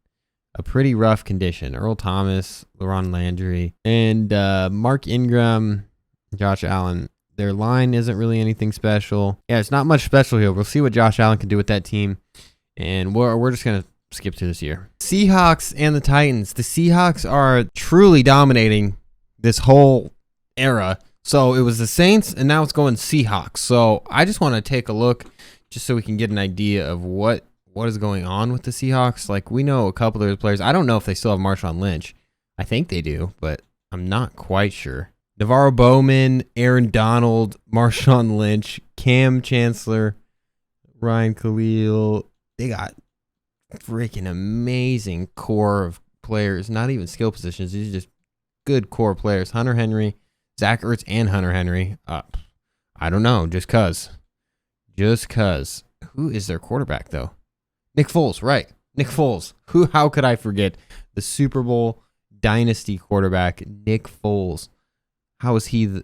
A pretty rough condition. Earl Thomas, LaRon Landry, and Mark Ingram, Josh Allen. Their line isn't really anything special. Yeah, it's not much special here. We'll see what Josh Allen can do with that team. And we're just going to skip to this year. Seahawks and the Titans. The Seahawks are truly dominating this whole era. So it was the Saints, and now it's going Seahawks. So I just want to take a look just so we can get an idea of what is going on with the Seahawks. We know a couple of their players. I don't know if they still have Marshawn Lynch. I think they do, but I'm not quite sure. Navarro Bowman, Aaron Donald, Marshawn Lynch, Cam Chancellor, Ryan Khalil. They got freaking amazing core of players. Not even skill positions. These are just good core players. Hunter Henry, Zach Ertz, and Hunter Henry. I don't know. Just cuz. Who is their quarterback, though? Nick Foles, right. Nick Foles. How could I forget the Super Bowl dynasty quarterback, Nick Foles? How is he?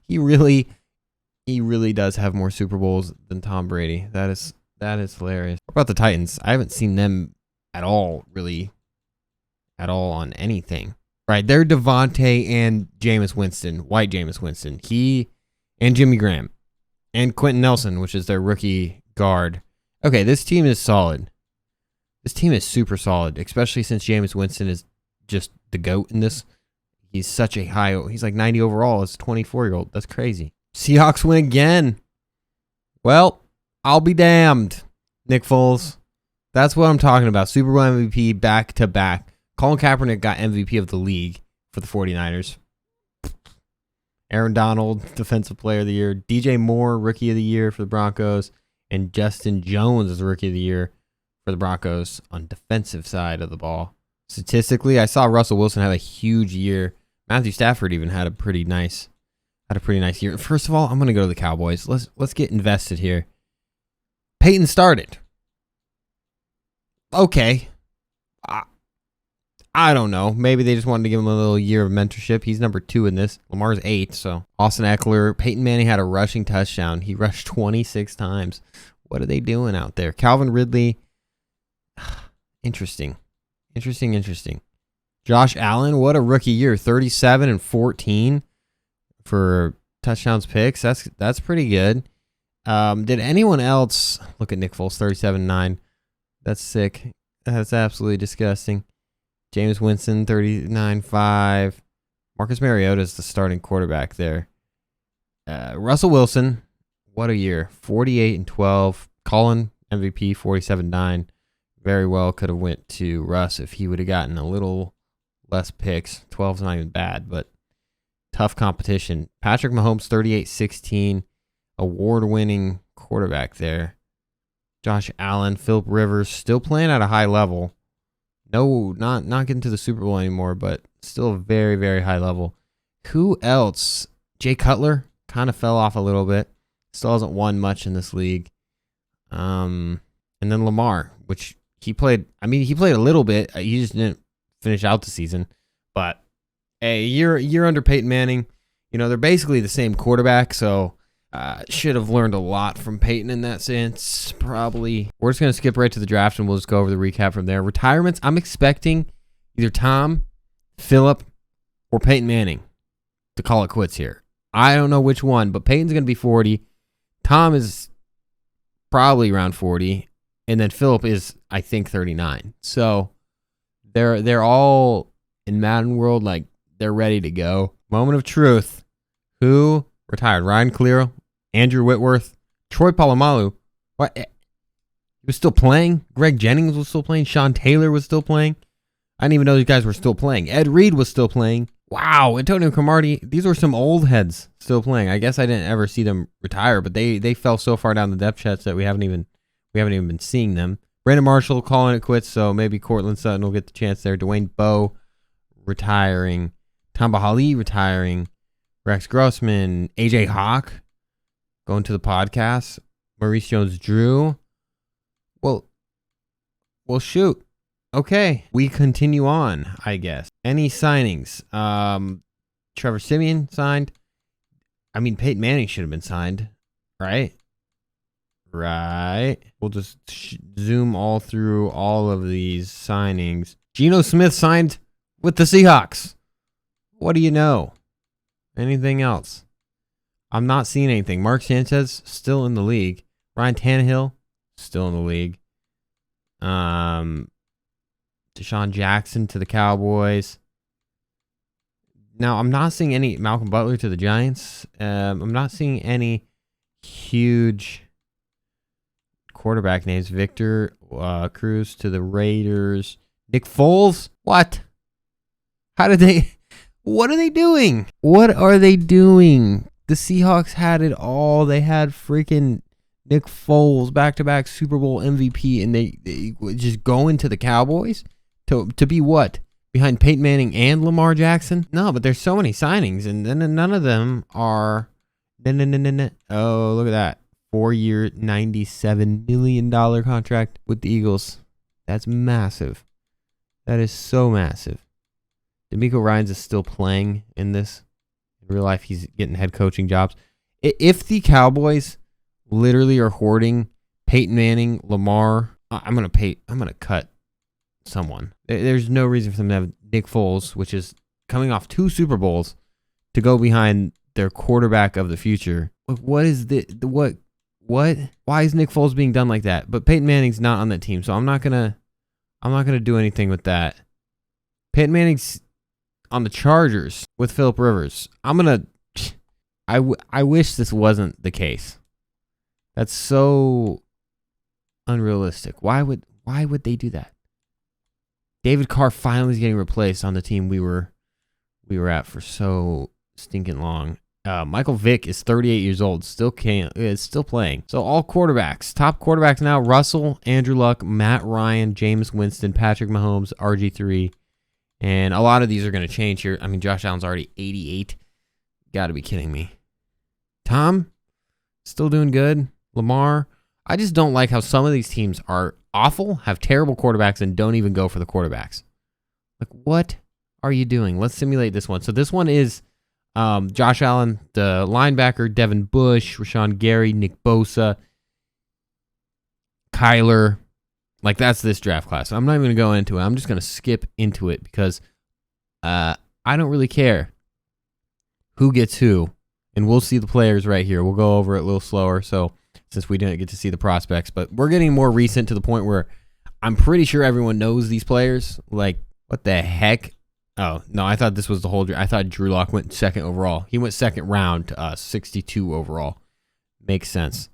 He really does have more Super Bowls than Tom Brady. That is hilarious. What about the Titans? I haven't seen them at all, really, at all on anything. Right, they're Devontae and Jameis Winston, white Jameis Winston. He and Jimmy Graham and Quentin Nelson, which is their rookie guard. Okay, this team is solid. This team is super solid, especially since Jameis Winston is just the GOAT in this. He's such a high, he's like 90 overall as a 24-year-old. That's crazy. Seahawks win again. Well, I'll be damned, Nick Foles. That's what I'm talking about. Super Bowl MVP back-to-back. Colin Kaepernick got MVP of the league for the 49ers. Aaron Donald, Defensive Player of the Year. DJ Moore, Rookie of the Year for the Broncos. And Justin Jones is Rookie of the Year for the Broncos on defensive side of the ball. Statistically, I saw Russell Wilson have a huge year. Matthew Stafford even had a pretty nice year. First of all, I'm going to go to the Cowboys. Let's get invested here. Peyton started. Okay. I don't know. Maybe they just wanted to give him a little year of mentorship. He's number 2 in this. Lamar's 8, so. Austin Eckler. Peyton Manning had a rushing touchdown. He rushed 26 times. What are they doing out there? Calvin Ridley. Interesting. Josh Allen, what a rookie year. 37 and 14 for touchdowns picks. That's pretty good. Did anyone else look at Nick Foles? 37-9. That's sick. That's absolutely disgusting. Jameis Winston, 39-5. Marcus Mariota is the starting quarterback there. Russell Wilson, what a year. 48-12. Colin, MVP, 47-9. Very well could have went to Russ if he would have gotten a little less picks. 12's not even bad, but tough competition. Patrick Mahomes, 38-16. Award-winning quarterback there. Josh Allen, Phillip Rivers, still playing at a high level. No, not getting to the Super Bowl anymore, but still a very, very high level. Who else? Jay Cutler kind of fell off a little bit. Still hasn't won much in this league. And then Lamar, which he played a little bit. He just didn't finish out the season. But a year under Peyton Manning, they're basically the same quarterback, so should have learned a lot from Peyton in that sense, probably. We're just going to skip right to the draft, and we'll just go over the recap from there. Retirements, I'm expecting either Tom, Phillip, or Peyton Manning to call it quits here. I don't know which one, but Peyton's going to be 40. Tom is probably around 40, and then Phillip is, I think, 39. So they're all in Madden world, like they're ready to go. Moment of truth. Who retired? Ryan Clear, Andrew Whitworth, Troy Polamalu. What? He was still playing. Greg Jennings was still playing. Sean Taylor was still playing. I didn't even know these guys were still playing. Ed Reed was still playing. Wow, Antonio Cromartie. These were some old heads still playing. I guess I didn't ever see them retire, but they fell so far down the depth charts that we haven't even been seeing them. Brandon Marshall calling it quits, so maybe Cortland Sutton will get the chance there. Dwayne Bowe retiring. Tamba Hali retiring. Rex Grossman, AJ Hawk going to the podcast. Maurice Jones-Drew. Well, shoot. Okay, we continue on, I guess. Any signings? Trevor Siemian signed. I mean, Peyton Manning should have been signed, right? Right. We'll just zoom all through all of these signings. Geno Smith signed with the Seahawks. What do you know? Anything else? I'm not seeing anything. Mark Sanchez, still in the league. Ryan Tannehill, still in the league. Deshaun Jackson to the Cowboys. Now, I'm not seeing any Malcolm Butler to the Giants. I'm not seeing any huge quarterback names. Victor Cruz to the Raiders. Nick Foles? What? What are they doing? What are they doing? The Seahawks had it all. They had freaking Nick Foles, back-to-back Super Bowl MVP, and they just go into the Cowboys to be what? Behind Peyton Manning and Lamar Jackson? No, but there's so many signings, and then none of them are... Oh, look at that. 4-year, $97 million contract with the Eagles. That's massive. That is so massive. D'Amico Ryans is still playing in this. In real life, he's getting head coaching jobs. If the Cowboys literally are hoarding Peyton Manning, Lamar, I'm gonna cut someone. There's no reason for them to have Nick Foles, which is coming off 2 Super Bowls, to go behind their quarterback of the future. What is what? Why is Nick Foles being done like that? But Peyton Manning's not on that team, so I'm not gonna do anything with that. Peyton Manning's on the Chargers with Phillip Rivers. I wish this wasn't the case. That's so unrealistic. Why would they do that? David Carr finally is getting replaced on the team we were at for so stinking long. Michael Vick is 38 years old, still playing. So all quarterbacks, top quarterbacks now: Russell, Andrew Luck, Matt Ryan, Jameis Winston, Patrick Mahomes, RG3, and a lot of these are going to change here. I mean, Josh Allen's already 88. Got to be kidding me. Tom, still doing good. Lamar, I just don't like how some of these teams are awful, have terrible quarterbacks, and don't even go for the quarterbacks. Like, what are you doing? Let's simulate this one. So this one is Josh Allen, the linebacker, Devin Bush, Rashawn Gary, Nick Bosa, Kyler. Like, that's this draft class. I'm not even going to go into it. I'm just going to skip into it because I don't really care who gets who. And we'll see the players right here. We'll go over it a little slower, so since we didn't get to see the prospects. But we're getting more recent to the point where I'm pretty sure everyone knows these players. Like, what the heck? Oh, no, I thought this was the whole draft. I thought Drew Lock went 2nd overall. He went 2nd round to us, 62 overall. Makes sense.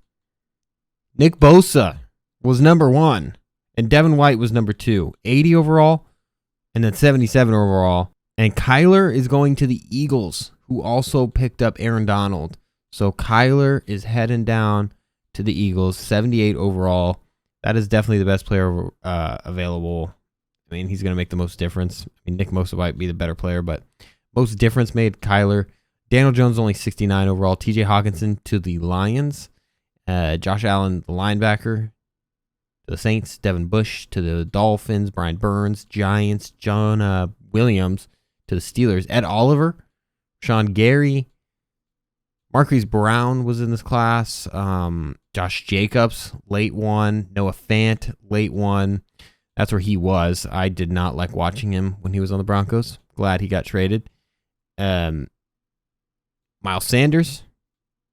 Nick Bosa was number 1, and Devin White was number 2. 80 overall, and then 77 overall. And Kyler is going to the Eagles, who also picked up Aaron Donald. So Kyler is heading down to the Eagles, 78 overall. That is definitely the best player available. I mean, he's going to make the most difference. I mean, Nick Bosa might be the better player, but most difference made Kyler. Daniel Jones only 69 overall. TJ Hawkinson to the Lions. Josh Allen, the linebacker, to the Saints. Devin Bush to the Dolphins. Brian Burns, Giants. John Williams to the Steelers. Ed Oliver, Sean Gary, Marquise Brown was in this class. Josh Jacobs, late 1. Noah Fant, late 1. That's where he was. I did not like watching him when he was on the Broncos. Glad he got traded. Miles Sanders.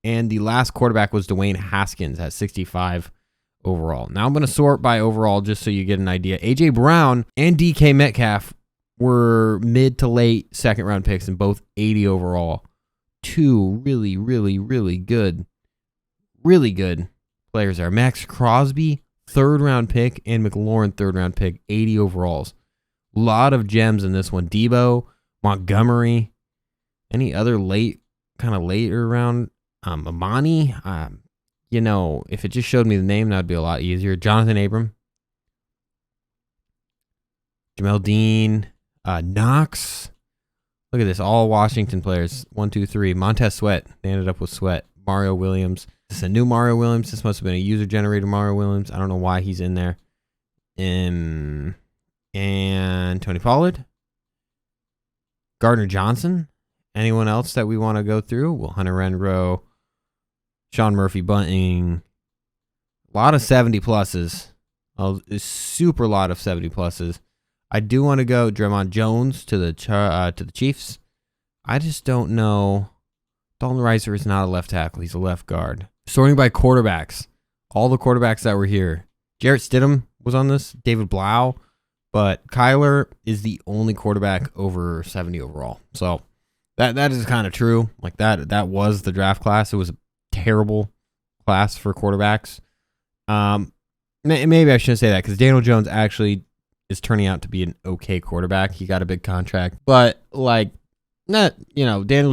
And the last quarterback was Dwayne Haskins at 65 overall. Now I'm going to sort by overall just so you get an idea. A.J. Brown and DK Metcalf were mid to late 2nd round picks and both 80 overall. 2 really, really, really good players there. Max Crosby, 3rd round pick, and McLaurin, 3rd round pick, 80 overalls. A lot of gems in this one. Debo, Montgomery, any other later round, Amani. If it just showed me the name, that would be a lot easier. Jonathan Abram, Jamel Dean, Knox. Look at this, all Washington players. 1, 2, 3. Montez Sweat. They ended up with Sweat. Mario Williams. This is a new Mario Williams. This must have been a user-generated Mario Williams. I don't know why he's in there. And Tony Pollard. Gardner Johnson. Anyone else that we want to go through? Well, Hunter Renfrow. Sean Murphy Bunting. A lot of 70-pluses. A super lot of 70-pluses. I do want to go Draymond Jones to the Chiefs. I just don't know. Dalton Reiser is not a left tackle. He's a left guard. Sorting by quarterbacks. All the quarterbacks that were here. Jarrett Stidham was on this. David Blau. But Kyler is the only quarterback over 70 overall. So that is kind of true. Like that was the draft class. It was a terrible class for quarterbacks. Maybe I shouldn't say that because Daniel Jones actually is turning out to be an okay quarterback. He got a big contract. But Daniel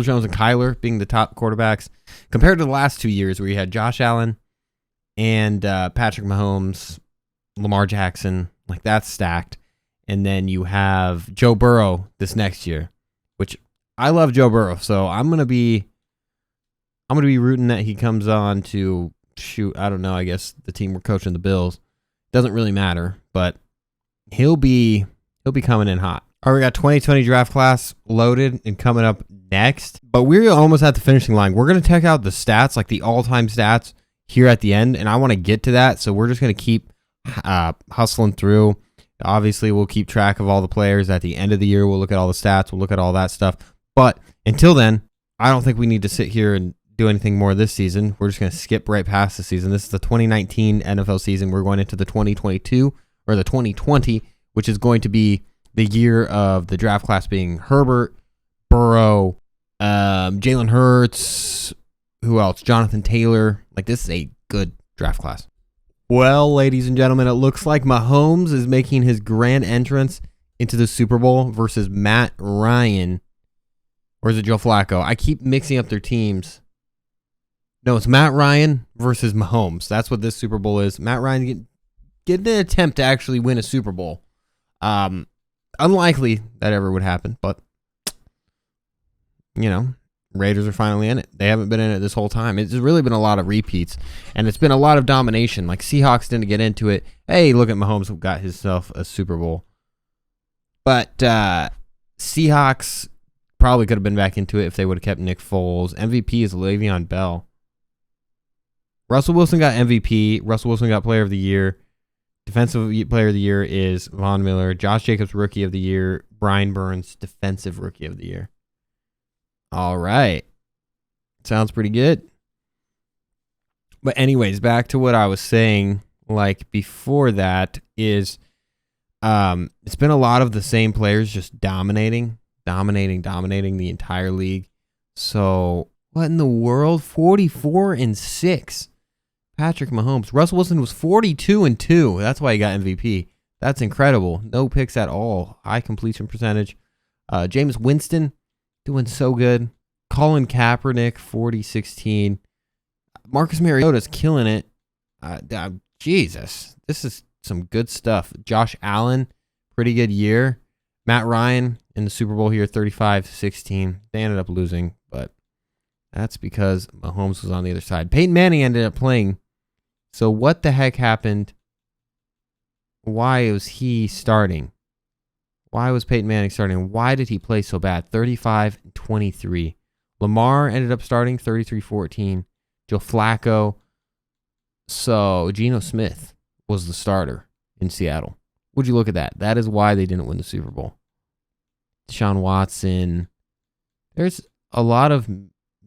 Jones and Kyler being the top quarterbacks compared to the last 2 years where you had Josh Allen and Patrick Mahomes, Lamar Jackson, like that's stacked. And then you have Joe Burrow this next year, which I love Joe Burrow. So I'm going to be rooting that he comes on to shoot. I don't know. I guess the team we're coaching, the Bills, doesn't really matter, but he'll be coming in hot. All right, we got 2020 draft class loaded and coming up next, but we're almost at the finishing line. We're going to check out the stats, like the all-time stats here at the end, and I want to get to that, so we're just going to keep hustling through. Obviously, we'll keep track of all the players at the end of the year. We'll look at all the stats. We'll look at all that stuff. But until then, I don't think we need to sit here and do anything more this season. We're just going to skip right past the season. This is the 2019 NFL season. We're going into the 2022 or the 2020, which is going to be the year of the draft class being Herbert, Burrow, Jalen Hurts, who else? Jonathan Taylor. Like, this is a good draft class. Well, ladies and gentlemen, it looks like Mahomes is making his grand entrance into the Super Bowl versus Matt Ryan. Or is it Joe Flacco? I keep mixing up their teams. No, it's Matt Ryan versus Mahomes. That's what this Super Bowl is. Matt Ryan getting an attempt to actually win a Super Bowl. Unlikely that ever would happen, but, you know, Raiders are finally in it. They haven't been in it this whole time. It's really been a lot of repeats, and it's been a lot of domination. Like, Seahawks didn't get into it. Hey, look at Mahomes who got himself a Super Bowl. But Seahawks probably could have been back into it if they would have kept Nick Foles. MVP is Le'Veon Bell. Russell Wilson got MVP. Russell Wilson got Player of the Year. Defensive Player of the Year is Von Miller. Josh Jacobs, Rookie of the Year. Brian Burns, Defensive Rookie of the Year. All right. Sounds pretty good. But anyways, back to what I was saying, like before that is it's been a lot of the same players just dominating the entire league. So what in the world? 44-6. Patrick Mahomes. Russell Wilson was 42-2. That's why he got MVP. That's incredible. No picks at all. High completion percentage. Jameis Winston doing so good. Colin Kaepernick, 40-16. Marcus Mariota's killing it. Jesus, this is some good stuff. Josh Allen, pretty good year. Matt Ryan in the Super Bowl here, 35-16. They ended up losing, but that's because Mahomes was on the other side. Peyton Manning ended up playing. So what the heck happened? Why was he starting? Why was Peyton Manning starting? Why did he play so bad? 35-23. Lamar ended up starting 33-14. Joe Flacco. So Geno Smith was the starter in Seattle. Would you look at that? That is why they didn't win the Super Bowl. Deshaun Watson. There's a lot of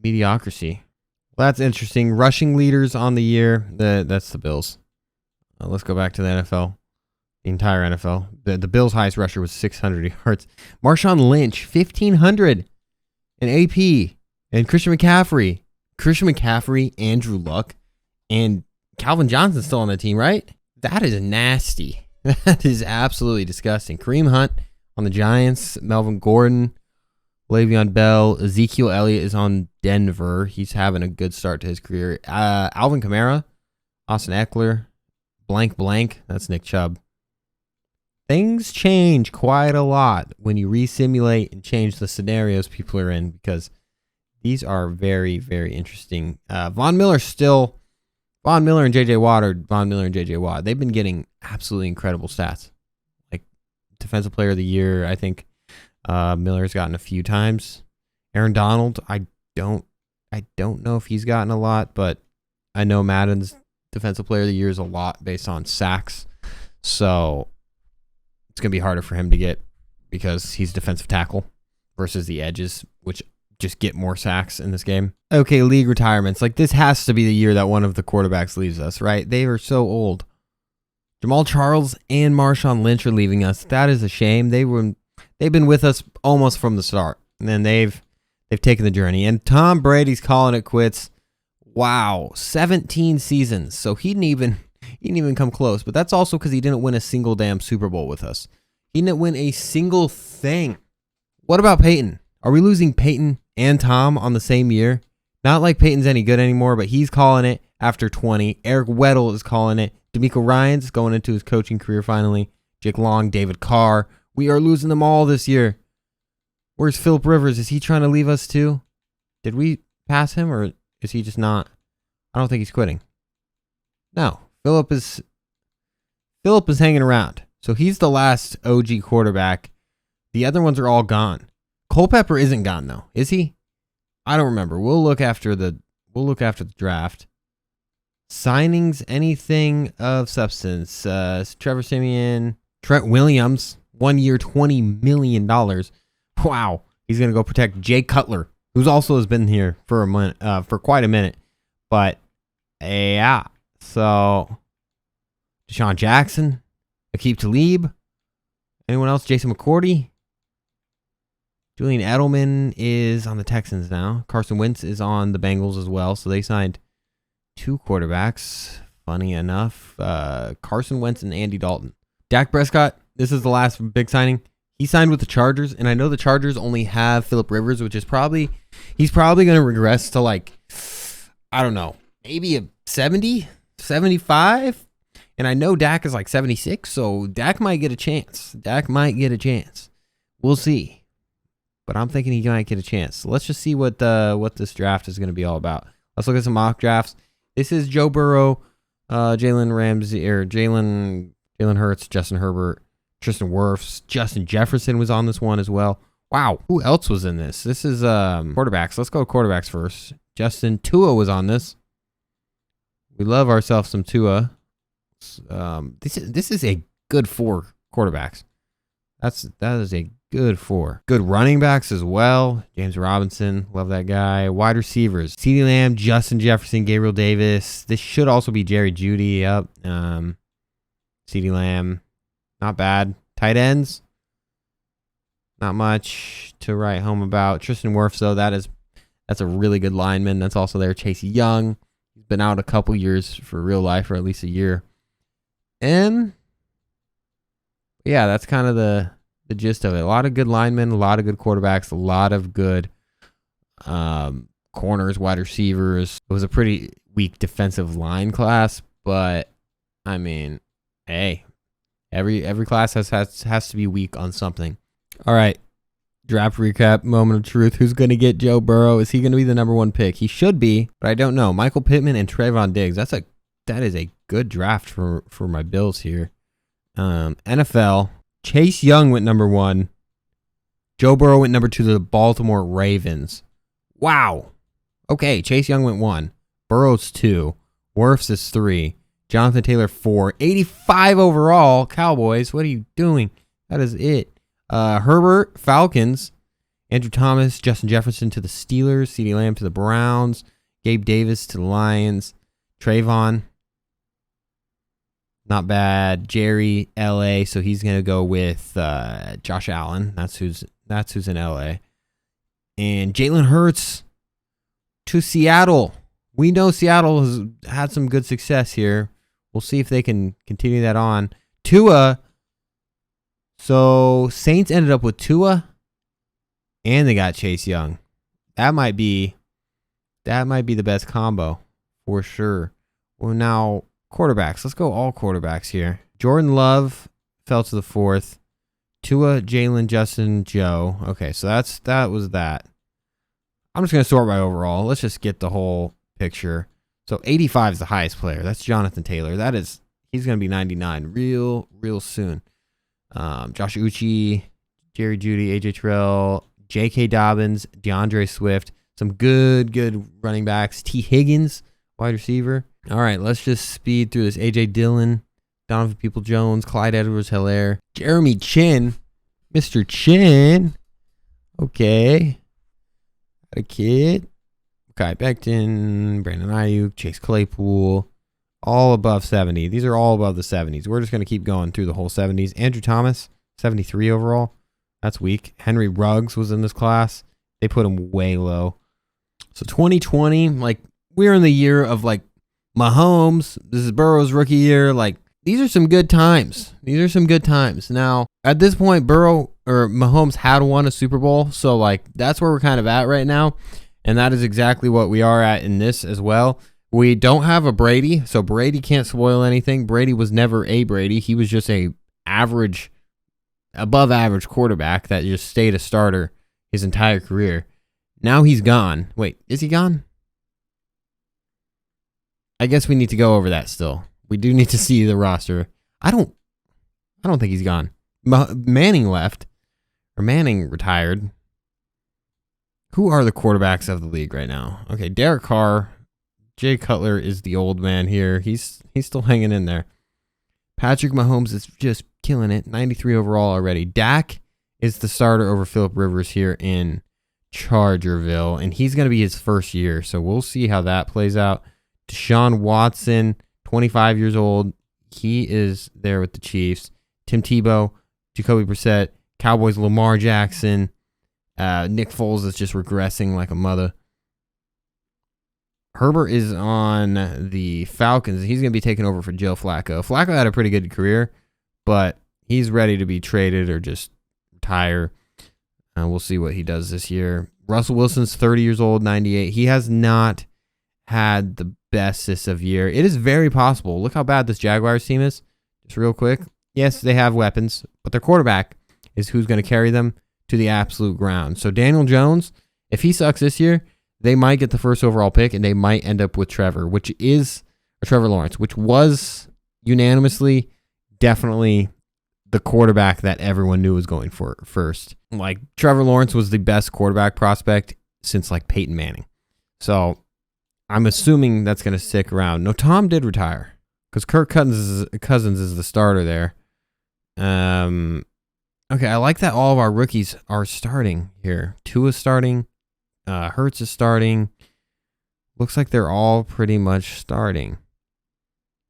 mediocrity. Well, that's interesting. Rushing leaders on the year. That's the Bills. Let's go back to the NFL. The entire NFL. The Bills' highest rusher was 600 yards. Marshawn Lynch, 1,500. And AP. And Christian McCaffrey, Andrew Luck, and Calvin Johnson's still on the team, right? That is nasty. That is absolutely disgusting. Kareem Hunt on the Giants. Melvin Gordon. Le'Veon Bell. Ezekiel Elliott is on Denver. He's having a good start to his career. Alvin Kamara. Austin Eckler. Blank. That's Nick Chubb. Things change quite a lot when you re-simulate and change the scenarios people are in, because these are very, very interesting. Von Miller and J.J. Watt. They've been getting absolutely incredible stats. Like Defensive Player of the Year, I think Miller's gotten a few times. Aaron Donald, I don't know if he's gotten a lot, but I know Madden's Defensive Player of the Year is a lot based on sacks. So it's going to be harder for him to get because he's defensive tackle versus the edges, which just get more sacks in this game. Okay, league retirements. Like, this has to be the year that one of the quarterbacks leaves us, right? They are so old. Jamal Charles and Marshawn Lynch are leaving us. That is a shame. They've been with us almost from the start, and then they've taken the journey. And Tom Brady's calling it quits. Wow, 17 seasons. So he didn't even come close. But that's also because he didn't win a single damn Super Bowl with us. He didn't win a single thing. What about Peyton? Are we losing Peyton and Tom on the same year? Not like Peyton's any good anymore, but he's calling it after 20. Eric Weddle is calling it. DeMeco Ryans going into his coaching career finally. Jake Long, David Carr. We are losing them all this year. Where's Phillip Rivers? Is he trying to leave us too? Did we pass him, or is he just not? I don't think he's quitting. No. Phillip is hanging around. So he's the last OG quarterback. The other ones are all gone. Culpepper isn't gone though, is he? I don't remember. We'll look after the draft. Signings, anything of substance. Trevor Siemian, Trent Williams, 1 year, $20 million. Wow. He's going to go protect Jay Cutler, who's also has been here for a minute, for quite a minute. But yeah, so Deshaun Jackson, Aqib Talib, anyone else? Jason McCourty. Julian Edelman is on the Texans now. Carson Wentz is on the Bengals as well. So they signed 2 quarterbacks. Funny enough, Carson Wentz and Andy Dalton. Dak Prescott, this is the last big signing. He signed with the Chargers, and I know the Chargers only have Phillip Rivers, which is he's probably going to regress to like, I don't know, maybe a 70, 75. And I know Dak is like 76, so Dak might get a chance. We'll see. But I'm thinking he might get a chance. So let's just see what this draft is going to be all about. Let's look at some mock drafts. This is Joe Burrow, Jalen Ramsey, or Jalen Hurts, Justin Herbert, Tristan Wirfs, Justin Jefferson was on this one as well. Wow, who else was in this? This is quarterbacks. Let's go quarterbacks first. Tua was on this. We love ourselves some Tua. This is a good 4 quarterbacks. That is a good 4. Good running backs as well. James Robinson, love that guy. Wide receivers: CeeDee Lamb, Justin Jefferson, Gabriel Davis. This should also be Jerry Jeudy. Yep. CeeDee Lamb, not bad. Tight ends, not much to write home about. Tristan Wirfs, though, that's a really good lineman. That's also there. Chase Young, he's been out a couple years for real life, or at least a year. And yeah, that's kind of the gist of it. A lot of good linemen, a lot of good quarterbacks, a lot of good corners, wide receivers. It was a pretty weak defensive line class, but I mean, hey, every class has to be weak on something. All right, draft recap, moment of truth. Who's going to get Joe Burrow? Is he going to be the number 1 pick? He should be, but I don't know. Michael Pittman and Trayvon Diggs. That is a good draft for my Bills here. NFL. Chase Young went number 1. Joe Burrow went number 2 to the Baltimore Ravens. Wow. Okay, Chase Young went 1. Burrow's 2. Wirfs is 3. Jonathan Taylor 4. 85 overall. Cowboys, what are you doing? That is it. Herbert, Falcons. Andrew Thomas, Justin Jefferson to the Steelers. CeeDee Lamb to the Browns. Gabe Davis to the Lions. Trayvon, not bad. Jerry, LA, so he's gonna go with Josh Allen. That's who's in LA. And Jalen Hurts to Seattle. We know Seattle has had some good success here. We'll see if they can continue that on. Tua. So Saints ended up with Tua, and they got Chase Young. That might be the best combo for sure. Well, now quarterbacks. Let's go all quarterbacks here. Jordan Love fell to the 4th. Tua, Jalen, Justin, Joe. Okay, so that was that. I'm just gonna sort by overall. Let's just get the whole picture. So 85 is the highest player. That's Jonathan Taylor. He's gonna be 99 real soon. Josh Uche, Jerry Jeudy, AJ Terrell, J.K. Dobbins, DeAndre Swift. Some good running backs. T. Higgins, wide receiver. All right, let's just speed through this. A.J. Dillon, Donovan Peoples-Jones, Clyde Edwards-Helaire, Jeremy Chin, Mr. Chin. Okay. Got a kid. Kai Becton, Brandon Ayuk, Chase Claypool. All above 70. These are all above the 70s. We're just going to keep going through the whole 70s. Andrew Thomas, 73 overall. That's weak. Henry Ruggs was in this class. They put him way low. So 2020, like, we're in the year of, like, Mahomes. This is Burrow's rookie year. Like, these are some good times. Now, at this point, Mahomes had won a Super Bowl. So, like, that's where we're kind of at right now. And that is exactly what we are at in this as well. We don't have a Brady, so Brady can't spoil anything. Brady was never a Brady. He was just a above average quarterback that just stayed a starter his entire career. Now he's gone. Wait, is he gone? I guess we need to go over that still. We do need to see the roster. I don't think he's gone. Manning left, or Manning retired. Who are the quarterbacks of the league right now? Okay, Derek Carr. Jay Cutler is the old man here. He's still hanging in there. Patrick Mahomes is just killing it. 93 overall already. Dak is the starter over Phillip Rivers here in Chargerville, and he's going to be his first year, so we'll see how that plays out. Deshaun Watson, 25 years old. He is there with the Chiefs. Tim Tebow, Jacoby Brissett, Cowboys, Lamar Jackson. Nick Foles is just regressing like a mother. Herbert is on the Falcons. He's going to be taking over for Joe Flacco. Flacco had a pretty good career, but he's ready to be traded or just retire. We'll see what he does this year. Russell Wilson's 30 years old, 98. He has not had the bestest of year. It is very possible. Look how bad this Jaguars team is. Just real quick. Yes, they have weapons, but their quarterback is who's going to carry them to the absolute ground. So Daniel Jones, if he sucks this year, they might get the first overall pick, and they might end up with Trevor Lawrence, which was unanimously definitely the quarterback that everyone knew was going for first. Like, Trevor Lawrence was the best quarterback prospect since, like, Peyton Manning. So I'm assuming that's going to stick around. No, Tom did retire because Kirk Cousins is the starter there. Okay, I like that all of our rookies are starting here. Tua's starting. Hurts is starting. Looks like they're all pretty much starting.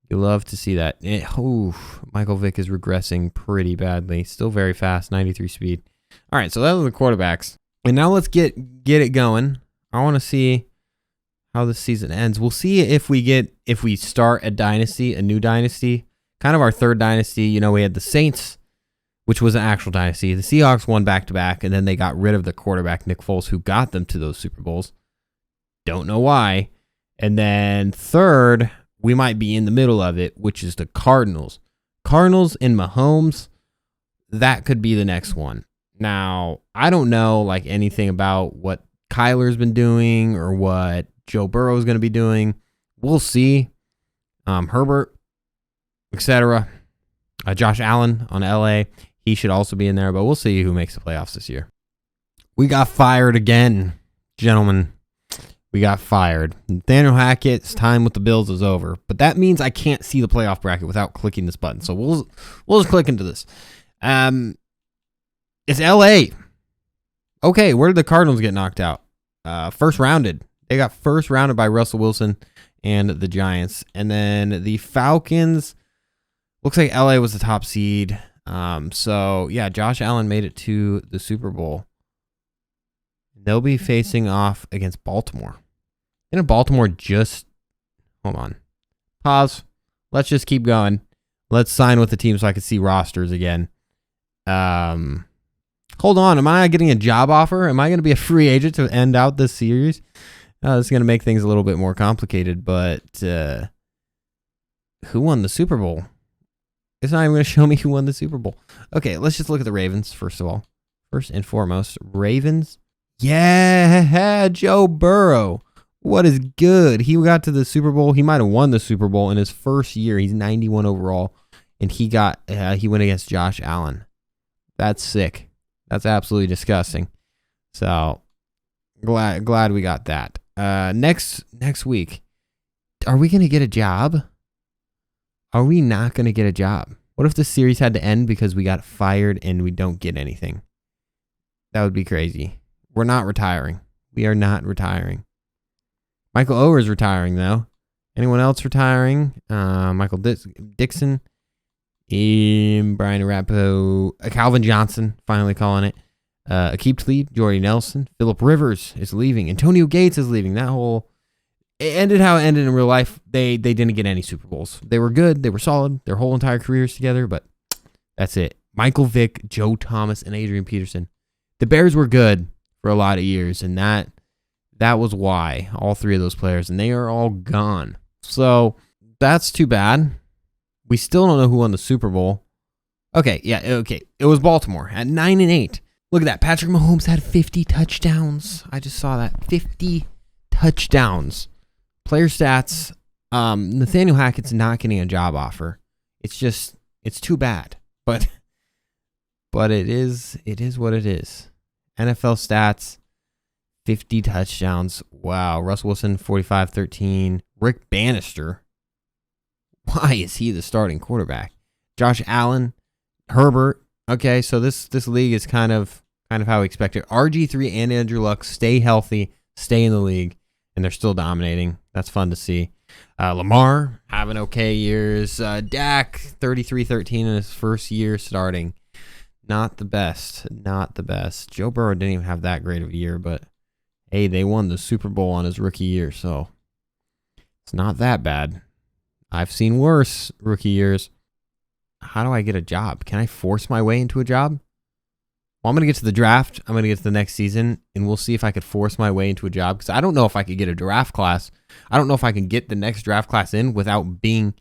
You love to see that. Michael Vick is regressing pretty badly. Still very fast, 93 speed. All right, so those are the quarterbacks. And now let's get it going. I want to see how the season ends. We'll see if we start a dynasty, a new dynasty, kind of our third dynasty. You know, we had the Saints, which was an actual dynasty. The Seahawks won back-to-back, and then they got rid of the quarterback, Nick Foles, who got them to those Super Bowls. Don't know why. And then third, we might be in the middle of it, which is the Cardinals. Cardinals and Mahomes, that could be the next one. Now, I don't know like anything about what Kyler's been doing or what Joe Burrow is going to be doing. We'll see. Herbert, etc. Josh Allen on LA. He should also be in there, but we'll see who makes the playoffs this year. We got fired again, gentlemen. We got fired. Nathaniel Hackett's time with the Bills is over, but that means I can't see the playoff bracket without clicking this button. So we'll just click into this. It's LA. Okay, where did the Cardinals get knocked out? First rounded. They got first rounded by Russell Wilson and the Giants. And then the Falcons, looks like LA was the top seed. So yeah, Josh Allen made it to the Super Bowl. They'll be facing off against Baltimore. Didn't Baltimore just... Hold on. Pause. Let's just keep going. Let's sign with the team so I can see rosters again. Hold on. Am I getting a job offer? Am I going to be a free agent to end out this series? This is going to make things a little bit more complicated, but who won the Super Bowl? It's not even going to show me who won the Super Bowl. Okay, let's just look at the Ravens, first of all. First and foremost, Ravens. Yeah, Joe Burrow. What is good? He got to the Super Bowl. He might have won the Super Bowl in his first year. He's 91 overall, and he went against Josh Allen. That's sick. That's absolutely disgusting. So glad we got that. Next week, are we gonna get a job? Are we not gonna get a job? What if the series had to end because we got fired and we don't get anything? That would be crazy. We're not retiring. We are not retiring. Michael Oher is retiring, though. Anyone else retiring? Michael Dixon. Brian Arapaho. Calvin Johnson, finally calling it. Aqib Talib, Jordy Nelson. Phillip Rivers is leaving. Antonio Gates is leaving. It ended how it ended in real life. They didn't get any Super Bowls. They were good. They were solid. Their whole entire careers together, but that's it. Michael Vick, Joe Thomas, and Adrian Peterson. The Bears were good for a lot of years, and that was why, all three of those players, and they are all gone. So that's too bad. We still don't know who won the Super Bowl. Okay. It was Baltimore at 9-8. Look at that. Patrick Mahomes had 50 touchdowns. I just saw that. 50 touchdowns. Player stats. Nathaniel Hackett's not getting a job offer. It's too bad. But it is what it is. NFL stats, 50 touchdowns. Wow. Russell Wilson, 45-13. Rick Bannister. Why is he the starting quarterback? Josh Allen, Herbert. Okay, so this league is kind of how we expect it. RG3 and Andrew Luck stay healthy, stay in the league, and they're still dominating. That's fun to see. Lamar having okay years. Dak 33-13 in his first year starting. Not the best. Joe Burrow didn't even have that great of a year, but hey, they won the Super Bowl on his rookie year, so it's not that bad. I've seen worse rookie years. How do I get a job? Can I force my way into a job? Well, I'm going to get to the draft. I'm going to get to the next season, and we'll see if I could force my way into a job, because I don't know if I could get a draft class. I don't know if I can get the next draft class in without being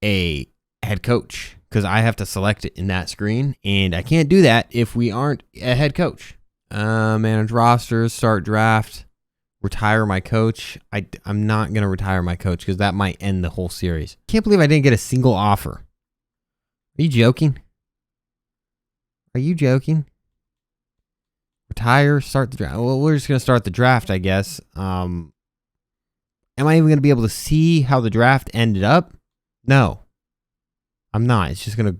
a head coach, because I have to select it in that screen, and I can't do that if we aren't a head coach. Manage rosters, start draft, retire my coach. I'm not going to retire my coach, because that might end the whole series. Can't believe I didn't get a single offer. Are you joking? Retire, start the draft. Well, we're just going to start the draft, I guess. Am I even going to be able to see how the draft ended up? No. I'm not. It's just going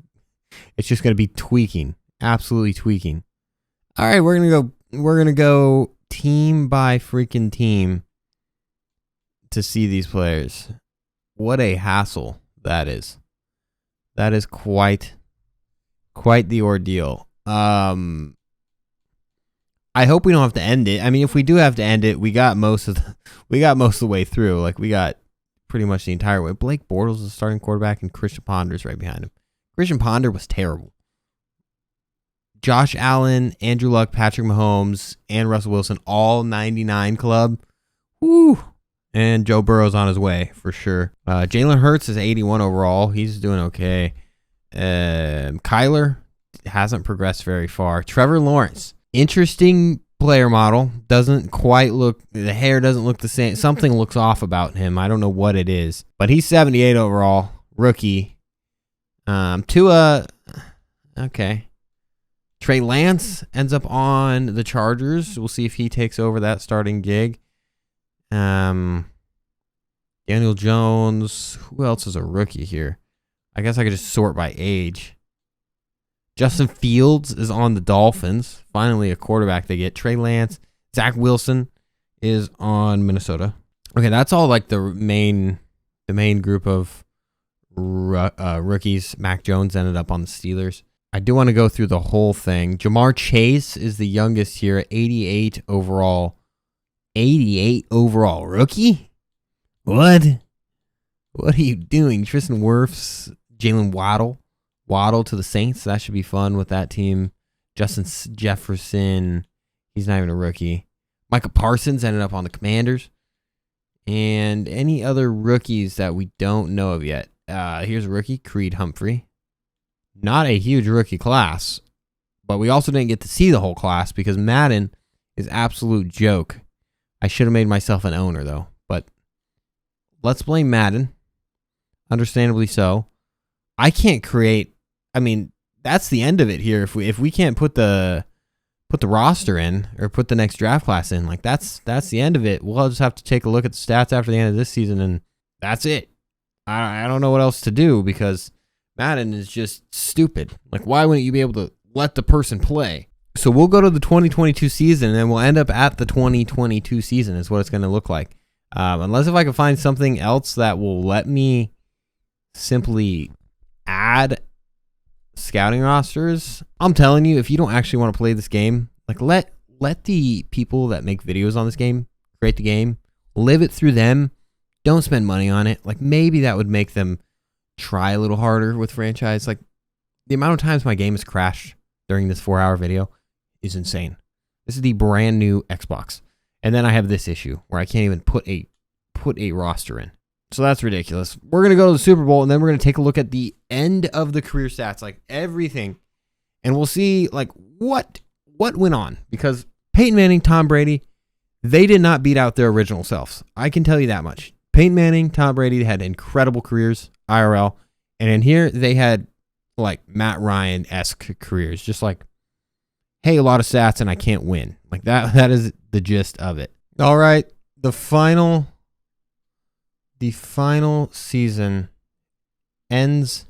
to be tweaking. Absolutely tweaking. All right, we're going to go team by freaking team to see these players. What a hassle that is. That is quite the ordeal. I hope we don't have to end it. I mean, if we do have to end it, we got most of the way through. Like, we got pretty much the entire way. Blake Bortles is the starting quarterback, and Christian Ponder's right behind him. Christian Ponder was terrible. Josh Allen, Andrew Luck, Patrick Mahomes, and Russell Wilson, all 99 club. Woo! And Joe Burrow's on his way, for sure. Jalen Hurts is 81 overall. He's doing okay. Kyler hasn't progressed very far. Trevor Lawrence, interesting player model. Doesn't quite look, the hair doesn't look the same. Something looks off about him. I don't know what it is. But he's 78 overall. Rookie. Tua, okay. Trey Lance ends up on the Chargers. We'll see if he takes over that starting gig. Daniel Jones. Who else is a rookie here? I guess I could just sort by age. Justin Fields is on the Dolphins. Finally, a quarterback they get. Trey Lance. Zach Wilson is on Minnesota. Okay, that's all like the main group of rookies. Mac Jones ended up on the Steelers. I do want to go through the whole thing. Jamar Chase is the youngest here at 88 overall. 88 overall rookie? What? What are you doing? Tristan Wirfs, Jalen Waddle to the Saints. That should be fun with that team. Justin Jefferson, he's not even a rookie. Micah Parsons ended up on the Commanders. And any other rookies that we don't know of yet. Here's a rookie, Creed Humphrey. Not a huge rookie class, but we also didn't get to see the whole class because Madden is absolute joke. I should have made myself an owner, though. But let's blame Madden. Understandably so. I can't create. I mean, that's the end of it here. If we can't put the roster in or put the next draft class in, like that's the end of it. We'll just have to take a look at the stats after the end of this season, and that's it. I don't know what else to do because Madden is just stupid. Like, why wouldn't you be able to let the person play? So we'll go to the 2022 season, and then we'll end up at the 2022 season is what it's going to look like. Unless if I can find something else that will let me simply add scouting rosters. I'm telling you, if you don't actually want to play this game, like let the people that make videos on this game create the game, live it through them. Don't spend money on it. Like, maybe that would make them try a little harder with franchise. Like, the amount of times my game has crashed during this 4-hour video is insane. This is the brand new Xbox. And then I have this issue where I can't even put a roster in. So that's ridiculous. We're going to go to the Super Bowl, and then we're going to take a look at the end of the career stats, like everything. And we'll see like what went on. Because Peyton Manning, Tom Brady, they did not beat out their original selves. I can tell you that much. Peyton Manning, Tom Brady had incredible careers, IRL. And in here, they had like Matt Ryan-esque careers. Just like, hey, a lot of stats and I can't win. Like that is the gist of it. All right. The final season ends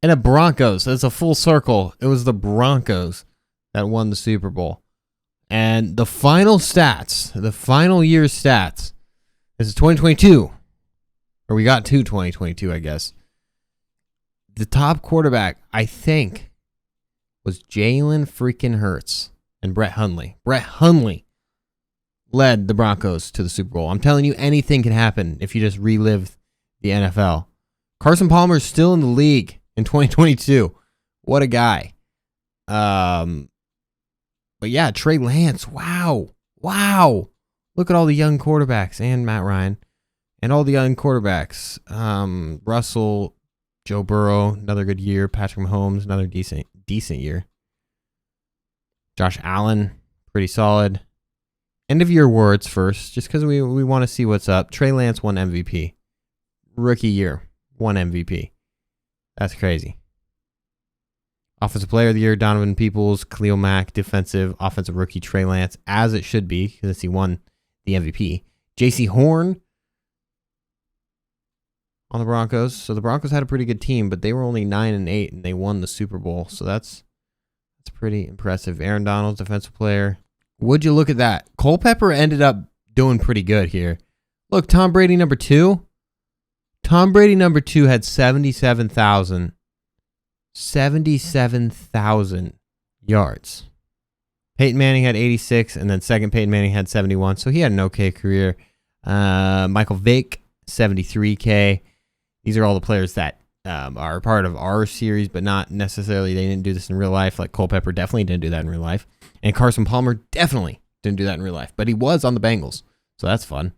And the Broncos. It's a full circle. It was the Broncos that won the Super Bowl. And the final stats, the final year's stats, this is 2022. Or we got to 2022, I guess. The top quarterback, I think, was Jalen freaking Hurts and Brett Hundley. Brett Hundley led the Broncos to the Super Bowl. I'm telling you, anything can happen if you just relive the NFL. Carson Palmer is still in the league in 2022. What a guy. But yeah, Trey Lance. Wow. Look at all the young quarterbacks and Matt Ryan and all the young quarterbacks. Russell, Joe Burrow, another good year. Patrick Mahomes, another decent year. Josh Allen, pretty solid. End of year awards first, just because we want to see what's up. Trey Lance won MVP. Rookie year, won MVP. That's crazy. Offensive Player of the Year, Donovan Peoples, Khalil Mack, Defensive, Offensive Rookie, Trey Lance, as it should be, because he won the MVP. J.C. Horn on the Broncos. So the Broncos had a pretty good team, but they were only 9-8, and they won the Super Bowl. So that's pretty impressive. Aaron Donald, Defensive Player. Would you look at that? Culpepper ended up doing pretty good here. Look, Tom Brady number 2. Tom Brady number 2 had 77,000 yards. Peyton Manning had 86, and then second Peyton Manning had 71, so he had an okay career. Michael Vick, 73K. These are all the players that are part of our series, but not necessarily, they didn't do this in real life. Like Culpepper definitely didn't do that in real life. And Carson Palmer definitely didn't do that in real life, but he was on the Bengals, so that's fun.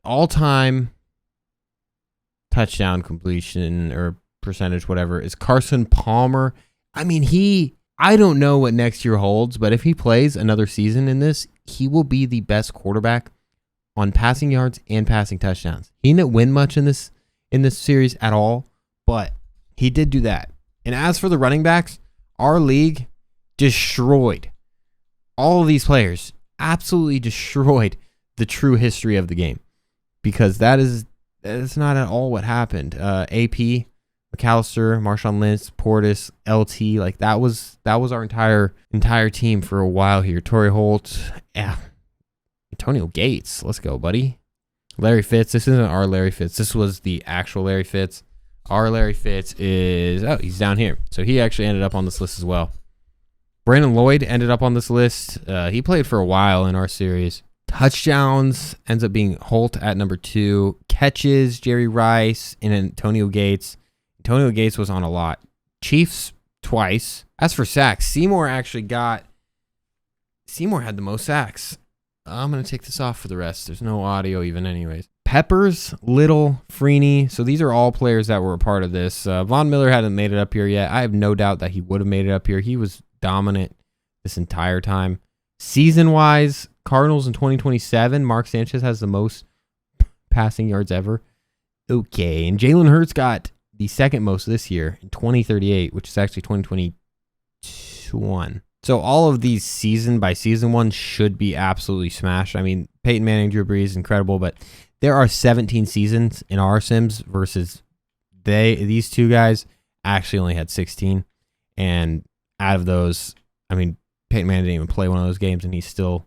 All-time touchdown completion or percentage, whatever, is Carson Palmer. I mean, I don't know what next year holds, but if he plays another season in this, he will be the best quarterback on passing yards and passing touchdowns. He didn't win much in this series at all, but he did do that. And as for the running backs, our league destroyed all of these players, absolutely destroyed the true history of the game, because that's not at all what happened. AP, McAllister, Marshawn Lynch, Portis, LT, like that was our entire team for a while here. Torrey Holt, Antonio Gates, let's go, buddy. Larry Fitz, this isn't our Larry Fitz. This was the actual Larry Fitz. Our Larry Fitz he's down here. So he actually ended up on this list as well. Brandon Lloyd ended up on this list. He played for a while in our series. Touchdowns ends up being Holt at number 2. Catches, Jerry Rice and Antonio Gates. Antonio Gates was on a lot. Chiefs twice. As for sacks, Seymour had the most sacks. I'm going to take this off for the rest. There's no audio even anyways. Peppers, Little, Freeney. So these are all players that were a part of this. Von Miller hadn't made it up here yet. I have no doubt that he would have made it up here. He was dominant this entire time. Season-wise, Cardinals in 2027, Mark Sanchez has the most passing yards ever. Okay, and Jalen Hurts got the second most this year in 2038, which is actually 2021. So all of these season by season ones should be absolutely smashed. I mean, Peyton Manning, Drew Brees, incredible, but there are 17 seasons in our Sims versus these two guys actually only had 16. And out of those, I mean, Peyton Manning didn't even play one of those games, and he still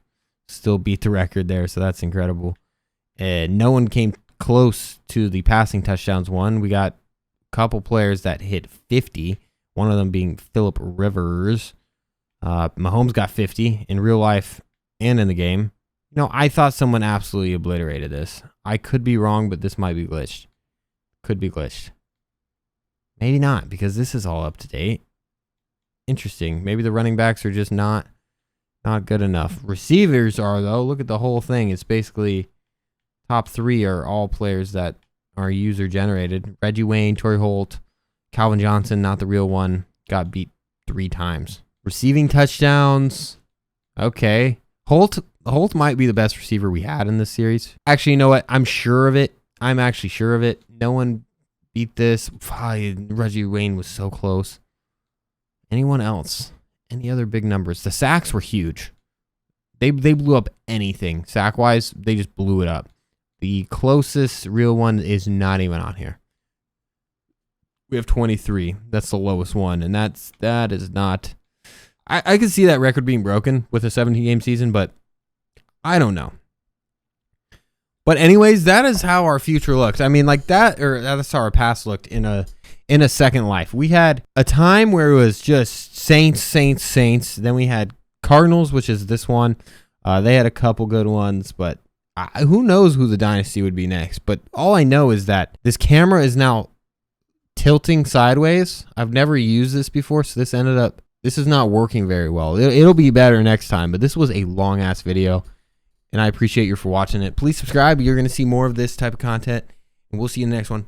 beat the record there, so that's incredible. And no one came close to the passing touchdowns one. We got a couple players that hit 50, one of them being Phillip Rivers. Mahomes got 50 in real life and in the game. I thought someone absolutely obliterated this. I could be wrong, but this might be glitched. Could be glitched. Maybe not, because this is all up to date. Interesting. Maybe the running backs are just not good enough. Receivers are, though. Look at the whole thing. It's basically top 3 are all players that are user generated. Reggie Wayne, Torrey Holt, Calvin Johnson, not the real one, got beat 3 times. Receiving touchdowns. Okay. Holt might be the best receiver we had in this series. Actually, you know what? I'm sure of it. I'm actually sure of it. No one beat this. Reggie Wayne was so close. Anyone else? Any other big numbers? The sacks were huge. They blew up anything. Sack-wise, they just blew it up. The closest real one is not even on here. We have 23. That's the lowest one, and that is not. I could see that record being broken with a 17-game season, but I don't know. But anyways, that is how our future looks. I mean, like that, or that's how our past looked in a Second Life. We had a time where it was just Saints. Then we had Cardinals, which is this one. They had a couple good ones, but who knows who the dynasty would be next. But all I know is that this camera is now tilting sideways. I've never used this before, so this is not working very well. It'll be better next time, but this was a long-ass video, and I appreciate you for watching it. Please subscribe. You're going to see more of this type of content, and we'll see you in the next one.